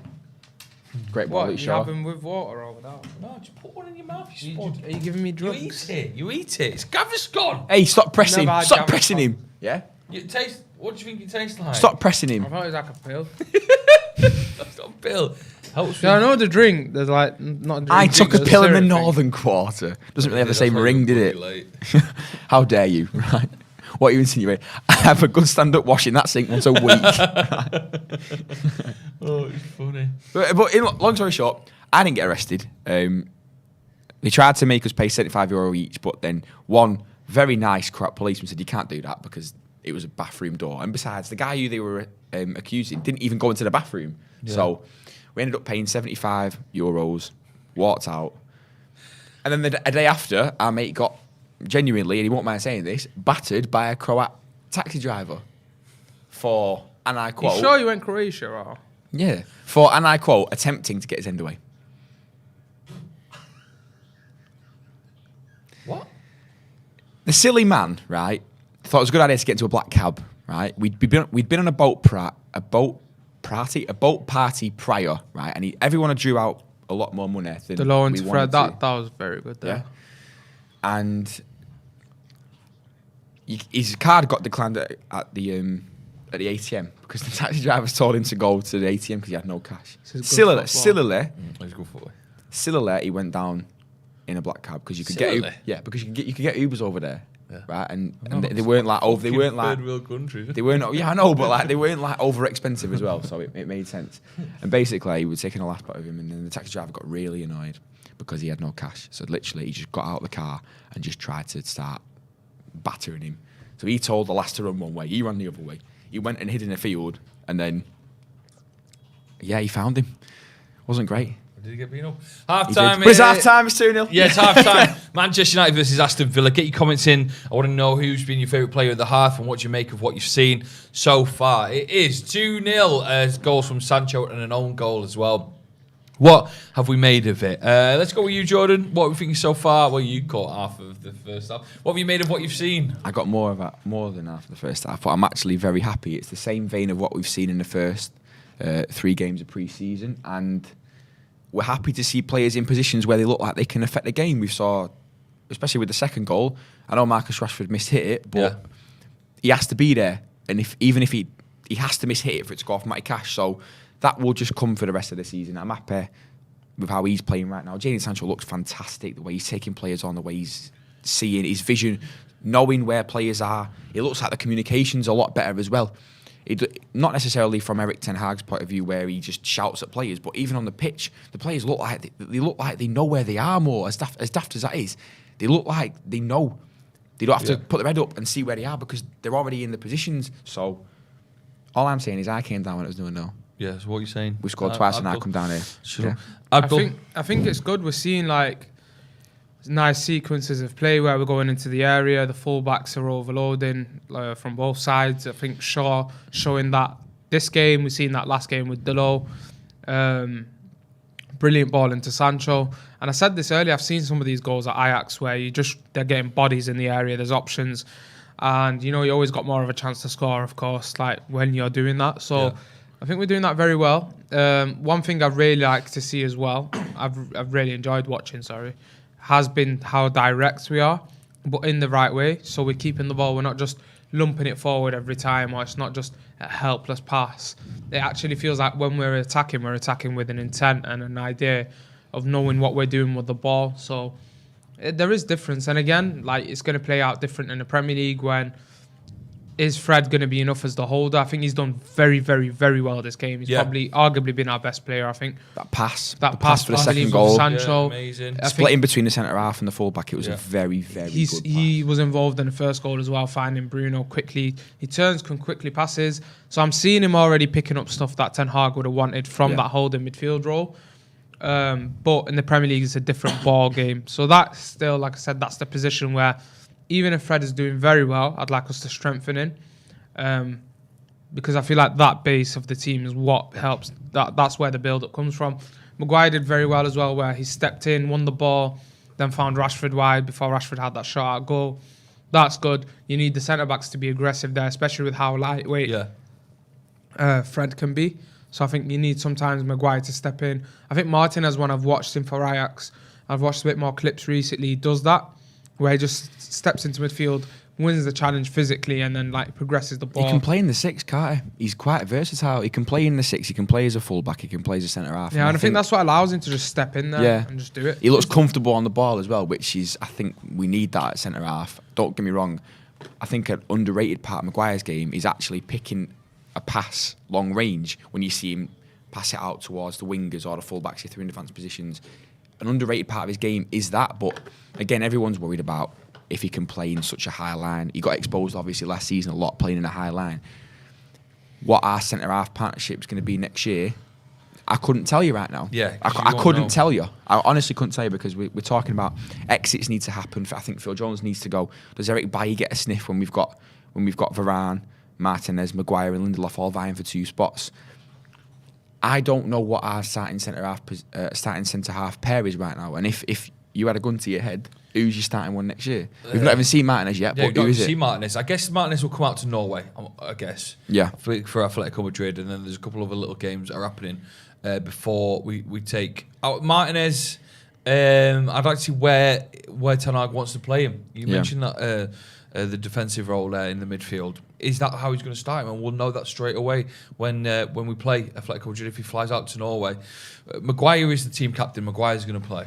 Great ball, What? each You show. have them with water or without? No, just put one in your mouth, you You, spud. are you giving me You drugs? eat it. You eat it. It's Gaviscon. Hey, stop pressing. Never had Stop Gaviscon. pressing him. Yeah? You taste. What do you think it tastes like? Stop pressing I him. thought it was like a pill. Stop, Bill. Helps Yeah, I know the drink. There's like not a drink. I took a there's pill in the syrup thing. northern quarter. Doesn't really have the That's same why ring, you're did bloody it? late. How dare you, right? What are you insinuating? I have a good stand-up washing that sink once a week. Oh, it's funny. But long story short, I didn't get arrested. They tried to make us pay €75 each, but then one very nice crap policeman said you can't do that because it was a bathroom door. And besides, the guy who they were accusing didn't even go into the bathroom. Yeah. So we ended up paying €75, walked out. And then a day after, our mate got genuinely, and he won't mind saying this, battered by a Croat taxi driver for, and I quote... You sure you went Croatia or? Yeah. For, and I quote, attempting to get his end away. What? The silly man, right, thought it was a good idea to get into a black cab, right? We'd been on a boat party prior, right? And everyone had drew out a lot more money than The loan we to wanted Fred, that was very good there. Yeah. And his card got declined at the ATM because the taxi driver told him to go to the ATM because he had no cash. Sillily, Let's go for it. Sillily, he went down in a black cab because you could Sillily? because you could get Ubers over there, Yeah. right? And No, they weren't like they weren't like third world country. they weren't I know, but like they weren't like over expensive as well, so it made sense. And basically, he was taking a last bite of him, and then the taxi driver got really annoyed because he had no cash. So literally, he just got out of the car and just tried to start battering him. So he told the last to run one way. He ran the other way. He went and hid in a field, and then he found him. Wasn't great. Did he get beaten up? He Half did. time. But it's half time. It's 2-0. Yeah, it's half time. Manchester United versus Aston Villa. Get your comments in. I want to know who's been your favourite player of the half and what you make of what you've seen so far. It is 2-0 as goals from Sancho and an own goal as well. What have we made of it? Let's go with you, Jordan. What are we thinking so far? Well, you caught half of the first half. What have you made of what you've seen? I got more than half of the first half, but I'm actually very happy. It's the same vein of what we've seen in the first 3 games of pre-season, and we're happy to see players in positions where they look like they can affect the game. We saw, especially with the second goal, I know Marcus Rashford mishit it, but he has to be there, and even if he has to mishit it for it to go off Matty Cash, so that will just come for the rest of the season. I'm happy with how he's playing right now. Jadon Sancho looks fantastic, the way he's taking players on, the way he's seeing his vision, knowing where players are. It looks like the communication's a lot better as well. Not necessarily from Erik Ten Hag's point of view, where he just shouts at players, but even on the pitch, the players look like they know where they are more. As daft as that is, they look like they know. They don't have to put their head up and see where they are because they're already in the positions. So all I'm saying is I came down when it was 0-0. Yeah, so what are you saying? We scored twice and I come down here. Sure. Yeah. I think it's good. We're seeing like nice sequences of play where we're going into the area. The fullbacks are overloading from both sides. I think Shaw showing that this game. We've seen that last game with Delo. Brilliant ball into Sancho. And I said this earlier, I've seen some of these goals at Ajax where they're getting bodies in the area. There's options. And, you always got more of a chance to score, of course, like when you're doing that. So I think we're doing that very well. One thing I've really liked to see as well, I've really enjoyed watching, has been how direct we are, but in the right way. So we're keeping the ball. We're not just lumping it forward every time, or it's not just a helpless pass. It actually feels like when we're attacking with an intent and an idea of knowing what we're doing with the ball. So there is difference. And again, like it's going to play out different in the Premier League when is Fred going to be enough as the holder? I think he's done very, very, very well this game. He's probably arguably been our best player, I think. That pass for the I second believe, goal. Sancho. Amazing. Splitting between the centre half and the full back, it was a very, very good pass. He was involved in the first goal as well, finding Bruno quickly. He turns, can quickly passes. So I'm seeing him already picking up stuff that Ten Hag would have wanted from that holding midfield role. But in the Premier League, it's a different ball game. So that's still, like I said, that's the position where even if Fred is doing very well, I'd like us to strengthen in. Because I feel like that base of the team is what helps. That's where the build-up comes from. Maguire did very well as well, where he stepped in, won the ball, then found Rashford wide before Rashford had that shot at goal. That's good. You need the centre-backs to be aggressive there, especially with how lightweight Fred can be. So I think you need sometimes Maguire to step in. I think Martinez, when I've watched him for Ajax, I've watched a bit more clips recently, he does that, where he just steps into midfield, wins the challenge physically and then like progresses the ball. He can play in the 6, can't he? He's quite versatile. He can play in the 6. He can play as a fullback. He can play as a centre half. Yeah, and I think that's what allows him to just step in there and just do it. He looks comfortable on the ball as well, which is, I think we need that at centre half. Don't get me wrong. I think an underrated part of Maguire's game is actually picking a pass long range when you see him pass it out towards the wingers or the fullbacks if they're in defensive positions. An underrated part of his game is that, but again, everyone's worried about if he can play in such a high line. He got exposed obviously last season a lot playing in a high line. What our centre half partnership is going to be next year, I couldn't tell you right now. Yeah, I couldn't tell you. I honestly couldn't tell you because we're talking about exits need to happen. I think Phil Jones needs to go. Does Erik Bailly get a sniff when we've got Varane, Martinez, Maguire, and Lindelof all vying for 2 spots? I don't know what our starting centre half pair is right now. And if you had a gun to your head, who's your starting one next year? We've not even seen Martinez yet. Yeah, but who is see it? Martinez. I guess Martinez will come out to Norway. I guess. Yeah. For Atletico Madrid, and then there's a couple of other little games that are happening before we take out Martinez. I'd like to see where Ten Hag wants to play him. You mentioned that the defensive role there in the midfield. Is that how he's going to start him? And we'll know that straight away when we play Atletico Madrid if he flies out to Norway. Maguire is the team captain. Maguire's going to play.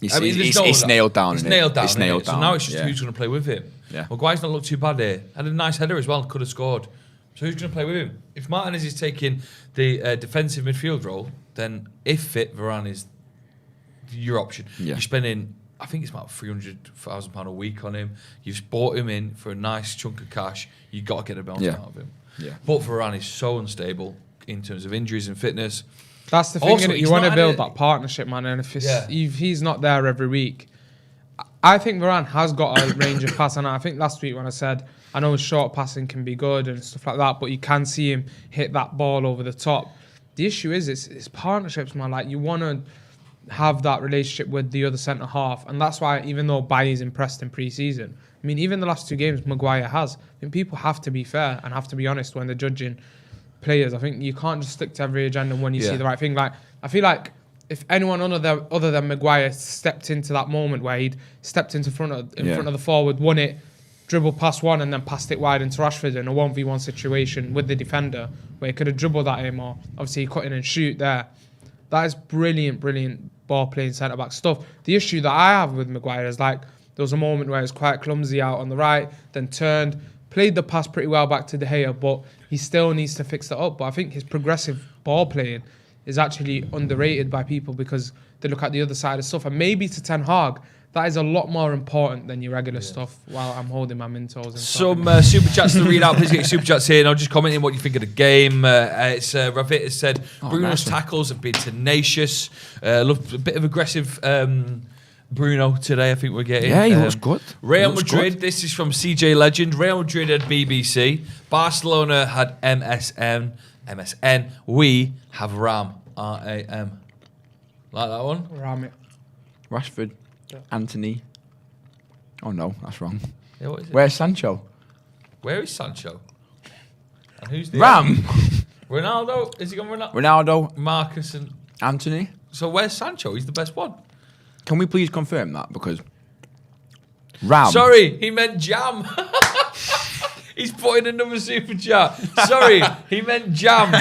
It's nailed down. It's nailed down. It's nailed down. So now it's just who's going to play with him. Yeah. Maguire's not looked too bad here. Had a nice header as well. Could have scored. So who's going to play with him? If Martinez is taking the defensive midfield role, then if fit, Varane is your option. Yeah. You're spending, I think it's about £300,000 a week on him. You've bought him in for a nice chunk of cash. You've got to get a bounce out of him. Yeah. But Varane is so unstable in terms of injuries and fitness. That's the thing, Also, innit? he's You want to not build had that partnership, man. And if Yeah. he's not there every week, I think Varane has got a range of pass. And I think last week when I said, I know his short passing can be good and stuff like that, but you can see him hit that ball over the top. The issue is it's partnerships, man. Like, you want to have that relationship with the other centre half, and that's why even though Bailly's impressed in pre-season, I mean, even the last 2 games Maguire has. I think people have to be fair and have to be honest when they're judging players. I think you can't just stick to every agenda when you see the right thing. Like, I feel like if anyone other than Maguire stepped into that moment where he'd stepped into front of the forward, won it, dribbled past one, and then passed it wide into Rashford in a 1v1 situation with the defender where he could have dribbled at him, or obviously he cut in and shoot there. That is brilliant ball playing centre back stuff. The issue that I have with Maguire is, like, there was a moment where he was quite clumsy out on the right, then turned, played the pass pretty well back to De Gea, but he still needs to fix that up. But I think his progressive ball playing is actually underrated by people because they look at the other side of stuff. And maybe to Ten Hag, that is a lot more important than your regular stuff while I'm holding my Mentos. And Some super chats to read out. Please get your super chats here. And I'll just comment in what you think of the game. It's Ravit has said, Bruno's tackles have been tenacious. Love a bit of aggressive Bruno today, I think we're getting. Yeah, he looks good. Real Madrid, this is from CJ Legend. Real Madrid had BBC. Barcelona had MSN. We have RAM. RAM. Like that one? Ram it. Rashford, Anthony. Oh no, that's wrong. Yeah, what is it? Where's Sancho? Where is Sancho? And who's the Ram. Ronaldo? Is he going Ronaldo? Ronaldo, Marcus and... Anthony. So where's Sancho? He's the best one. Can we please confirm that? Because Ram. Sorry, he meant jam. He's putting another super chat. Sorry, he meant jam.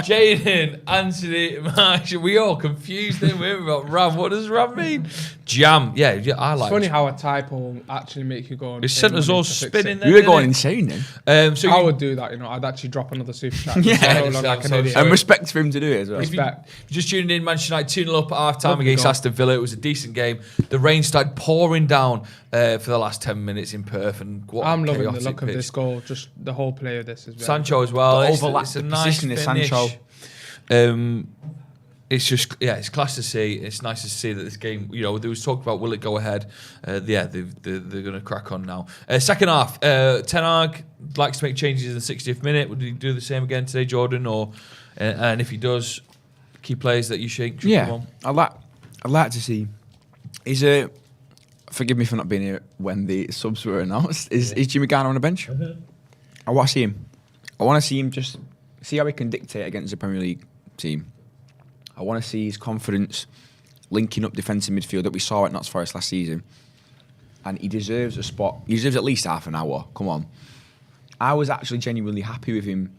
Jaden, Anthony, Marshall, we all confused him. We about Ram. What does Ram mean? Jam. Yeah, I like It's funny it. how a typo will actually make you go. It sent us all spinning there. We were going insane then. So I would do that, I'd actually drop another super chat. Yeah, I don't look like an so idiot. And respect for him to do it as well. If you Respect. just tuning in, Manchester United 2-0 up at half time Lovely against goal. Aston Villa. It was a decent game. The rain started pouring down for the last 10 minutes in Perth. And what I'm a loving the chaotic look of pitch. this goal. Just the whole play of this is very Sancho as well. The It's overlap, it's a the nice position of finish. Sancho. It's just, it's class to see. It's nice to see that this game, there was talk about will it go ahead. They're going to crack on now. Second half, Ten Hag likes to make changes in the 60th minute. Would he do the same again today, Jordan? Or and if he does, key players that you should come Yeah, on? I'd like to see. Forgive me for not being here when the subs were announced. Is Jimmy Garner on the bench? I want to see him. I want to see him just see how he can dictate against the Premier League team. I want to see his confidence linking up defensive midfield that we saw at Notts Forest last season. and he deserves a spot. He deserves at least half an hour. Come on. I was actually genuinely happy with him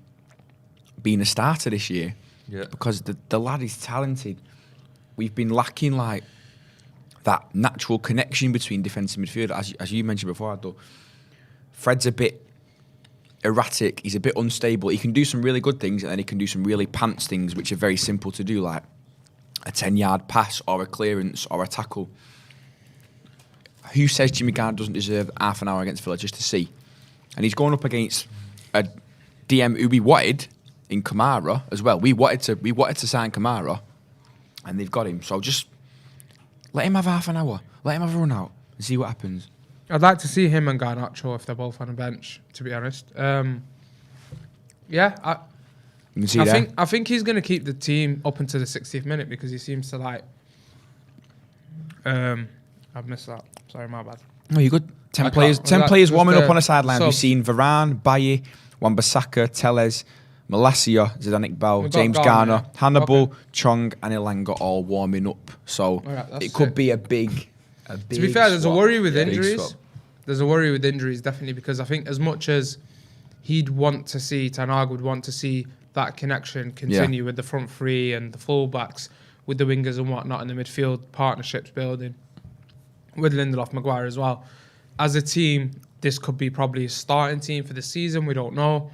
being a starter this year because the lad is talented. We've been lacking like that natural connection between defence and midfield, as you mentioned before, Abdul. Fred's a bit erratic. He's a bit unstable. He can do some really good things, and then he can do some really pants things, which are very simple to do, like a 10-yard pass or a clearance or a tackle. Who says Jimmy Garner doesn't deserve half an hour against Villa just to see? And he's going up against a DM who we wanted in Kamara as well. We wanted to sign Kamara, and they've got him. So just let him have half an hour. Let him have a run out and see what happens. I'd like to see him and Garnacho if they're both on the bench, to be honest. You can see I think he's going to keep the team up until the 60th minute because he seems to like... I've missed that. Sorry, my bad. No, you're good. 10 players warming up on a sideline. We've seen Varane, Baye, Wan-Bissaka, Telles, Malacia, Zidane Iqbal, James Garner, Hannibal, Chong and Elanga all warming up. So it could be a big to be fair, there's a worry with injuries. swap. There's a worry with injuries, definitely, because I think as much as he'd want to see, Ten Hag would want to see that connection continue with the front three and the fullbacks, with the wingers and whatnot, and the midfield partnerships building, with Lindelof, Maguire as well. As a team, this could be probably a starting team for the season. We don't know.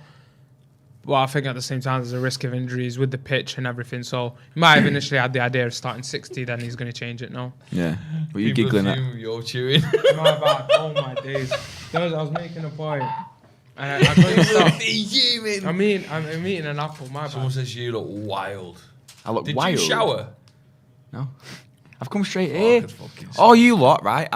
But I think at the same time, there's a risk of injuries with the pitch and everything. So he might have initially had the idea of starting 60, then he's going to change it now. Yeah. What are you giggling at? You're chewing. My bad. Oh, my days. I was making a point. And I couldn't stop. I'm eating an apple. My bad. Someone says you look wild. I look Did wild. you shower? No. I've come straight here. All you lot, right?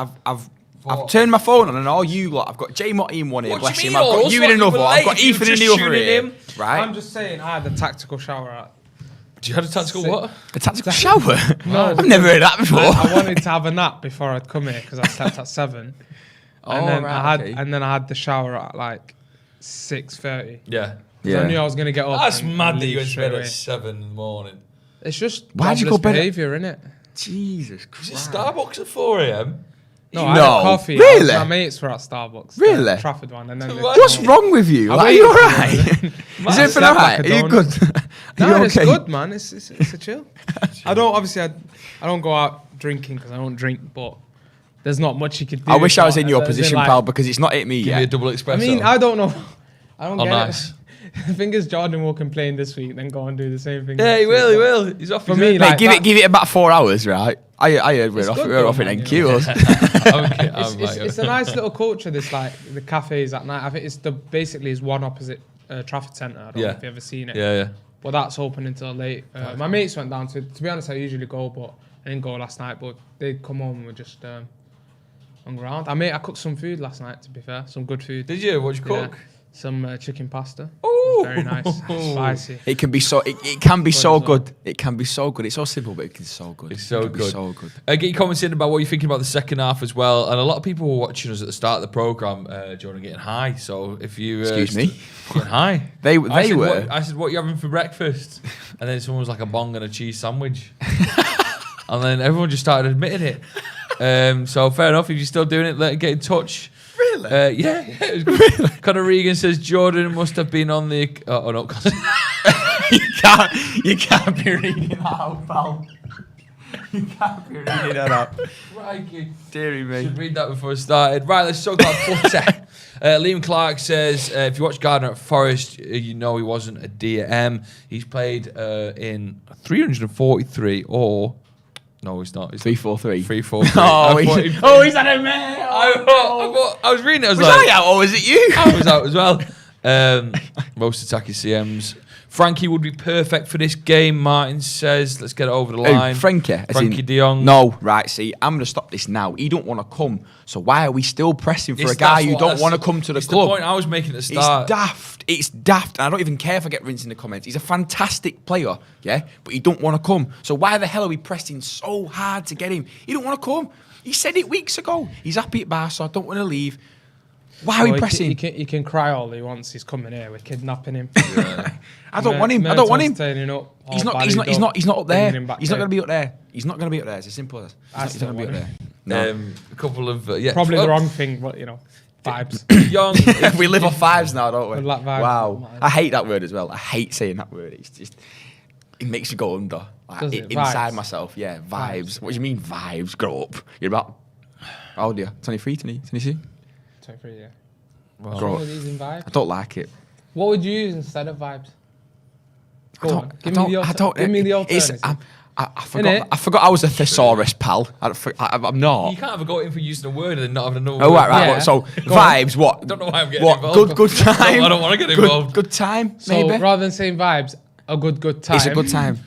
I've turned my phone on and all you lot. I've got Jay Motty in one ear, bless him. I've got you in another. I've got Ethan in the other ear. Right? I'm just saying, I had a tactical shower at. Do you have a tactical what? A tactical shower? No. I've never heard that before. I wanted to have a nap before I'd come here because I slept at 7. And then I had the shower at like 6:30. Yeah. I knew I was going to get up. That's and mad that leave you went to straight bed away. at 7 in the morning. It's just Why'd you go bed at- behaviour, innit? Jesus Is Christ. it Starbucks at 4 a.m.? No, I had coffee. Really? My mates were at Starbucks. Really? The Trafford one. And then What's wrong with you? I Like, are you waited for alright? Is everything Slept like alright? a Are you donut. good? Are No, you it's okay? good, man. It's a chill. I don't go out drinking because I don't drink, but there's not much you could do. I wish I was in your As in, position, like- pal, because it's not hit me Give me a yet. double espresso. I mean, I don't know. I don't Oh, get nice. it. The thing is, Jordan will complain this week, then go and do the same thing. Yeah, he next will. He week. will. He's off For his me, head. like- Mate, give it about 4 hours, right? I heard It's good we're though, off in man, NQ. you know. Okay, It's a nice little culture. This like the cafes at night. I think it's basically is one opposite Trafford Centre. I don't know if you've ever seen it. Yeah. But that's open until late. My mates went down to be honest, I usually go, but I didn't go last night. But they'd come home and were just hung around. I cooked some food last night, to be fair. Some good food. Did you? What'd you cook? Yeah. Some chicken pasta. Ooh. Very nice. Spicy. It can be so. It can be so as well. good. It can be so good. It's so simple, but it can be so good. It's so It can be good. so good. Get your comments in about what you're thinking about the second half as well. And a lot of people were watching us at the start of the programme, Jordan, getting high. So if you... Excuse me? Getting high. They I said, were. I said, what are you having for breakfast? And then someone was like, a bong and a cheese sandwich. And then everyone just started admitting it. So fair enough. If you're still doing it, get in touch. Really? Yeah. It was good. Conor Regan says Jordan must have been on the... Oh, no. You can't be reading that out, pal. You can't be reading that out. Crikey. Deary me. Should read that before I started. Right, let's talk about footy. Liam Clark says, if you watch Gardner at Forest, you know he wasn't a DM. He's played in 343 or... No, he's not. He's 343. 343. Oh, he's had a man. I was reading it. I was Was like, I out or was it you? I was out as well. Most attacking CMs. Frankie would be perfect for this game, Martin says. Let's get it over the line. Frankie de Jong. No, right, see, I'm going to stop this now. He don't want to come. So why are we still pressing for a guy who don't want to come to the club? The point I was making at the start. It's daft. And I don't even care if I get rinsed in the comments. He's a fantastic player, yeah? But he don't want to come. So why the hell are we pressing so hard to get him? He don't want to come. He said it weeks ago. He's happy at Barca, don't want to leave. Why are we pressing? He can cry all he wants. He's coming here. We're kidnapping him. I don't want him. I don't want him. Turning up, He's not up there. bringing him back He's not down. going to be up there. He's not going to be up there. It's as simple as. He's not going to be up there. No. A couple of yeah, Probably the well, wrong thing, but vibes. Young. We live off vibes now, don't we? We like vibes. Wow. I hate that word as well. I hate saying that word. It's just, it makes you go under. Like, Does it? inside Vibes? myself, yeah, vibes. What do you mean vibes? Grow up. You're about, how old are you? 23, 22? 23, yeah. Well, Grow What up. are these in vibes? I don't like it. What would you use instead of vibes? I Go don't, on, I give don't, me the I don't, give me the it's- alternative. I forgot I was a thesaurus, pal. I'm not. you can't have a go in for using a word and then not having another Oh, word. right. Yeah. So, Go on. vibes, what? I don't know why I'm getting What? involved. Good time? I don't want to get Good- involved. Good time, So maybe? rather than saying vibes, a good time. It's a good time.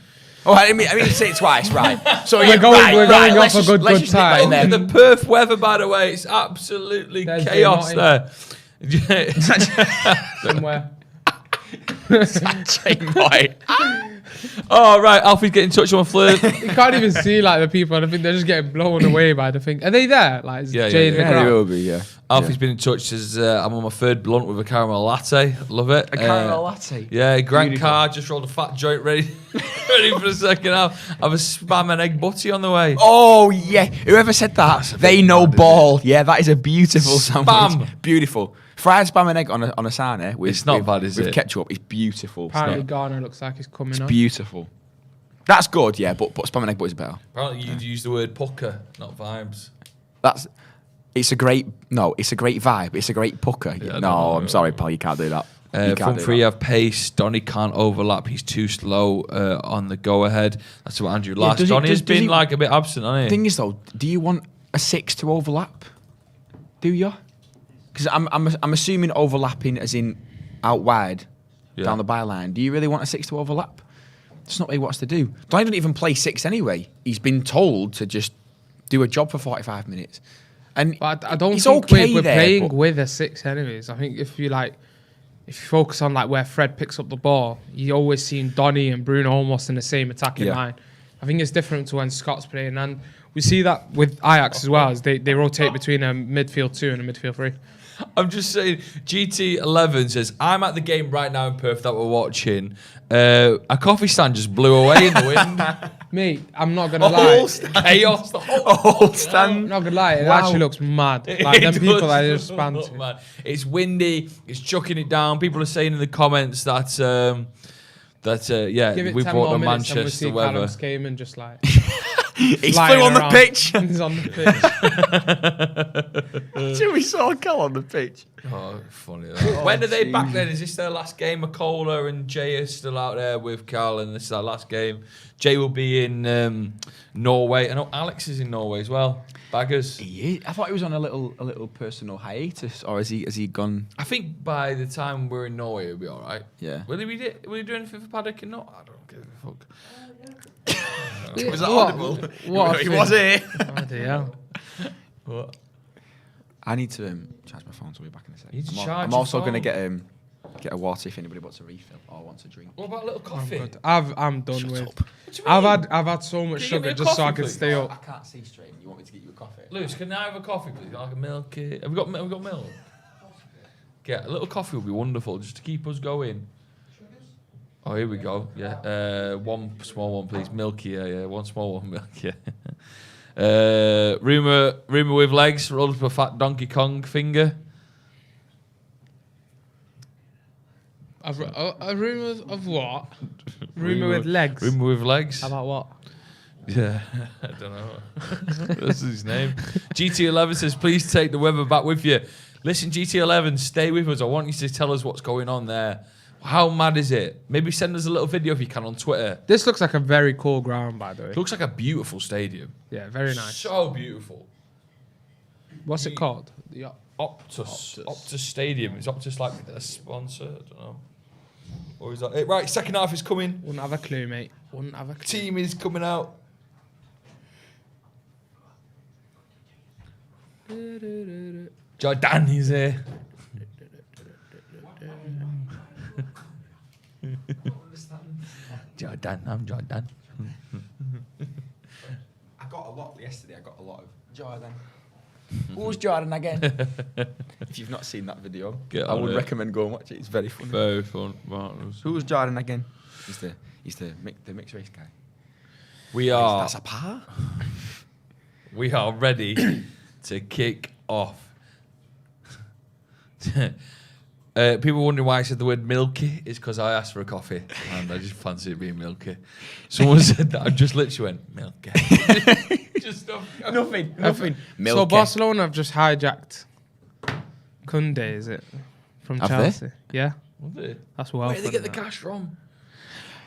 Oh, I didn't mean to say it twice, right? So We're going- right, we're right, going let's off a just- good let's just nip that in time. Look there. at the Perth weather, by the way. It's absolutely There's chaos Jay there. somewhere. Chain boy. Oh, right. Alfie's getting in touch on my flirt. You can't even see like the people. I think they're just getting blown away by the thing. Are they there? Like is Yeah, Jay yeah, and yeah. Yeah, McGrath? they will be, yeah. Alfie's been in touch. Says I'm on my third blunt with a caramel latte. Love it. A caramel latte. Yeah, Grant Beautiful. Carr just rolled a fat joint ready for the second half. Have a spam and egg butty on the way. Oh, yeah. Whoever said that, they know mad, isn't ball. Yeah, that is a beautiful sandwich. Spam. Beautiful. Fried spam and egg on a sarnie with, It's not bad, is with it? ketchup. It's beautiful. Apparently Garner looks like he's coming It's up. beautiful. That's good, yeah, but spam and egg butty's better. Apparently, you'd use the word pucker, not vibes. It's a great vibe. It's a great pucker. Yeah, I no, know. I'm sorry, pal, you can't do that. You can't Front do three that. have pace. Donny can't overlap. He's too slow on the go ahead. That's what Andrew last. does he- Donny has does been he- like a bit absent, hasn't he? Thing is though, do you want a 6 to overlap? Do you? Because I'm assuming overlapping as in out wide Yeah. down the byline. Do you really want a 6 to overlap? That's not what he wants to do. Donny doesn't even play 6 anyway. He's been told to just do a job for 45 minutes. And But I don't he's think okay we're there, playing but- with a 6 anyways. I think if you focus on like where Fred picks up the ball, you always seen Donny and Bruno almost in the same attacking Yeah. line. I think it's different to when Scott's playing, and we see that with Ajax as well, as they rotate between a midfield 2 and a midfield 3. I'm just saying, GT11 says, I'm at the game right now in Perth that we're watching. A coffee stand just blew away in the wind. Mate, I'm not gonna lie. Chaos. The whole whole I'm stand. not gonna lie, it Wow. actually looks mad. Like them It people does that I just look span mad. to. It's windy. It's chucking it down. People are saying in the comments that yeah, Give it we 10 brought more the minutes and we'll Manchester see weather. Callum Skaman just like He's flying flew on the around. pitch. He's on the pitch. we saw Cal on the pitch. Oh, funny. That. When are they back then? Is this their last game? Macola and Jay are still out there with Cal, and this is our last game. Jay will be in Norway. I know Alex is in Norway as well. Baggers. I thought he was on a little personal hiatus, or has he gone? I think by the time we're in Norway, he'll be all right. Yeah. Will he do anything for Paddock in Norway? I don't give a fuck. Was that What? audible? What a he thing. was here. Oh, dear. What? I need to charge my phone, so we'll be back in a second. You need to I'm charge also your going to phone. get a water if anybody wants a refill or wants a drink. What about a little coffee? Good. I'm done Shut with. up. What do you mean? I've had so much Can you give me sugar a just so I coffee, can please? stay up. can't see straight. You want me to get you a coffee? Lewis, can I have a coffee, please? Like a milky. Have we got milk? Yeah, a little coffee would be wonderful, just to keep us going. Oh, here we go. Yeah, one small one, please. Milky, yeah. One small one, milky. Yeah. Rumour with legs, rolled up a fat Donkey Kong finger. A rumour of what? Rumour with legs. Rumour with legs. How about what? Yeah, I don't know. That's his name. GT11 says, please take the weather back with you. Listen, GT11, stay with us. I want you to tell us what's going on there. How mad is it? Maybe send us a little video if you can on Twitter. This looks like a very cool ground, by the way. It looks like a beautiful stadium. Yeah, very nice. So beautiful. What's it called? The Optus Stadium. Is Optus like a sponsor? I don't know. Or is that it? Right, second half is coming. Wouldn't have a clue, mate. Wouldn't have a clue. Team is coming out. Jordan is here. Jordan, I'm Jordan. I got a lot yesterday. I got a lot of Jordan. Who's Jordan again? If you've not seen that video, Get I on would it. recommend going watch it. It's very funny. Very fun. Martin's. Who's Jordan again? He's the mixed race guy. We are. That's a par. we are ready to kick off. People wondering why I said the word milky is because I asked for a coffee and I just fancy it being milky. Someone said that. I just literally went, milky. Just Nothing. So Milky. Barcelona have just hijacked Kunde, is it? From Have Chelsea. Yeah. Where That's well. did they get the funny, cash from?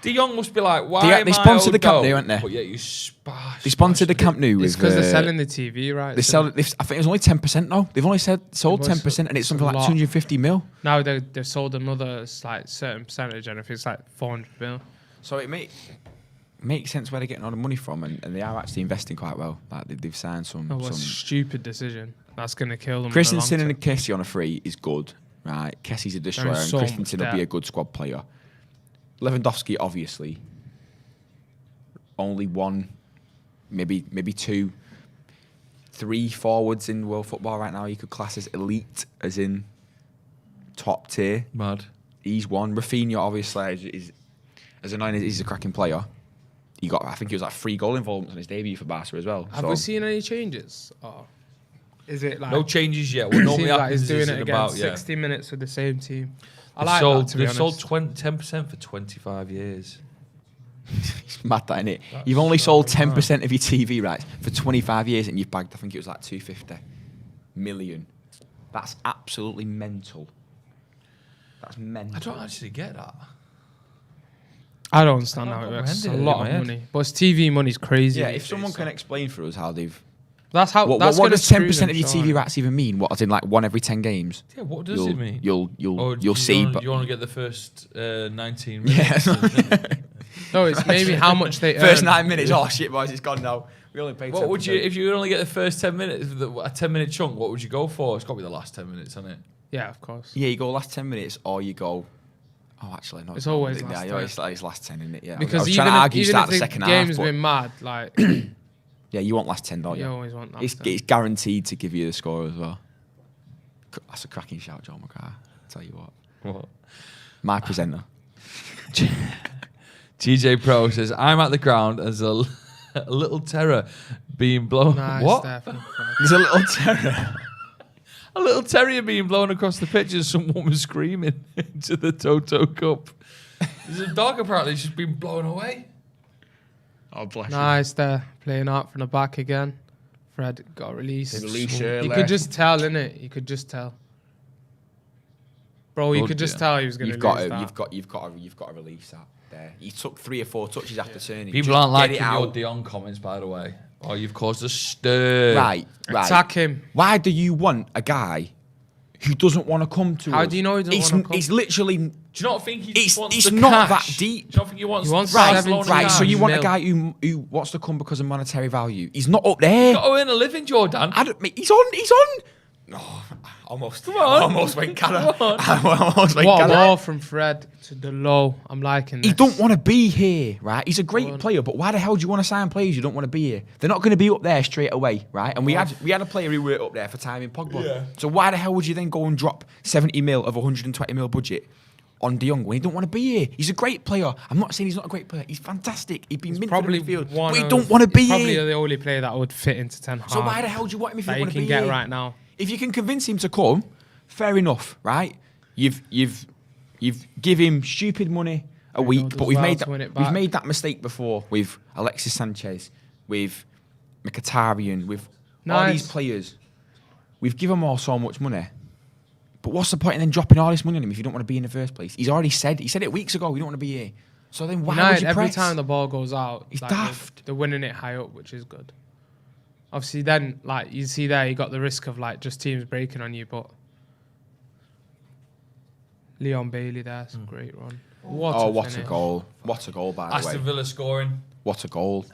De Jong must be like, why They sponsored the Camp Nou, haven't haven't they? But yeah, you splash. They sponsored the Camp Nou with. It's because they're selling the TV rights. They sell. I think it was only 10% now. They've only sold It was 10%, and it's a something like lot. 250 mil. Now they've sold another like certain percentage, and if it's like 400 mil. So it makes sense where they're getting all the money from, and they are actually investing quite well. Like they've signed some. That was a stupid decision. That's going to kill them. Christensen and Kessie on a free is good, right? Kessie's a destroyer, and so much Christensen will be depth. a good squad player. Lewandowski, obviously, only one, maybe two, three forwards in world football right now you could class as elite, as in top tier. Mad. He's one. Rafinha, obviously, is as annoying as he's a cracking player. He got, I think, he was like 3 goal involvements on his debut for Barca as well. Have we seen any changes? Or is it like No changes yet. What it normally seems like happens he's doing is it in again? about 60 minutes with the same team. I They've like sold, that, to be they've honest. sold 10% for 25 years. It's mad, that, innit? You've only sold 10% of your TV rights for 25 years, and you've bagged, I think it was like 250 million. That's absolutely mental. That's mental. I don't actually get that. I don't understand I how don't it works. It's a comprehend it lot in of my head. money, but it's TV money's crazy. Yeah, these if someone days, can so- explain for us how they've... that's how. What That's does gonna 10% screw of your them, TV surely. rights even mean? What, as in like one every 10 games? Yeah, what does it mean? You'll see. Do But you want to get the first 19 yeah. minutes? No, it's maybe how much they earn. First 9 minutes. Oh shit, boys, it's gone now. We only paid. What would you, 10%. if you could only get the first 10 minutes, a 10-minute chunk, what would you go for? It's got to be the last 10 minutes, hasn't it? Yeah, of course. Yeah, you go last 10 minutes, or you go. Oh, actually, no. It's always yeah, last yeah, 10. it's last 10, isn't it? Yeah. I Because was trying to argue even start if the the second game's half. But been mad, like yeah, you want last 10, don't you you? always want that. It's guaranteed to give you the score as well. That's a cracking shout, John McGrath. I'll tell you what. What? My presenter. TJ Pro says, I'm at the ground as a little terror being blown. Nice, what? Steph. There's a little terror. A little terrier being blown across the pitch as some woman screaming into the Toto Cup. There's a dog apparently just been blown away. Oh, bless Nice there, playing out from the back again. Fred got released. Release You early. could just tell, innit? You could just tell. Bro, you Oh, could just dear. tell he was going to You've got lose to, that. you've got to release that there. He took 3 or 4 touches after turning. People Just aren't get liking it your out. De Jong comments, by the way. Oh, you've caused a stir. Right. Attack him. Why do you want a guy who doesn't want to come to us? How do you know he doesn't wanna come? It's literally... Do you not think he It's- just wants it's the not cash? that deep. Do you not think he wants, He wants the Right, Barcelona $17 right. So you want a mil. guy who wants to come because of monetary value. He's not up there. Got to earn a living, Jordan. I don't, mate, he's on. Oh, almost. Come on. Almost went Canada. Come on. Almost went What a Canada. ball from Fred to the low. I'm liking this. He don't want to be here, right? He's a great player, but why the hell do you want to sign players who don't want to be here? They're not going to be up there straight away, right? And we had a player who were up there for time in Pogba. Yeah. So why the hell would you then go and drop 70 mil of a 120 mil budget on De Jong when he don't want to be here? He's a great player. I'm not saying he's not a great player. He's fantastic. He'd be mint for the midfield, but he don't want to be Probably here. the only player that would fit into Ten Hag. So why the hell do you want him if you that want you to be can get here? right now? If you can convince him to come, fair enough, right? You've give him stupid money a week, does but we've well made to win it that we've back. made that mistake before with Alexis Sanchez, with Mkhitaryan, with all these Nice. players. We've given them all so much money. But what's the point in then dropping all this money on him if you don't want to be in the first place? He said it weeks ago, we don't want to be here. So then why would United, you every press? time the ball goes out, It's like, daft. They're winning it high up, which is good. Obviously, then like you see there, you got the risk of like just teams breaking on you, but Leon Bailey there's a great run. What what a finish. goal. What a goal, by the way. Aston Villa scoring. What a goal.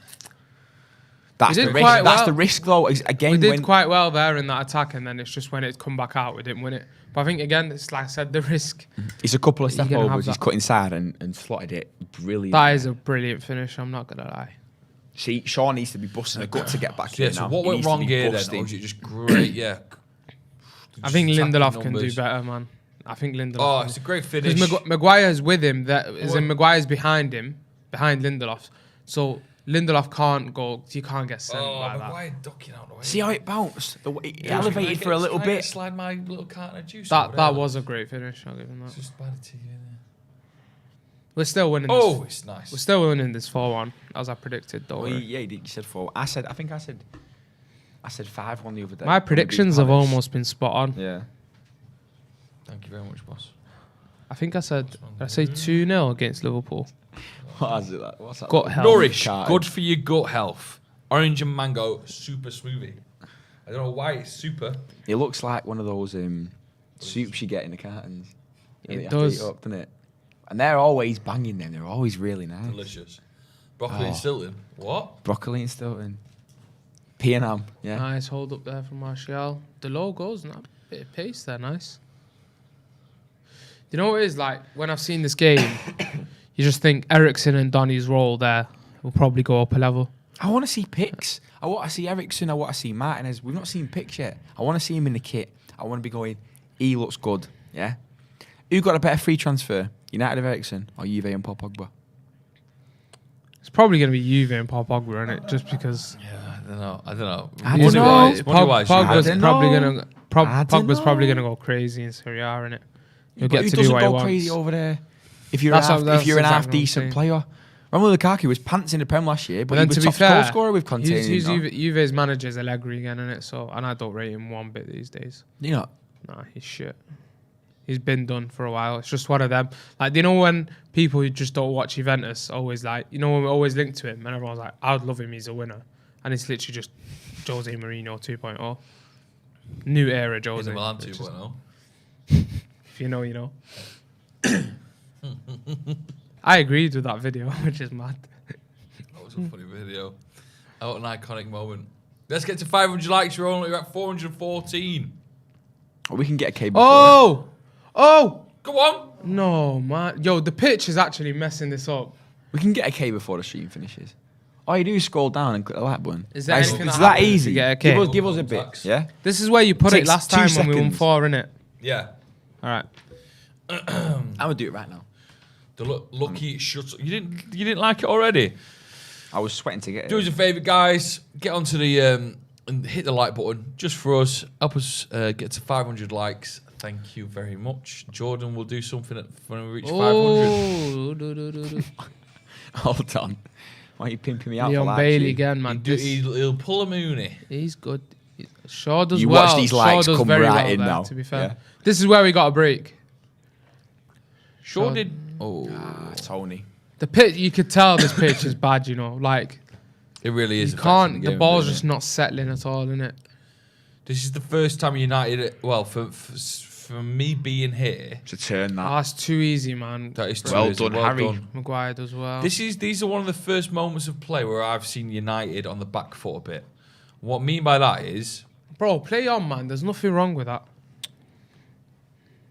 That's We the did risk. quite That's well. the risk, though. Again, We did when quite well there in that attack, and then it's just when it's come back out, we didn't win it. But I think again, it's like I said, the risk. it's a couple of You're step gonna have overs, he's that. cut inside and slotted it. Brilliant. That is a brilliant finish. I'm not gonna lie. See, Shaw needs to be busting a gut to get back Yeah, here so now. what He went needs to wrong be here then? busting. Or was it just great? Yeah. I think Just attacking Lindelof can do numbers. better, man. I think Lindelof. Oh, can it's do- a great finish. Because Maguire's with him. That is in Maguire's behind him, behind Lindelof. So Lindelof can't go. You can't get sent Oh, by that. Maguire ducking out the way. See how it bounced? The way it Yeah, elevated for a little can I bit. Slide my little carton of juice. That was a great finish. I'll give him It's that. just bad to you. We're still winning. Oh, This. it's nice. We're still winning this 4-1 as I predicted. Don't Well, worry. yeah, you said 4. I said 5-1 the other day. My when we beat predictions have Palace. almost been spot on. Yeah. Thank you very much, boss. I think I said. Did I say 2-0 against Liverpool. What is it? What's that? Gut health. Nourish, Card. good for your gut health. Orange and mango, super smoothie. I don't know why it's super. It looks like one of those soups you get in the cartons. It You have does. to eat up, doesn't it? And they're always banging them. They're always really nice. Delicious. Broccoli and Oh. Stilton. What? Broccoli and Stilton. Pea and ham. Yeah. Nice hold up there from Martial. The logos, not a bit of pace there, nice. You know what it is like when I've seen this game, you just think Ericsson and Donny's role there will probably go up a level. I want to see pics. I want to see Ericsson. I want to see Martinez. We've not seen pics yet. I want to see him in the kit. I want to be going, he looks good. Yeah. Who got a better free transfer? United of Ericsson or Juve and Paul Pogba? It's probably going to be Juve and Paul Pogba, isn't it? Just because Yeah, I don't know. I don't know. I don't know. Money-wise, Pogba's I don't probably know. going to I don't Pogba's probably know. going to go crazy in Serie A, innit? He'll But get who to do doesn't what he go wants. crazy over there? If you're That's if exactly you're an what I'm half decent saying. player, Romelu Lukaku was pants in the Prem last year, but But he then was to be top fair, goal scorer with containing. Juve's manager's Allegri again, innit? So, and I don't rate him one bit these days. You know, Nah, he's shit. He's been done for a while. It's just one of them. Like, you know when people who just don't watch Juventus always like, you know, we're always linked to him, and everyone's like, I'd love him, he's a winner. And it's literally just Jose Mourinho 2.0. New era Inter Jose. Milan It's just- 2.0. If you know, you know. I agreed with that video, which is mad. That was a funny video. Oh, an iconic moment. Let's get to 500 likes. We're only at 414. we can get a cable. Oh! Oh! Go on. No, man. Yo, the pitch is actually messing this up. We can get a K before the stream finishes. All you do is scroll down and click the like button. Is there It's anything it's that that happens to easy. get a K? Give us a bit. Tax. Yeah. This is where you put it Takes last 2 time when we won seconds. 4, innit? Yeah. All right. I'm gonna do it right now. The lucky shut. You didn't like it already? I was sweating to get it. Do us a favour, guys. Get onto the and hit the like button just for us. Help us get to 500 likes. Thank you very much. Jordan will do something when we reach 500. Oh, do. Hold on. Why are you pimping me out? Leon for that, Bailey G? again, man. He'll pull a Mooney. He's good. Shaw does You well. watch these Shaw likes does come very right well in there, now. to be fair. Yeah. This is where we got a break. Sure Shaw- did. Oh, Tony. The pitch, you could tell this pitch is bad, you know. Like, it really is. you affecting can't, the game, ball's really. just not settling at all, innit? This is the first time United. Well, for me being here, To turn that. Oh, that's too easy, man. that is too Well easy. done, Harry. Maguire does well. These are one of the first moments of play where I've seen United on the back foot a bit. What I mean by that is Bro, play on, man. There's nothing wrong with that.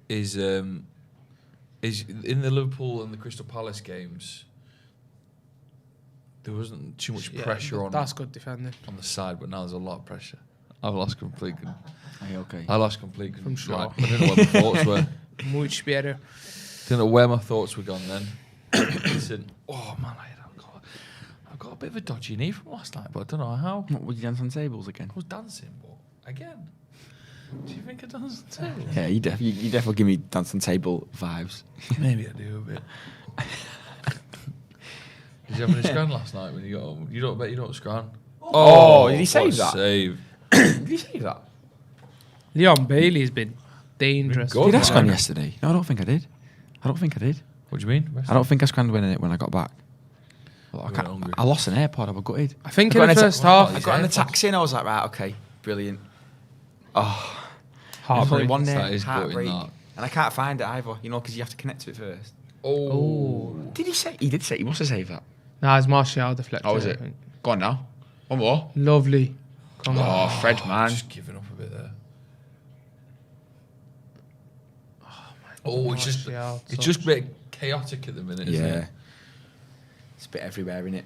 is in the Liverpool and the Crystal Palace games. There wasn't too much Yeah, pressure on That's good defending. the side, but now there's a lot of pressure. I've lost complete. Are you okay? I lost complete. From Shaw. Like, I didn't know where my thoughts were. Much better. Didn't know where my thoughts were gone then. Listen, oh man, I've got a bit of a dodgy knee from last night, but I don't know how. What, would you dance on tables again? I was dancing, but again, do you think I danced on the table? Yeah, you definitely give me dance on table vibes. Maybe I do a bit. Did you have any scran last night when you got home? You don't bet you don't scran. Oh, did he save what a that? Save. Did you say that? Leon Bailey's been dangerous. Good, Did I man. scran yesterday? No, I don't think I did. I don't think I did. What do you mean? I don't think I scanned when I got back. Well, You weren't hungry. I lost an AirPod. I was gutted. I think I in got the in a first ta- half, I got in the AirPods. taxi and I was like, right, okay, brilliant. Oh, there's only heartbreak. one there. That is gutting, Heartbreak. that. And I can't find it either, because you have to connect to it first. Oh. Did he say? He did say. He must have saved that. Nah, it's Martial deflected. Oh, is I it? think. Go on now. One more. Lovely. Come on. Oh, Fred, man. Just giving up a bit there. Oh, it's just Martial, it's so- just a bit chaotic at the minute, isn't Yeah. it? It's a bit everywhere, innit?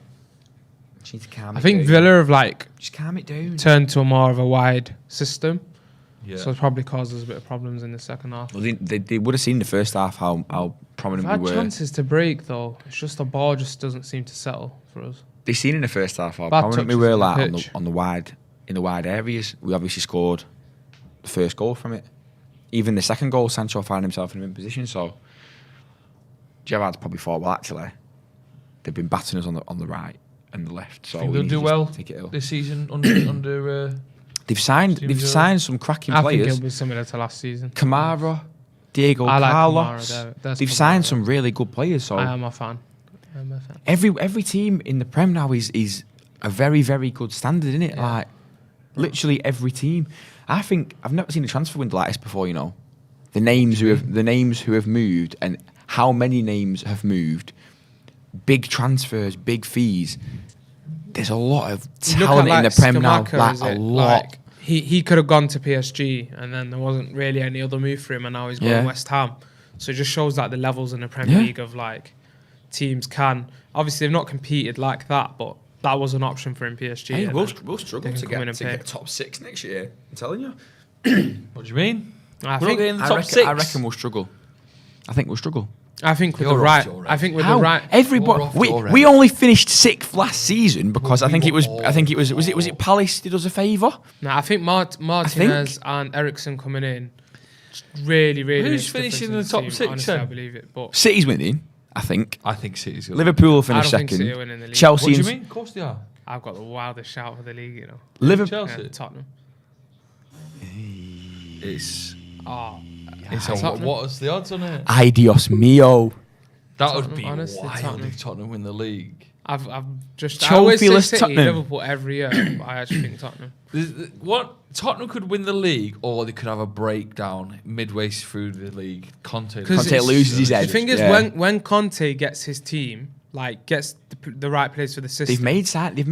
Just need to calm I it think down. Villa have like Just calm it down. turned to a more of a wide system, Yeah. so it's probably caused us a bit of problems in the second half. Well, they would have seen the first half how We've prominent had we were. chances to break though. It's just the ball just doesn't seem to settle for us. They seen in the first half how Bad prominent we touches were on the like pitch. on the wide areas. We obviously scored the first goal from it. Even the second goal, Sancho found himself in a position. So Gerrard's probably thought, well, actually, they've been battering us on the right and the left. So Think we they'll need do to well just take it ill. this season under They've signed Steven some cracking I think players. it'll be similar to last season. Kamara, Diego I like Carlos. Kamara, that's They've Kamara. signed some really good players. So I am a fan. I'm a fan. every team in the Prem now is a very, very good standard, isn't it? Yeah. Like literally every team. I think I've never seen a transfer window like this before. You know, the names who have moved and how many names have moved. Big transfers, big fees. There's a lot of talent in the Prem now. Like a lot. Like, he could have gone to PSG and then there wasn't really any other move for him and now he's going Yeah. to West Ham. So it just shows like the levels in the Premier Yeah. League of like teams can. Obviously they've not competed like that, but that was an option for him PSG. Hey, and we'll then struggle they can to come in and pay. get top 6 next year. I'm telling you. What do you mean? I We're not think getting the top 6. I reckon we'll struggle. I think we'll struggle. with You're the off right. your I think with How? the right. Everybody, You're off we already. only finished 6th last season because Well, I think we it was were was it Palace did us a favour. No, I think Martinez and Ericsson coming in really Who's makes a finishing difference in the top team. 6 Honestly, I then? believe it, but City's winning, I think. I think City's good. Liverpool will I finish don't think City second. will win in the league. Chelsea What do and you mean? Of course they are. I've got the wildest shout for the league, you know. Liverpool. Chelsea. Tottenham. It's Oh, it's Tottenham. what is the odds on it? Adios mio. That would Tottenham, be honestly, wild Tottenham. if Tottenham win the league. I've just I always say Trophyless City, Tottenham. Liverpool every year, but I actually think Tottenham. What Tottenham could win the league, or they could have a breakdown midway through the league. Conte 'Cause Conte loses his head. The thing is, Yeah. when Conte gets his team, like gets the right place for the system, They've made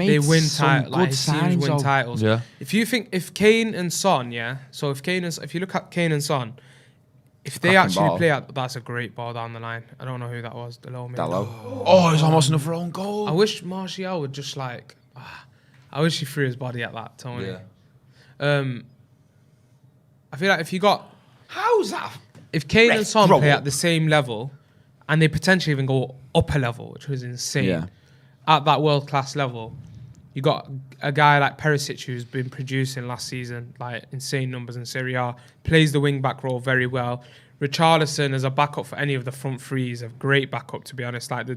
they win some titles. Like good his teams signings. win of- titles. Yeah. If Kane and Son, so if you look at Kane and Son, if they Cracking actually ball. play out, that's a great ball down the line. I don't know who that was. Dalot, maybe. Dalot. Oh, it's almost another own goal. I wish Martial would just like. I wish he threw his body at that, Tony. Yeah. I feel like How's that? if Kane and Ref, Son grow play up. at the same level, and they potentially even go upper level, which was insane, Yeah. at that world class level, you got a guy like Perisic who's been producing last season like insane numbers in Serie A, plays the wing back role very well. Richarlison as a backup for any of the front three is a great backup, to be honest. Like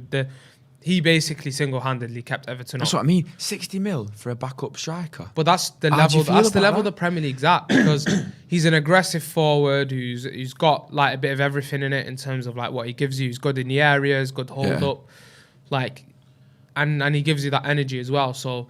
he basically single-handedly kept Everton That's up. what I mean. 60 mil for a backup striker. But that's the How do you level. feel That's the about level that? the Premier League's at because he's an aggressive forward who's got like a bit of everything in it in terms of like what he gives you. He's good in the areas, good hold Yeah. up, like, and he gives you that energy as well. So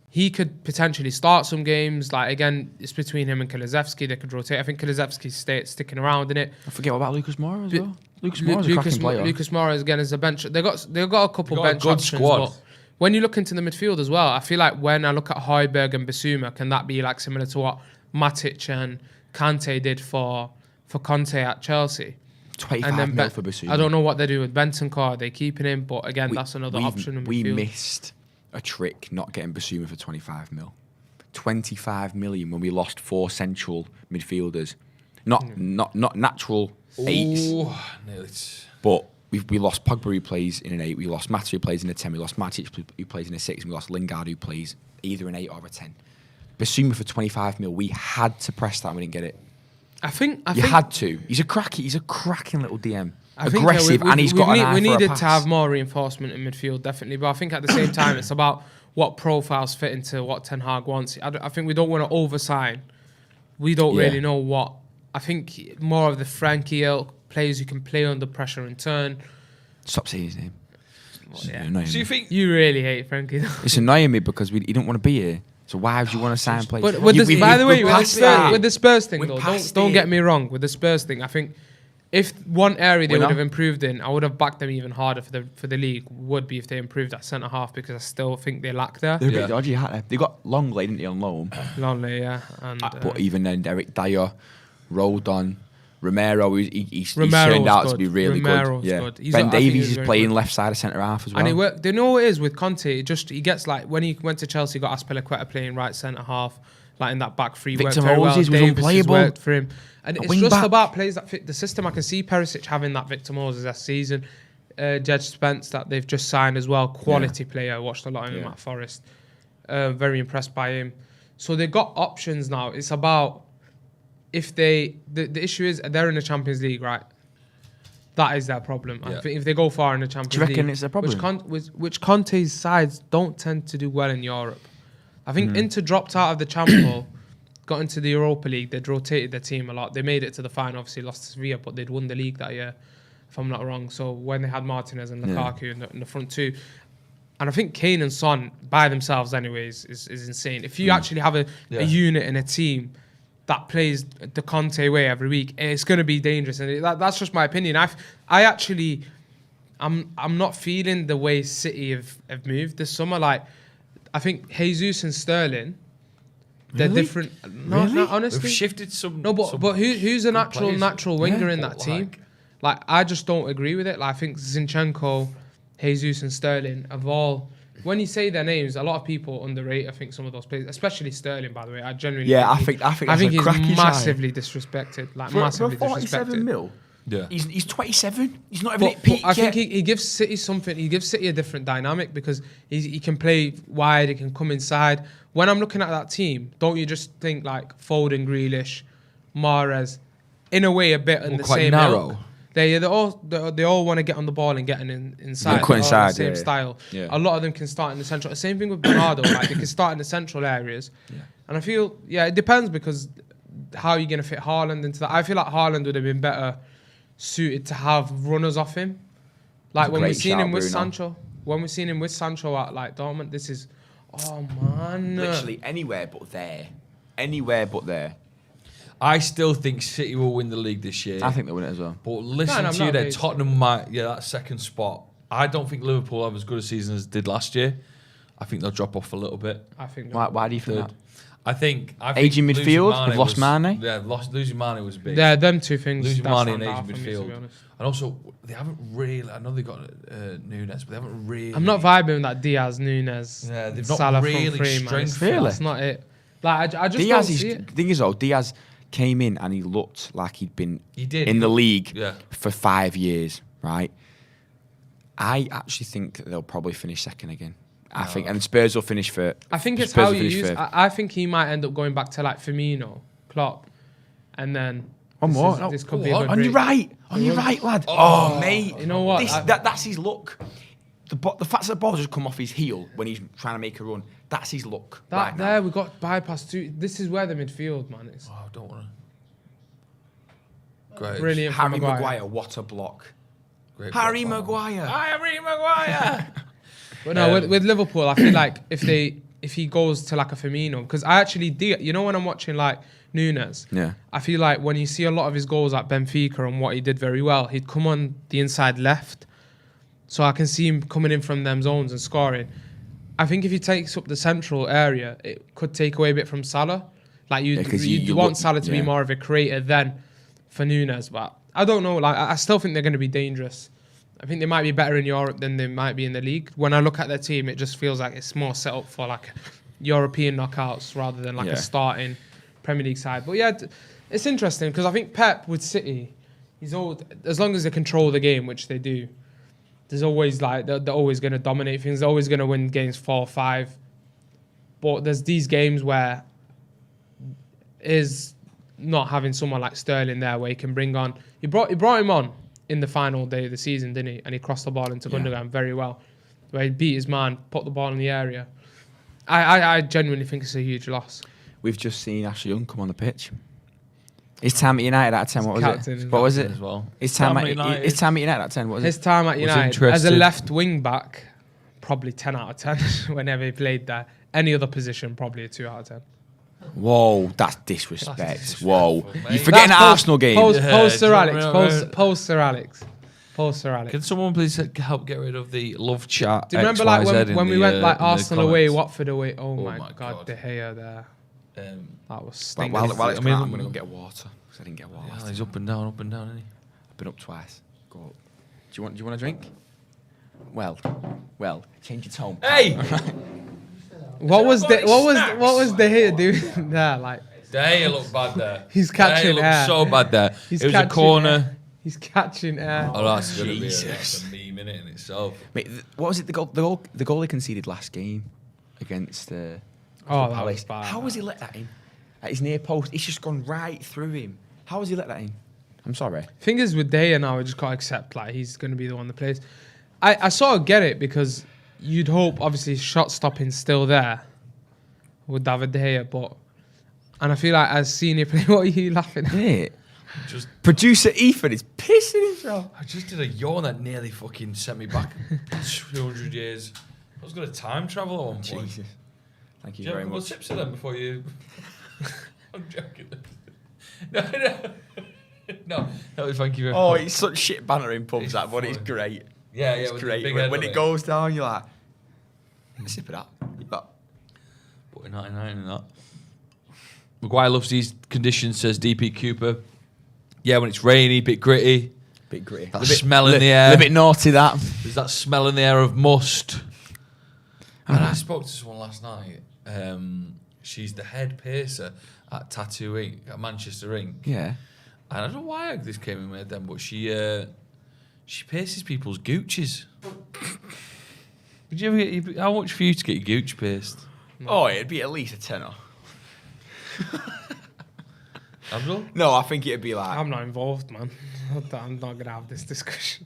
he could potentially start some games. Like again, it's between him and Kulusevski. They could rotate. I think Kulusevski's sticking around in it. I forget about Lucas Moura as Bi- well. Lucas Moura's a cracking player. Lucas Moura again is a bench. They've got a couple They've got a bench good options, squad. but when you look into the midfield as well, I feel like when I look at Højbjerg and Bissouma, can that be like similar to what Matic and Kante did for Conte at Chelsea? 25 mil for Basuma. I don't know what they do with Bentancur. Are they keeping him? But again, that's another option in We midfield. missed a trick not getting Basuma for 25 mil. 25 million when we lost 4 central midfielders. Not natural 8s, Oh, no, but we lost Pogba who plays in an 8, we lost Mata who plays in a 10, we lost Matic who plays in a 6, and we lost Lingard who plays either an 8 or a 10. Basuma for 25 mil, we had to press that and we didn't get it. I think You had to. He's a cracking little DM. I think, Aggressive, and he's got an eye we for a needed pass. to have more reinforcement in midfield, definitely. But I think at the same time, it's about what profiles fit into what Ten Hag wants. I think we don't want to oversign. We don't Yeah. really know what. I think more of the Frankie ilk players who can play under pressure and turn. Stop saying his name. It's yeah. annoying So me. you think You really hate Frankie. It's annoying me because he don't want to be here. So why would you want to sign players? But with You- by the way, we're past that. with the Spurs thing, We're though, past don't it. get me wrong. With the Spurs thing, I think if one area they We're would not. have improved in, I would have backed them even harder for the league. Would be if they improved at centre half because I still think they lack there. They're a Yeah. bit dodgy, aren't they? They got Longley, didn't they, on loan? Lonely, yeah, and But even then, Eric Dyer, Rodon, Romero, he's Romero's turned out to good. be really Romero's good. Yeah. good. I Ben think he's Davies is very playing good. left side of centre half as well. and it worked. They know what it is with Conte. He gets like when he went to Chelsea, he got Aspilicueta playing right centre half, like in that back three. Victor worked very well. Moses was Davies has unplayable. worked for him, and A it's wing just back. about players that fit the system. I can see Perisic having that Victor Moses this season. Jed Spence that they've just signed as well. Quality player. I watched a lot of him at Forest. Very impressed by him. So they've got options now. It's about if the issue is they're in the Champions League, right? That is their problem. I think if they go far in the Champions League, Do you reckon it's a problem? Which Conte's sides don't tend to do well in Europe. I think Inter dropped out of the Champions, got into the Europa League. They'd rotated their team a lot. They made it to the final, obviously lost to Sevilla, but they'd won the league that year, if I'm not wrong. So when they had Martinez and Lukaku in the front two, and I think Kane and Son by themselves, anyways, is insane. If you actually have a unit in a team that plays the Conte way every week, it's going to be dangerous. And that's just my opinion. I'm not feeling the way City have moved this summer. Like, I think Jesus and Sterling, they're different. No, honestly. We've shifted some. No, but who's a natural players. winger in that team? Like, I just don't agree with it. Like, I think Zinchenko, Jesus and Sterling have all... When you say their names, a lot of people underrate, I think, some of those players, especially Sterling, by the way. I genuinely think he's cracking massively disrespected. Like, massively for 47 disrespected. mil. Yeah. He's 27. He's not even But at peak I think yet. he gives City something. He gives City a different dynamic because he can play wide, he can come inside. When I'm looking at that team, don't you just think like Foden, Grealish, Mahrez, in a way a bit in the quite same narrow. ilk. They all want to get on the ball and get inside. Yeah, cut They're all inside, the same yeah. style. Yeah. A lot of them can start in the central. Same thing with Bernardo. Like they can start in the central areas. And I feel it depends because how you're gonna fit Haaland into that. I feel like Haaland would have been better suited to have runners off him. Like when great we've seen shout, him with Bruno. Sancho. When we've seen him with Sancho at like Dortmund, this is man. Literally anywhere but there. Anywhere but there. I still think City will win the league this year. I think they'll win it as well. But listen I'm to you not there, based- Tottenham might, that second spot. I don't think Liverpool have as good a season as did last year. I think they'll drop off a little bit. I think Why do you think Third. that? I think Aging losing midfield, they've lost was- Mane. Yeah, losing Mane was big. yeah, them two things. Losing that Mane and stand out aging for me, to be midfield. honest. And also, they haven't really, I know they got Nunes, but they haven't really. I'm not vibing with that Diaz, Nunes, Yeah, they've not Salah really front three, man. strengthened. Really? That's not it. Like I just Diaz don't is see it. thing is though, Diaz came in and he looked like he'd been He did. in the league Yeah. for 5 years, right? I actually think that they'll probably finish second again. I think, and Spurs will finish for. I think it's Spurs how will you finish use. third. I think he might end up going back to like Firmino, Klopp, and then One this more. is- No, this could be what? a good On your break. right. On your right, lad. Oh, mate. You know what? That's his look. The fact that the ball just come off his heel when he's trying to make a run, that's his look. That right there now. we got bypassed too. This is where the midfield man is. Oh, I don't want to. Great. Brilliant. for Harry Maguire, what a block. Great Harry block. Maguire. Harry Maguire. But no, with Liverpool, I feel like if he goes to like a Firmino, because I actually do. You know when I'm watching like Nunes, Yeah. I feel like when you see a lot of his goals at Benfica and what he did very well, he'd come on the inside left. So I can see him coming in from them zones and scoring. I think if he takes up the central area, it could take away a bit from Salah. Like you 'cause you want Salah to be more of a creator than for Nunes. But I don't know. Like I still think they're going to be dangerous. I think they might be better in Europe than they might be in the league. When I look at their team, it just feels like it's more set up for like European knockouts rather than like a starting Premier League side. But yeah, it's interesting because I think Pep with City, he's always, as long as they control the game, which they do, there's always like they're always going to dominate things. They're always going to win games 4-5. But there's these games where is not having someone like Sterling there where he can bring on. He brought him on in the final day of the season, didn't he? And he crossed the ball into Gundogan very well, where he beat his man, put the ball in the area. I genuinely think it's a huge loss. We've just seen Ashley Young come on the pitch. His time at United out of 10, what was Captain, it? isn't What it? was it? As well. His time at United. United out of 10, what was His it? time at Was United as a interested. left wing back, probably 10 out of 10 whenever he played there. Any other position, probably a 2 out of 10. Whoa, that's disrespect. That's disrespectful, Whoa. mate. You're forgetting That's the Arsenal game. Post Yeah, Sir do you Alex. remember? Post Sir Alex. Post Sir Alex. Can someone please help get rid of the love chat? Do you remember like XYZ when in we the, went like in the Arsenal away, comments? Watford away? Oh, my my God, God. De Gea there. Um, That was While stinking. it's I mean, I'm going to go get water. Because I didn't get water. yeah, last he's time. up and down, isn't he? I've been up twice. Go up. Do you want a drink? Well, change your tone. Hey! What was got any what was De Gea doing there? Like De Gea looked bad there. He's catching De Gea air. looked so bad there. he's It was a catching corner. air. He's catching air. Oh, that's going to be Jesus. a meme, minute in itself. Mate, what was it? The goal he conceded last game against that Palace. was bad. How has he let that in? At his near post, it's just gone right through him. How has he let that in? I'm sorry. Thing is with Daya now, we just gotta accept like he's gonna be the one that plays. I sort of get it because you'd hope obviously shot stopping's still there with David De Gea, and I feel like as senior player, what are you laughing at? Mate, Just, producer Ethan is pissing himself. I just did a yawn that nearly fucking sent me back 200 years. I was going to time travel at one point. Jesus. Thank Do you you have very a couple much. of tips of them before you? I'm joking. No, thank you very Oh, much. it's such shit banter in pubs, It's that, but it's funny. great. Yeah, It's with the great. big When, head when on it goes down, you're like, a sip of that. Putting 99 in that. Maguire loves these conditions, says DP Cooper. Yeah, when it's rainy, bit gritty. Bit gritty. That smell in the air. A little bit naughty, that. There's that smell in the air of must. And I spoke to someone last night. She's the head piercer at Tattoo Inc. at Manchester Inc. Yeah. And I don't know why this came in my head then, but she pierces people's gooches. Would you ever get how much for you to get your gooch pierced? Oh, it'd be at least a tenner. Abdul? No, I think it'd be like, I'm not involved, man. I'm not gonna have this discussion.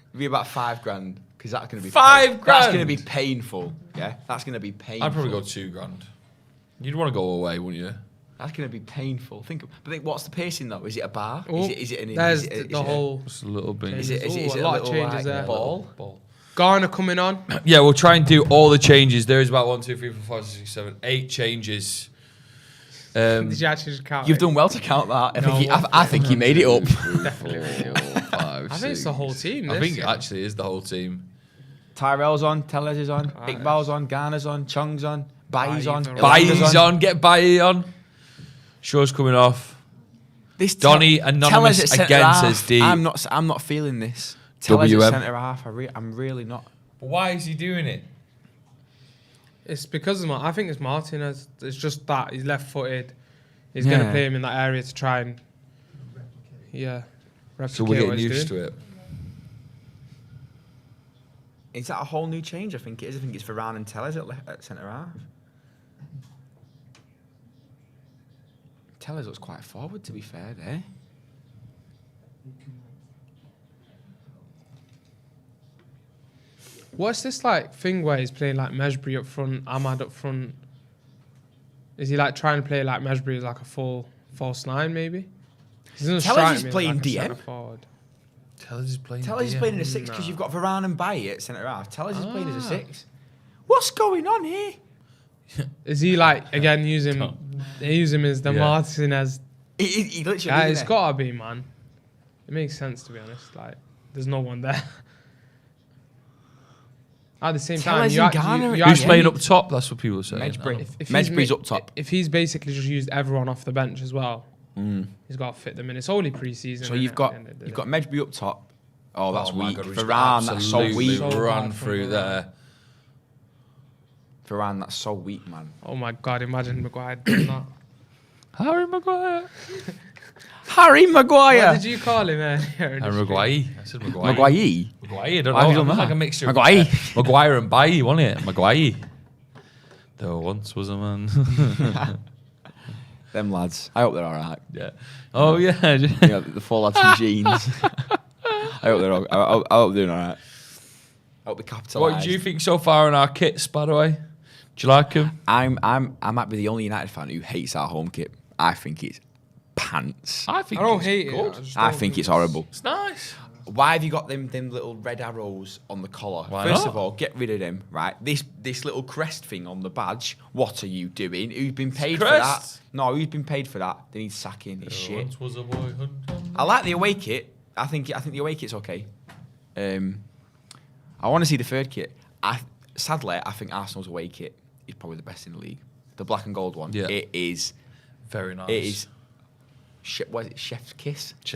it'd be about £5 because that's gonna be £5 That's gonna be painful. Yeah, that's gonna be painful. I'd probably go £2,000. You'd want to go away, wouldn't you? That's gonna be painful. Think, what's the piercing though? Is it a bar? Oh, Is it an? there's is it, is the it whole Just a little bit. Is it? Is it? Is Ooh, it a lot of little, changes like, there. Ball. Garner coming on. Yeah, we'll try and do all the changes. There is about 1, 2, 3, 4, 5, 6, 7, 8 changes. Did you actually just count? You've it? done well to count that. No, I think he made it up. I think it's the whole team. I this, think it yeah. actually is the whole team. Tyrell's on, Tellez is on, Alright. Iqbal's on, Garner's on, Chong's on, Bailly's on, Bailly's Elander's Bailly's on, get Bailly on. Shaw's coming off. This Donny, anonymous Tellez at centre again, half. says D. I'm not feeling this. Tellez WM. at centre half. I'm really not. But why is he doing it? It's because of I think it's Martinez. It's just that he's left-footed. He's going to Yeah. play him in that area to try and replicate So we're what getting he's used doing. to it. Is that a whole new change? I think it is. I think it's Varane and Tellez at centre half. Tellez looks quite forward, to be fair, there. What's this like thing where he's playing like Mejbri up front, Ahmad up front? Is he like trying to play like Mejbri as like a false nine maybe? He doesn't Tellez strike is me as playing like a DM. centre forward. Tellez is playing. Tellez is DM. playing in a 6 because Nah. you've got Varane and Bailly at centre half. Tellez is playing as a Ah. 6. What's going on here? Is he like again using? They use him as the Yeah. Martinez. He literally. Yeah, isn't it's it? gotta be, man. It makes sense to be honest. Like, there's no one there. At the same time, Tellez you and actually, Garner you at Who's the playing end. up top? That's what people are saying. Mejbri. If he's Mejbri's ma- up top. If he's basically just used everyone off the bench as well, he's got to fit them in. It's only pre-season. So innit, you've at got the end of the you've day. got Mejbri up top. Oh, that's Oh my weak. God, we just Varane, that's so absolutely weak. So ran bad from through Varane. there. Varane, that's so weak, man. Oh my God! Imagine Maguire doing that. Harry Maguire. Harry Maguire. What did you call him earlier? in the And stream? Maguire. I said Maguire. Maguire. Maguire. I don't Why have you know. done It's that? like a mixture Maguire. of Maguire and Bailly, wasn't it? Maguire. There once was a man. Them lads. I hope they're all right. Yeah. Oh yeah. You know, the four lads from Jeans. I hope they're all. I hope they're doing all right. I hope they capitalise. What do you think so far on our kits, by the way? Do you like them? I might be the only United fan who hates our home kit. I think it's pants. I think I don't it's hate good. it. I think it's horrible. It's nice. Why have you got them little red arrows on the collar? Why First not? of all, get rid of them, right? This little crest thing on the badge. What are you doing? Who's been paid for that? crest. No, who's been paid for that? They need sacking. It's There shit. once was a boy hunting. I like the away kit. I think the away kit's okay. I want to see the third kit. Sadly, I think Arsenal's away kit is probably the best in the league. The black and gold one. Yeah. It is. Very nice. It is. What is it? Chef's kiss. It's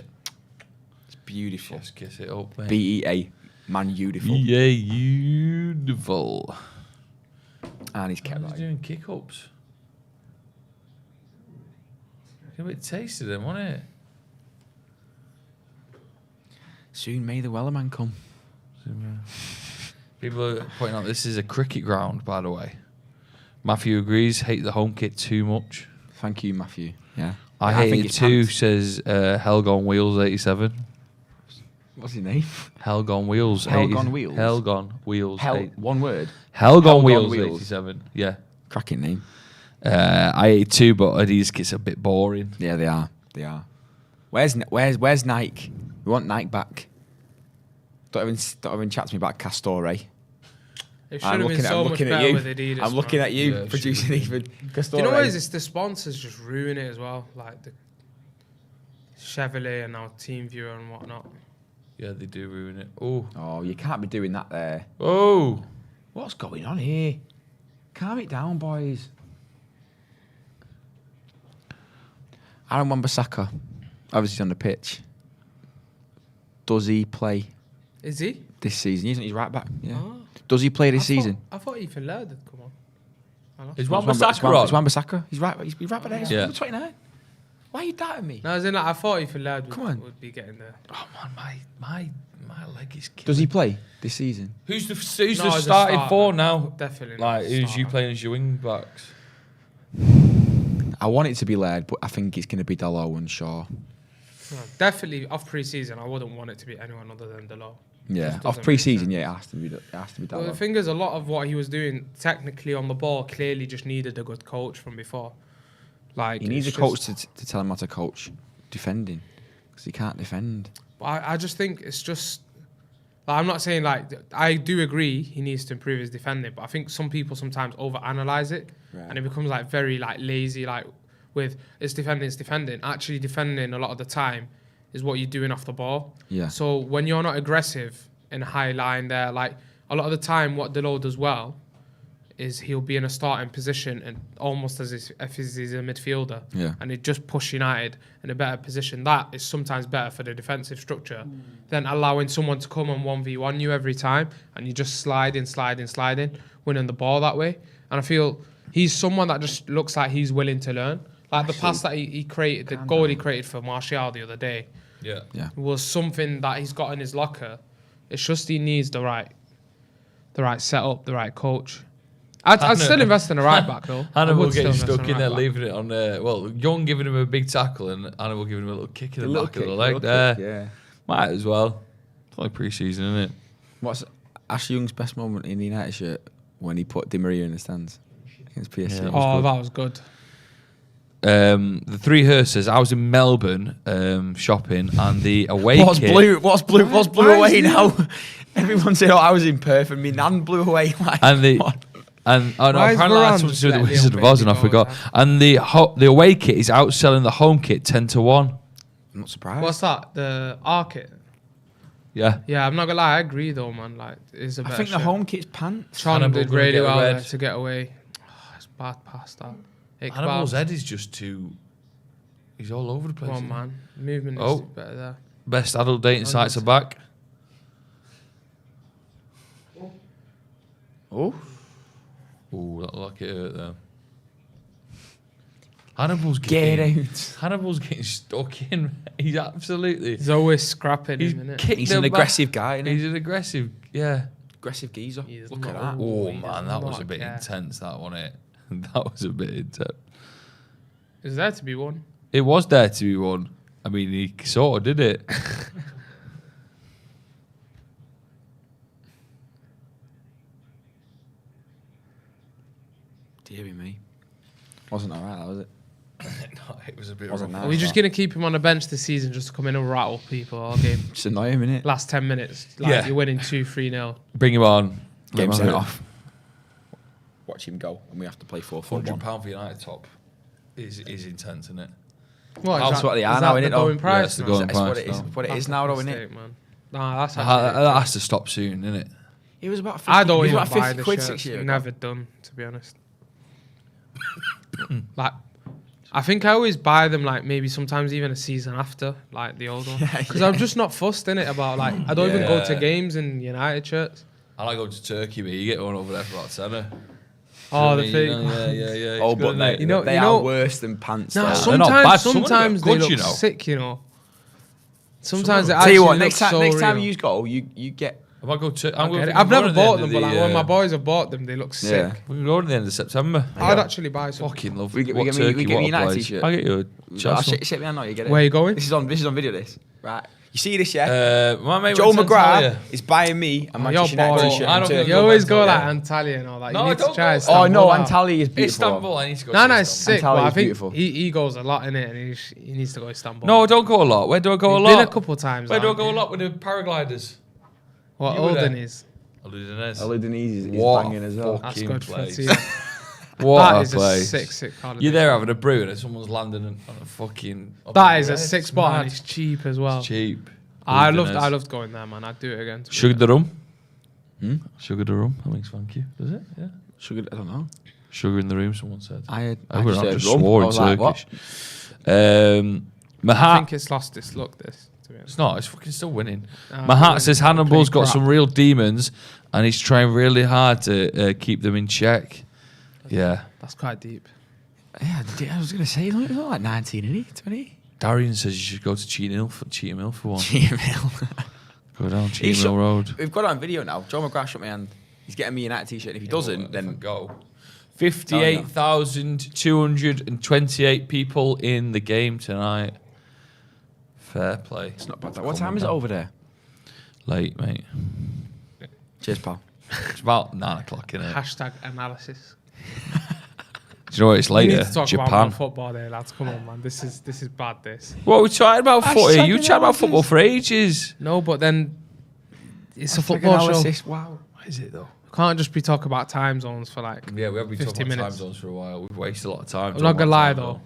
beautiful. Just kiss it up, mate. BEA. Man, beautiful. Yeah, beautiful. And he's kept What right. are doing kick-ups? A bit tasty then, wasn't it? Soon may the Wellerman come. People are pointing out this is a cricket ground, by the way. Matthew agrees. Hate the home kit too much. Thank you, Matthew. Yeah. I think hate it it's too. pants. Says Helgon Wheels 87. What's his name? Helgon Wheels. Helgon Wheels? Helgon Wheels. One word. Helgon Helgon Wheels Wheels. 87. Yeah. Cracking name. I hate it too, but Adidas kits a bit boring. Yeah, they are. They are. Where's Nike? We want Nike back. Don't even chat to me about Castore. It should have been so much better with Adidas. I'm looking man. at you Yeah, producing even Castore. Do you know what it is? It's the sponsors just ruin it as well, like the Chevrolet and now TeamViewer and whatnot. Yeah, they do ruin it. Oh. Oh, you can't be doing that there. Oh. What's going on here? Calm it down, boys. Aaron Wan-Bissaka, obviously on the pitch. Does he play Is he? this season? He's right back. Yeah. Oh. Does he play this season? I thought Ethan Laird had come on. I lost Is my- Wan-Bissaka on? It's Wan-Bissaka. He's right back there. He's Yeah. 29. Why are you doubting me? No, as in, like, I thought Ethan Laird Come on. would be getting there. Oh man, my leg is killing. Does he play this season? Who's the No, as a starting starter. four now? Definitely. not Like a who's you starter. playing as your wing backs? I want it to be Laird, but I think it's going to be Dalot and Shaw. No, definitely off pre-season, I wouldn't want it to be anyone other than Delo. Yeah, Just off doesn't pre-season, make yeah, it has to be Dalot. Well, the thing is, a lot of what he was doing technically on the ball clearly just needed a good coach from before. Like He needs a it's coach just- to tell him how to coach defending, because he can't defend. But I just think it's just. Like, I'm not saying like I do agree he needs to improve his defending, but I think some people sometimes overanalyze it, Right. and it becomes like very like lazy. Like with it's defending. Actually, defending a lot of the time is what you're doing off the ball. Yeah. So when you're not aggressive in a high line there, like a lot of the time, what Delo does well is he'll be in a starting position and almost as if he's a midfielder. Yeah. And it just push United in a better position. That is sometimes better for the defensive structure than allowing someone to come and 1v1 you every time and you just sliding, winning the ball that way. And I feel he's someone that just looks like he's willing to learn. Like the pass that he created, the goal he created for Martial the other day Yeah. was something that he's got in his locker. It's just he needs the right setup, the right coach. I'd still invest in a right back though. I Hannibal would still getting invest stuck a in there, right back. leaving it on well, Young giving him a big tackle and Hannibal giving him a little kick in the back of the leg there. Yeah. Might as well. It's like pre-season, isn't it? What's Ash Young's best moment in the United shirt when he put Di Maria in the stands against PSG? Yeah. Oh, that was good. The three hearses. I was in Melbourne shopping, and the away What's kit. blue? What's blue why away is now? Everyone said, "Oh, I was in Perth and my nan blew away." Like, And the what? and oh no, Why is apparently Varane that's something to do with the just Wizard letting of Oz, and I Leon forgot. Bailey go And the away kit is outselling the home kit 10-1. I'm not surprised. What's that? The R-kit? Yeah, Yeah, I'm not gonna lie. I agree though, man. Like, it's a I better think the shirt. home kit's pants. Chon Hannibal did gonna really get a well red. there to get away. Oh, it's bad past that. Hannibal's Iqbal, head is just too. He's all over the place. come on, isn't he? man. Movement Oh. is better there. Best adult dating sites are back. Oh, Ooh, that looked like it hurt there. Hannibal's get getting. out! Hannibal's getting stuck in. He's absolutely. He's always scrapping He's him, innit? kicked He's the an back. aggressive guy, isn't he? He's an aggressive. Yeah. Aggressive geezer. He is Look at not- that. Oh he man, does that was not a bit care. intense. That one, it. That was a bit intense. Is there to be one? It was there to be one. I mean, he sort of did it. Dear me. Wasn't alright, that was it? No, it was a bit. Wasn't rough. nice. Are we just going to keep him on the bench this season just to come in and rattle people all game? Just annoy him, innit? Last 10 minutes. Like, Yeah. you're winning 2-3-0. Bring him on. Let Game him sent have it. off. Watch him go, and we have to play 4-4-1. £100 for United top is intense, isn't it? What, That's what they are is now, that innit, the though? going Yeah, price? it's the now? going That's what price it is. now. What it That's is a now, though, mistake, innit? man. Nah, that's That actually... has to stop soon, isn't it? It was about 50, I don't it was even about buy 50 the quid shirts. 6 years ago. Never done, to be honest. Like, I think I always buy them like maybe sometimes even a season after, like the old one, because I'm just not fussed in it about like I don't even go to Yeah. games in United shirts. I like going to Turkey, but you get one over there for about tenner. Oh, the You fake. know, yeah. Oh, it's but good, they, mate. You know- they you are know- worse than pants. No, though. They're not bad. sometimes Some of them are they good, look you know. sick, you know. Sometimes they Tell you what, actually next look time so next time real. you go, you get I might go to. I've never bought them, but like, when my boys have bought them, they look sick. Yeah. We can go at the end of September. I'd actually buy some. Fucking love. We get what me turkey, a what a United place. t-shirt. I'll get you a I'll chance. shit me, I know you get it. Where are you going? This is on video. This right. You see this, yeah? My mate Joe went to McGrath Antalya. is buying me a you're Manchester United bored. t-shirt. I in don't Turkey. think You always go like Antalya. Antalya and all that. No, You I need to don't try go- Istanbul. Oh no, out. Antalya is beautiful. Istanbul. I need to go. No, to it's Istanbul. sick. But Antalya I is think beautiful. he goes a lot in it, and he needs to go to Istanbul. No, I don't go a lot. Where do I go a You've lot? been a couple of times. Where do I haven't go a you? lot with the paragliders? What You were Olden there. is. Ludinese. Ludinese is What banging as well. That's fucking good. place. Fancy it. What That a is a place. sick holiday. You're there having a brew and someone's landing on a fucking. That is a It's sick spot, mad. and it's cheap as well. It's cheap. I Ludinese. loved going there, man. I'd do it again. to be Sugar fair. the rum. Hmm? Sugar the rum. That makes funky. Does it? Yeah. Sugar, I don't know. Sugar in the room. Someone said. I We're just not heard just rum. swore I in was like, Turkish. what? I Mahat. think it's lost its look. This. To be honest. It's not. It's fucking still winning. Ah, Mahat winning. says Hannibal's got Pretty some crap. real demons, and he's trying really hard to keep them in check. Yeah. That's quite deep. Yeah, I was going to say, he's not like 19, is he? 20? Darian says you should go to Cheetham Hill for one. Gmail. Go down He's Cheetham Hill Road. We've got it on video now. Joe McGrath shook my hand. He's getting me a United t-shirt. And if he doesn't, then go. 58,228 people in the game tonight. Fair play. it's not bad. What time is it over there? Late, mate. Cheers, pal. It's about 9 o'clock, innit? Hashtag analysis. Do you know what it's We later? need to talk about Japan. more football there, lads. Come on, man. This is bad. This. What we chatting about footy? Hashtag You chatting about analysis. football for ages. No, but then it's a football show. Analysis, wow. What is it though? Can't just be talking about time zones for like. Yeah, we have been 50 talking about time minutes. zones for a while. We've wasted a lot of time. I'm not gonna lie though.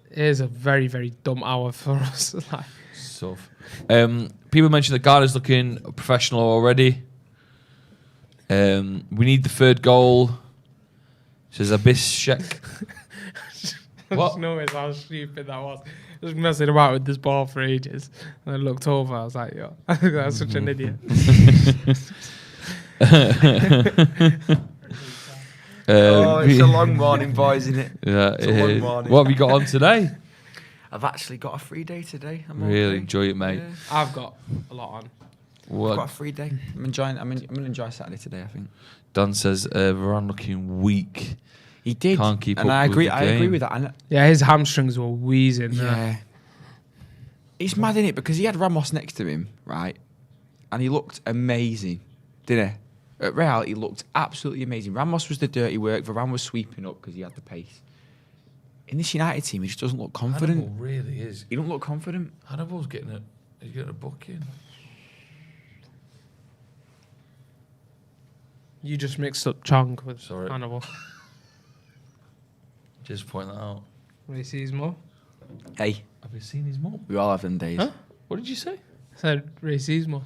It is a very, very dumb hour for us. Like, Stuff. People mentioned that Garner's looking professional already. We need the third goal. Says Abishek. What? No, it's how stupid that was. Just messing about with this ball for ages. And I looked over, I was like, yo, that's such an idiot. It's a long morning, boys, isn't it? Yeah, It's a long morning. what have you got on today? I've actually got a free day today. I'm Really okay. enjoy it, mate. Yeah. I've got a lot on. I've got a What? free day. I'm going to enjoy Saturday today, I think. Dan says Varane looking weak. He did. Can't keep and up I with agree. the I agree game. with that. And Yeah, his hamstrings were wheezing. yeah. It's mad, isn't it? Because he had Ramos next to him, right? And he looked amazing, didn't he? At Real, he looked absolutely amazing. Ramos was the dirty work. Varane was sweeping up because he had the pace. In this United team, he just doesn't look confident. Hannibal really is. He don't look confident. Hannibal's getting a. He's getting a booking. You just mixed up Chong with Sorry. Hannibal. Just point that out. Racismo. Hey, Have you seen his mum? we all have them days. Huh? What did you say? Said racismo.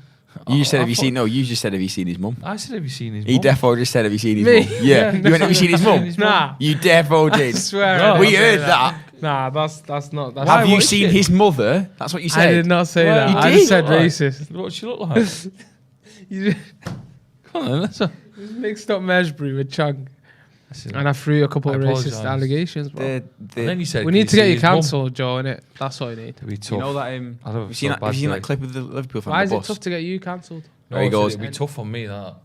You said, I have you thought- seen? No, you just said, have you seen his mum? I said, have you seen his He mum? defo just said, have you seen his Me? mum? Yeah. You went, have you seen his mum? Nah. You defo I did. swear. No, I We didn't say heard that. Nah, that's not. That's Why? Have you What is seen she? his mother? That's what you said. I did not say Why? that. You I did? just said What? racist. What does she look like? You Come on, then, let's. just mixed up Meshbury with Chung. And I threw a couple I of racist apologise. allegations. Bro. The- And then you said, We can need to get see you his mum? cancelled, Joe, innit? That's all you need. It'd be tough. You know that I'd have have a you seen so that, bad have you seen day. that clip of the Liverpool fan Why on is the it bus? tough to get you cancelled? There he No, I said goes. It'd be tough on me, that.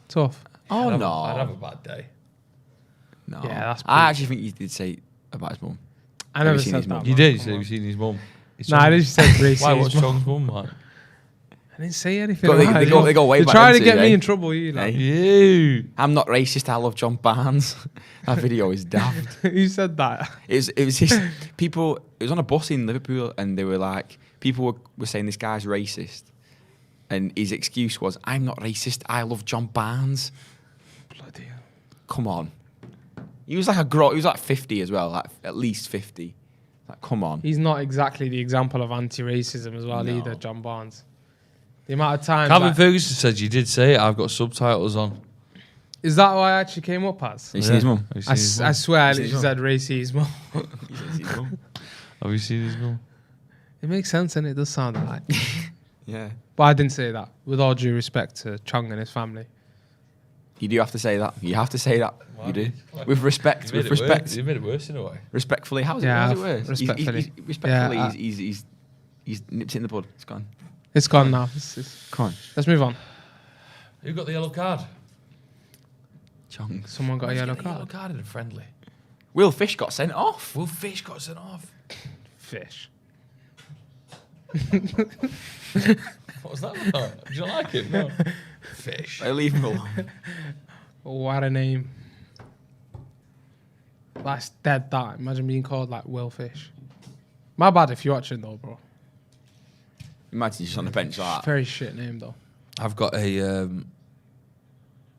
Tough. Oh I'd have no. I'd have a bad day. No. Yeah, that's I actually think you did say about his mum. I Have you never seen said his that. mum? You man. did. You Come said, on. have you seen his mum? Nah, I just said racist. Why? What's Chong's mum, man? I didn't say anything. Go- they- about they it. go- they go way You're back trying to into get it, me eh? in trouble, you like. You. I'm not racist. I love John Barnes. That video is daft. You said that. It was just people. It was on a bus in Liverpool, and they were like, people were saying this guy's racist, and his excuse was, "I'm not racist. I love John Barnes." Bloody hell. Come on. He was like a he was like 50 as well, like at least 50. Like, come on. He's not exactly the example of anti-racism as well No. either, John Barnes. The amount of times. Calvin that- Ferguson said you did say it. I've got subtitles on. is that what I actually came up as? Have you seen his mum? Have you I, seen his I mum? swear I You seen his literally said racism. Have you seen his mum? It makes sense and it does sound like. Yeah. But I didn't say that. With all due respect to Chong and his family. You do have to say that. You have to say that. Why? You do. With respect. You With made it respect. worse. You made it worse in a way. Respectfully. How's Yeah, it worse? respectfully. Respectfully, Yeah, he's nipped it in the bud. It's gone. It's gone now. Come on. Let's move on. Who got the yellow card? Chong. Someone got a yellow Getting card. card in a friendly. Will Fish got sent off. Will Fish got sent off. Fish. What was that about? Did you like it? No. Fish. I leave him alone. What a name. That's dead that. Imagine being called like Will Fish. My bad if you're watching though, bro. Imagine just on the bench like that. Very shit name though. I've got a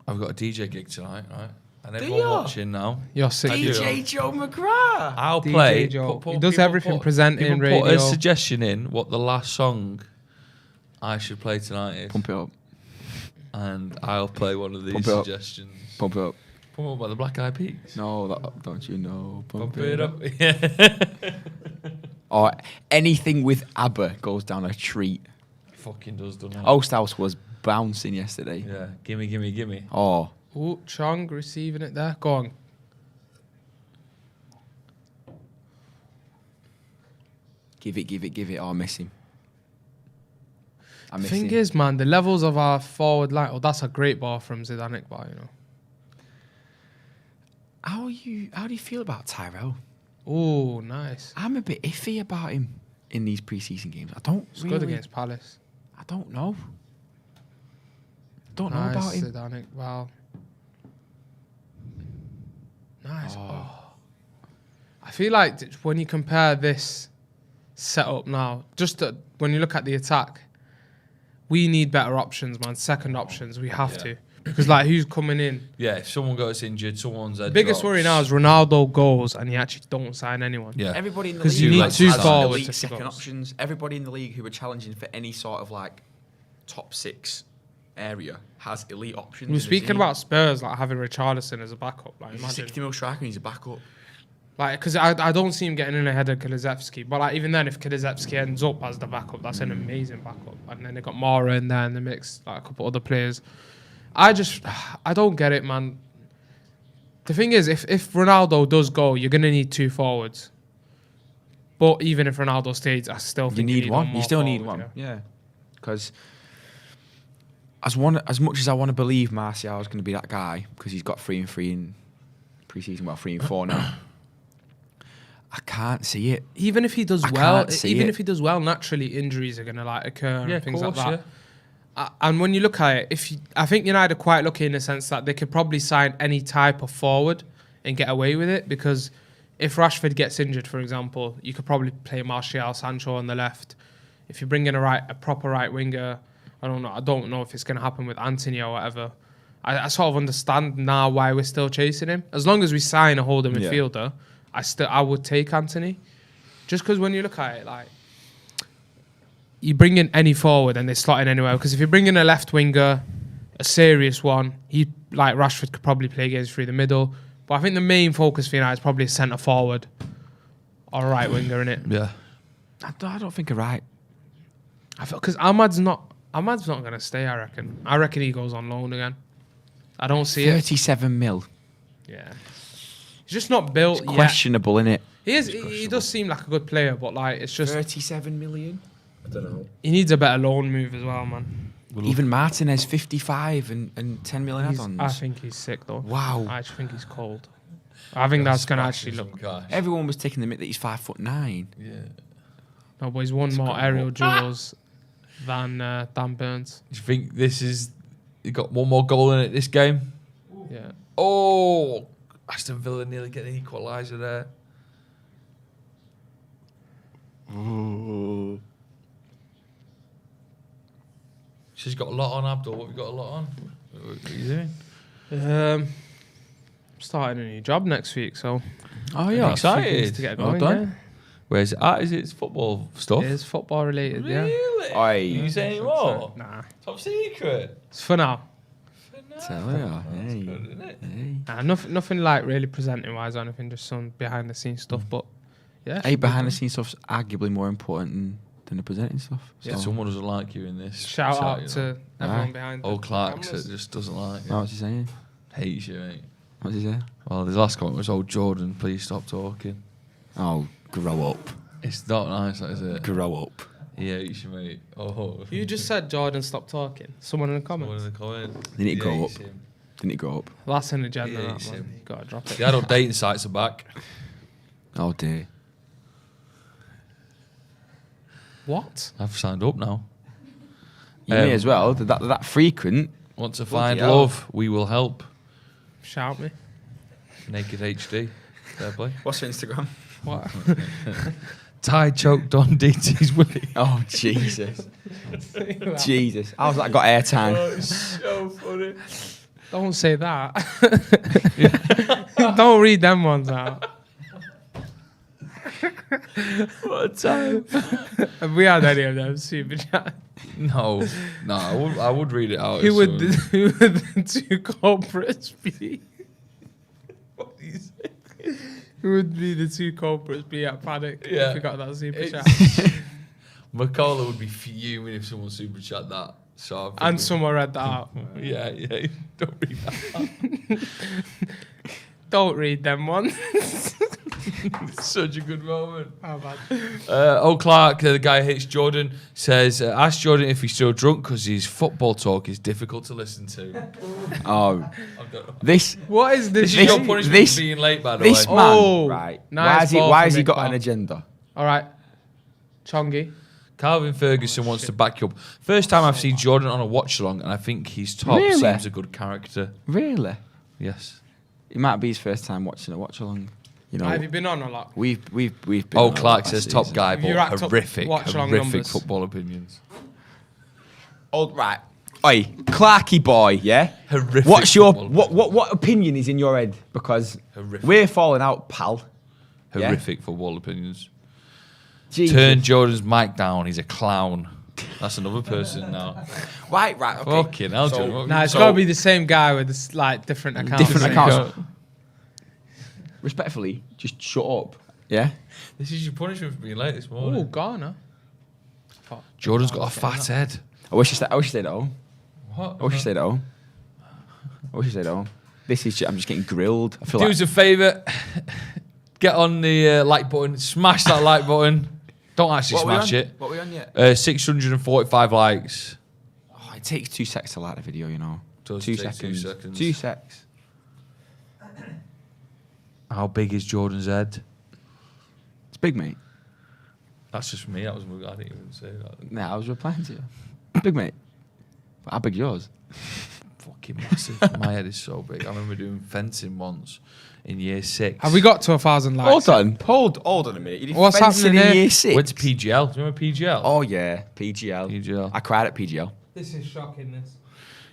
DJ gig tonight, right? And Do everyone ya? watching now. You're sick. DJ Joe McGrath. I'll DJ play. Joe. He does everything, presenting, people put a radio. suggestion in what the last song I should play tonight is, Pump it up. and I'll play one of these Pump it up. suggestions. Pump it up. Pump it up by the Black Eyed Peas. No, that, don't you know? Pump it up. Yeah. Or anything with ABBA goes down a treat. Fucking does, doesn't it? Oast House was bouncing yesterday. Yeah. Gimme, gimme, gimme. Oh, Ooh, Chong receiving it there. Go on. give it. Oh, I miss him. I miss Thing him. is, man, the levels of our forward line. Oh, that's a great ball from Zidane, bar, you know. How do you feel about Tyrell? Oh, nice. I'm a bit iffy about him in these preseason games. I don't It's really. good against Palace. I don't know. Don't know Nice, about him. Zidane. Wow. Nice. Oh. Oh. I feel like when you compare this setup now, when you look at the attack, we need better options, man. Second options, we have to. Because, like, who's coming in? Yeah, if someone gets injured, someone's head Biggest drops. worry now is Ronaldo goes and you actually don't sign anyone. Yeah. Everybody in the 'Cause league you need like, two has forwards elite if he second goes. options. Everybody in the league who are challenging for any sort of like top 6 area has elite options. We were in the speaking team. about Spurs, like having Richarlison as a backup. Like, He's a imagine. 60 mil striker and he's a backup. Like, because I don't see him getting in ahead of Kulusevski. But, like, even then, if Kulusevski ends up as the backup, that's an amazing backup. And then they got Mara in there in the mix, like a couple other players. I don't get it, man. The thing is, if Ronaldo does go, you're going to need 2 forwards. But even if Ronaldo stays, I still think You need one. more You still need forward, one. Yeah. Because as much as I want to believe Martial is going to be that guy, because he's got 3 and 3 in pre-season, well, 3 and 4 now. I can't see it. Even if he does I well, can't see even it. if he does well, naturally injuries are going to like occur Yeah, and things of course, like that. And when you look at it, I think United are quite lucky in the sense that they could probably sign any type of forward and get away with it, because if Rashford gets injured, for example, you could probably play Martial, Sancho on the left. If you bring in a proper right winger, I don't know if it's going to happen with Anthony or whatever. I sort of understand now why we're still chasing him. As long as we sign a holding Yeah. midfielder, I would take Anthony, just because when you look at it, like, you bring in any forward and they slot in anywhere. Because if you bring in a left winger, a serious one, like Rashford could probably play games through the middle. But I think the main focus for United is probably a centre forward or a right winger in it. Yeah. I don't think you're right. Because Ahmad's not going to stay. I reckon he goes on loan again. I don't see it. 37 mil. Yeah, he's just not built It's yet. questionable, innit? He is. He does seem like a good player, but like it's just 37 million? I don't know. he needs a better loan move as well, man. Even Martinez, 55 and 10 million add-ons. I think he's sick though. Wow. I actually think he's cold. I think that's going to actually look. Everyone was taking the myth that he's 5'9". Yeah. No, but he's won more aerial duels than Burns. Do you think you got one more goal in it this game? Yeah. Oh, Aston Villa nearly get an equaliser there. Ooh. She's got a lot on, Abdul. What have you got a lot on? What are you doing? Starting a new job next week, so Oh, Yeah, yeah. excited. to get Well going. done. Where's it at? Is it football stuff? Yeah. It is football related, yeah. Really? Oi. You say any more? Nah, Top secret. it's for now. Tell ya. That's Hey. good, isn't it? Hey. Nah, nothing like really presenting wise or anything, just some behind the scenes stuff. But yeah, Hey, should be behind the good. scenes stuff's arguably more important than the presenting stuff. Yeah, someone doesn't like you in this. Shout out you know. to everyone Aye. behind. Old the Clark's cameras. that just doesn't like Oh, you. what's he saying? Hates you, mate. What's he saying? Well, his last comment was, "Old Jordan, please stop talking." Oh, grow up. It's not nice, that is it? Grow up. He hates you, mate. Oh. You just said Jordan stop talking. Someone in the One comments. in the comments. They need to grow up. Hates him. Didn't he grow up? That's an agenda, Yeah, that, he's man. him. You gotta drop it. The adult dating sites are back. Oh dear. What? I've signed up now. You may as well. They're that frequent. Want to Bloody find hell. love? We will help. Shout me. Naked HD. Fair play. What's your Instagram? What? Ty choked on DT's willy. Oh Jesus. Jesus. How's that got airtime? It's so funny. Don't say that. Don't read them ones out. What a time. Have we had any of them super chat? No, I would read it out. Who as would soon. who would the two culprits be? What do you say? Who would be the two culprits be at Paddock? Yeah. If we got that super chat. Macaulay would be fuming if someone super chat that. So I think And someone read that out. yeah, don't read that. Don't read them ones. It's such a good moment. How bad? Clark, the guy who hates Jordan, says, ask Jordan if he's still drunk because his football talk is difficult to listen to. Oh, this What is this? This is your This- punishment this- for being late, by the this way. man, Oh, right? nice why ball has from he got Iqbal. an agenda? All right. Chongi. Calvin Ferguson wants to back you up. First time I've seen Jordan on a watch along, and I think his top Really? seems a good character. Really? Yes. It might be his first time watching a watch along. You know, Have you been on a lot? we've been. Oh, on a Clark lot says last top season. guy, You but racked up horrific watch-along horrific numbers. football opinions. Oh, right. Oi, Clarky boy, yeah. Horrific. What's your football what opinion is in your head? Because Horrific. we're falling out, pal. yeah? horrific football opinions? Jesus. Turn Jordan's mic down. He's a clown. That's another person now. Right. Okay. Fucking hell, So- Jordan. Nah, it's So- got to be the same guy with this, like different accounts. Different Same accounts. guy. Respectfully, just shut up. Yeah. This is your punishment for being late this Oh, morning. Ghana. Jordan's got a fat head. I wish I stayed at home. What? I wish I stayed at home. This is. I'm just getting grilled. I feel Do like us a favour. Get on the like button. Smash that like button. Don't actually What are we smash on? it. What are we on yet? 645 likes. Oh, it takes 2 seconds to like the video, you know. Does 2 take 2 seconds. seconds. 2 secs. How big is Jordan's head? It's big, mate. That's just me. I didn't even say that. Nah, I was replying to you. Big, mate. But how big's yours? Fucking massive. My head is so big. I remember doing fencing once in year 6. Have we got to 1,000 likes? Hold on a minute. You did What's fencing happening in here? year 6? Went to PGL. Do you remember PGL? Oh, yeah. PGL. PGL. I cried at PGL. This is shocking. This.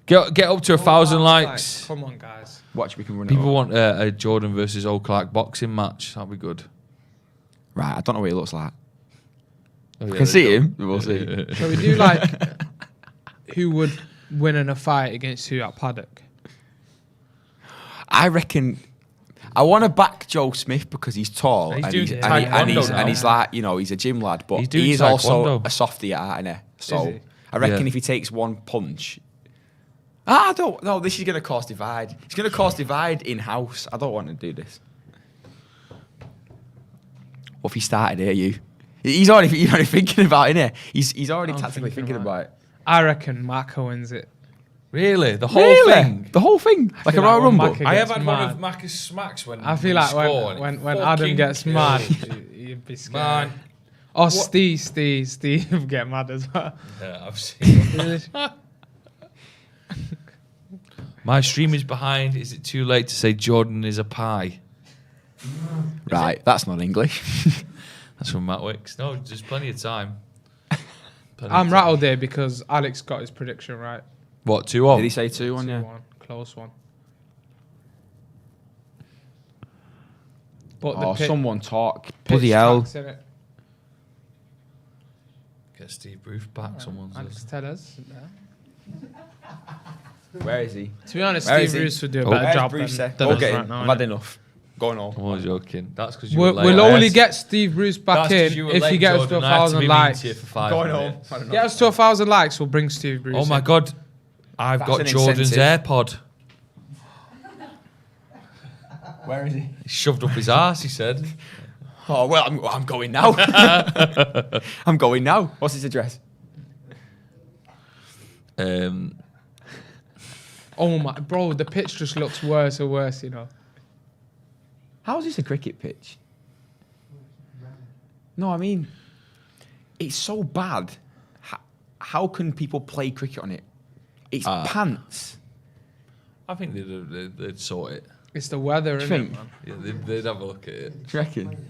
Get up to 1,000 likes. Come on, guys. Watch, we can run it People up. want a Jordan versus Clark boxing match. That'll be good. Right, I don't know what he looks like. Oh, yeah, I can see there you him. go. We'll see. Shall we do like who would win in a fight against who at Paddock? I reckon I want to back Joe Smith because he's tall He's and doing he's, taekwondo now. and he's like, you know, he's a gym lad, but He's doing he is also taekwondo. a softy at heart, innit? So he? I reckon Yeah. if he takes one punch, I don't know. This is going to cause divide. It's going to cause divide in house. I don't want to do this. What if he started here? He's already thinking about it, innit? He's already I'm tactically thinking about it. I reckon Marco wins it. Really? The whole Really? thing? The whole thing, like a feel Royal like when Rumble. Maka I have gets had one mad. of Macca's smacks when I feel we like score and when it Adam fucking gets mad, kills you. you'd be scared. Man. Or Steve get mad as well. Yeah, I've seen. My stream is behind. Is it too late to say Jordan is a pie? Right, that's not English. That's from Matt Wicks. No, there's plenty of time. Plenty I'm of time. rattled there because Alex got his prediction right. What, 2-1? Did he say 2-1? Yeah. 2-1, close one. But Oh, pitch someone talk. Bloody hell. tracks, innit? Get Steve Bruce back. Someone Alex says. Tellers. Where is he? To be honest, Where Steve is he? Bruce would do a Oh. better Where's job Bruce? than Go us get right him. now. I've had innit? enough. Going on. I'm always joking. That's because you were late. We'll only Yes. get Steve Bruce back That's 'cause in you were if he late, gets to Jordan. I had to 1,000 be mean likes. to you for 5 Going home. minutes. I don't know. Get us to 1,000 likes, we'll bring Steve Bruce Oh my in. God. I've That's got an Jordan's incentive. AirPod. Where is he? He shoved up his ass, he said. Oh, well, I'm going now. I'm going now. What's his address? Oh my, bro, the pitch just looks worse and worse, you know. How is this a cricket pitch? No, I mean, it's so bad. How can people play cricket on it? It's pants. I think they'd sort it. It's the weather, Do you isn't it, think? man? Yeah, they'd have a look at it. Do you reckon?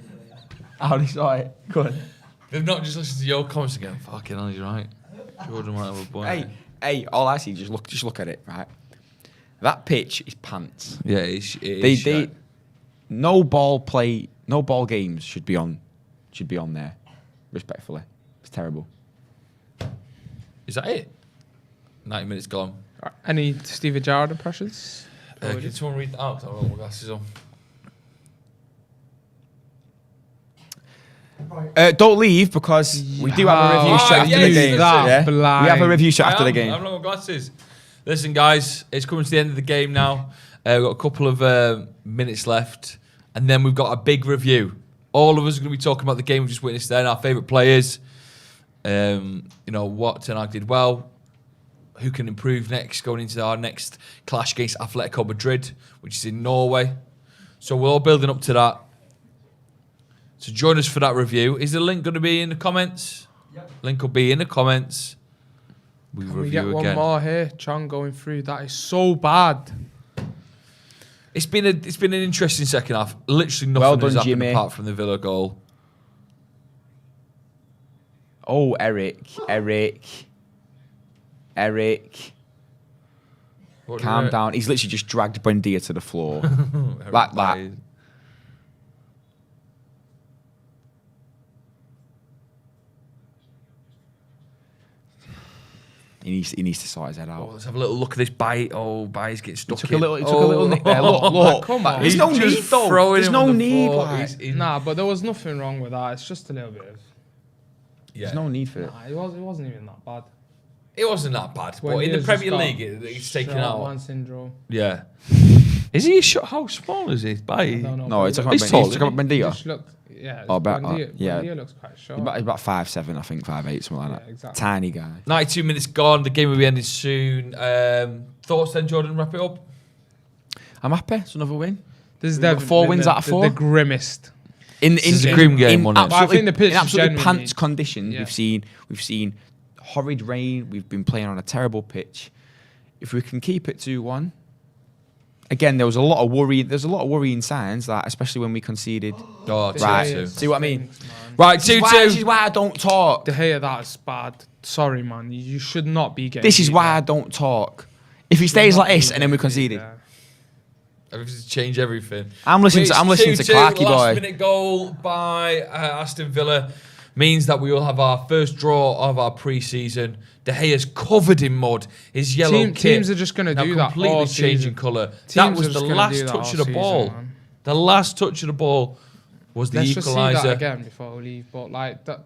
How do you saw it? Go on. They've not just listened to your comments again. Fucking hell, he's right. Jordan might have a point. Hey, all I see, just look at it, right? That pitch is pants. Yeah, They no ball games should be on there. Respectfully, it's terrible. Is that it? 90 minutes gone. Any Steve Gerrard impressions? Can someone read that out? I've got my glasses on. Don't leave because we do have a review shot after the game. That We blind. have a review shot after the game. I've not got glasses. Listen, guys, it's coming to the end of the game now. We've got a couple of minutes left, and then we've got a big review. All of us are going to be talking about the game we just witnessed there, and our favourite players. What Ten Hag did well, who can improve next, going into our next clash against Atletico Madrid, which is in Norway. So we're all building up to that. So join us for that review. Is the link going to be in the comments? Yep. Link will be in the comments. Can we get one more here? Chang going through. That is so bad. It's been an interesting second half. Literally nothing Well has done, happened Jimmy. apart from the Villa goal. Oh, Erik. Calm down. He's literally just dragged Buendia to the floor. Like that. He needs to sort his head Oh, out. let's have a little look at this bite. Oh, Baye's getting stuck He in. took a little nick there. Look. Come on. There's He's no just need though. throwing There's him no on the need. floor. Like. He's in- Nah, but there was nothing wrong with that. It's just a little bit of... Yeah. There's no need for it. Nah, it wasn't even that bad. It wasn't that bad. When But in he the has Premier just League, got he's taken short out. man syndrome. Yeah. Is he a shot? How small is he? I Baye? don't know. No, but it's he talking He's about tall, He's talking about Buendia. just looked... Yeah, Oh, about- Buendia yeah. looks quite short. He's about 5'7", I think, 5'8", something like Yeah, that. exactly. Tiny guy. 92 minutes gone. The game will be ending soon. Thoughts then, Jordan? Wrap it up. I'm happy. It's another win. This is We've got definitely 4 wins the- out of 4. The grimmest. This is a grim game, wasn't it? But I think the pitch in is absolutely genuinely- pants conditions. Yeah. We've seen horrid rain. We've been playing on a terrible pitch. If we can keep it 2-1, again, there was a lot of worry. There's a lot of worrying signs that, especially when we conceded. Oh, Right. 2-2. See what I mean? Stinks, man. Right, This is 2-2. why I don't talk. De Gea, that is bad. Sorry, man. You should not be getting... This is beat why I there. don't talk. If he You stays should like not this be and then we getting beat conceded, there. Everything's changed everything. I'm listening to It's 2-2. Clarky Last boy. minute goal by Aston Villa means that we will have our first draw of our pre-season. De Gea's covered in mud. His yellow kit Teams are just going to now do that completely all changing season. colour. That Teams was are the just gonna last do that touch all of the season, ball. man. The last touch of the ball was the Let's just see that equaliser. again before we leave. But like that,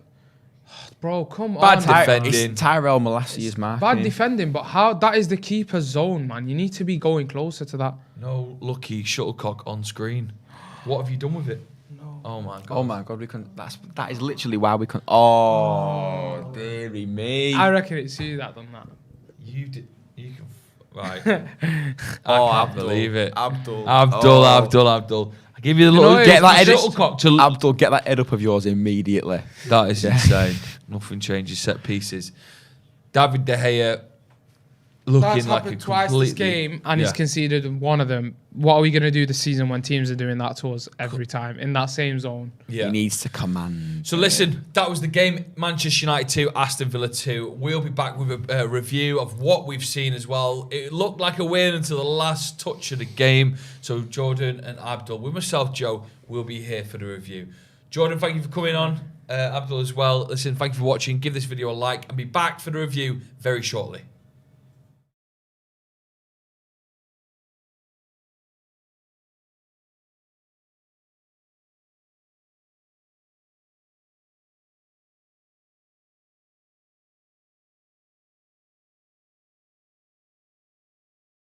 bro, come Bad on. defending. It's Tyrell Malassia's marking. Bad defending, but how? That is the keeper's zone, man. You need to be going closer to that. No lucky shuttlecock on screen. What have you done with it? No. Oh my god. Oh my god, we can. That is literally why we can. Oh, dearie me. I reckon it's you that done that. You did. You can. Right. I can't believe it. Abdul. Abdul. I give you the know little it Get that the head shuttlecock to. Abdul, get that head up of yours immediately. That is insane. Nothing changes set pieces. David De Gea looking That's like a happened twice completely. this game, and Yeah. he's conceded one of them. What are we going to do this season when teams are doing that to us every time in that same zone? Yeah. He needs to command. So listen, that was the game. Manchester United 2, Aston Villa 2. We'll be back with a review of what we've seen as well. It looked like a win until the last touch of the game. So Jordan and Abdul, with myself, Joe, will be here for the review. Jordan, thank you for coming on. Abdul as well. Listen, thank you for watching. Give this video a like and be back for the review very shortly.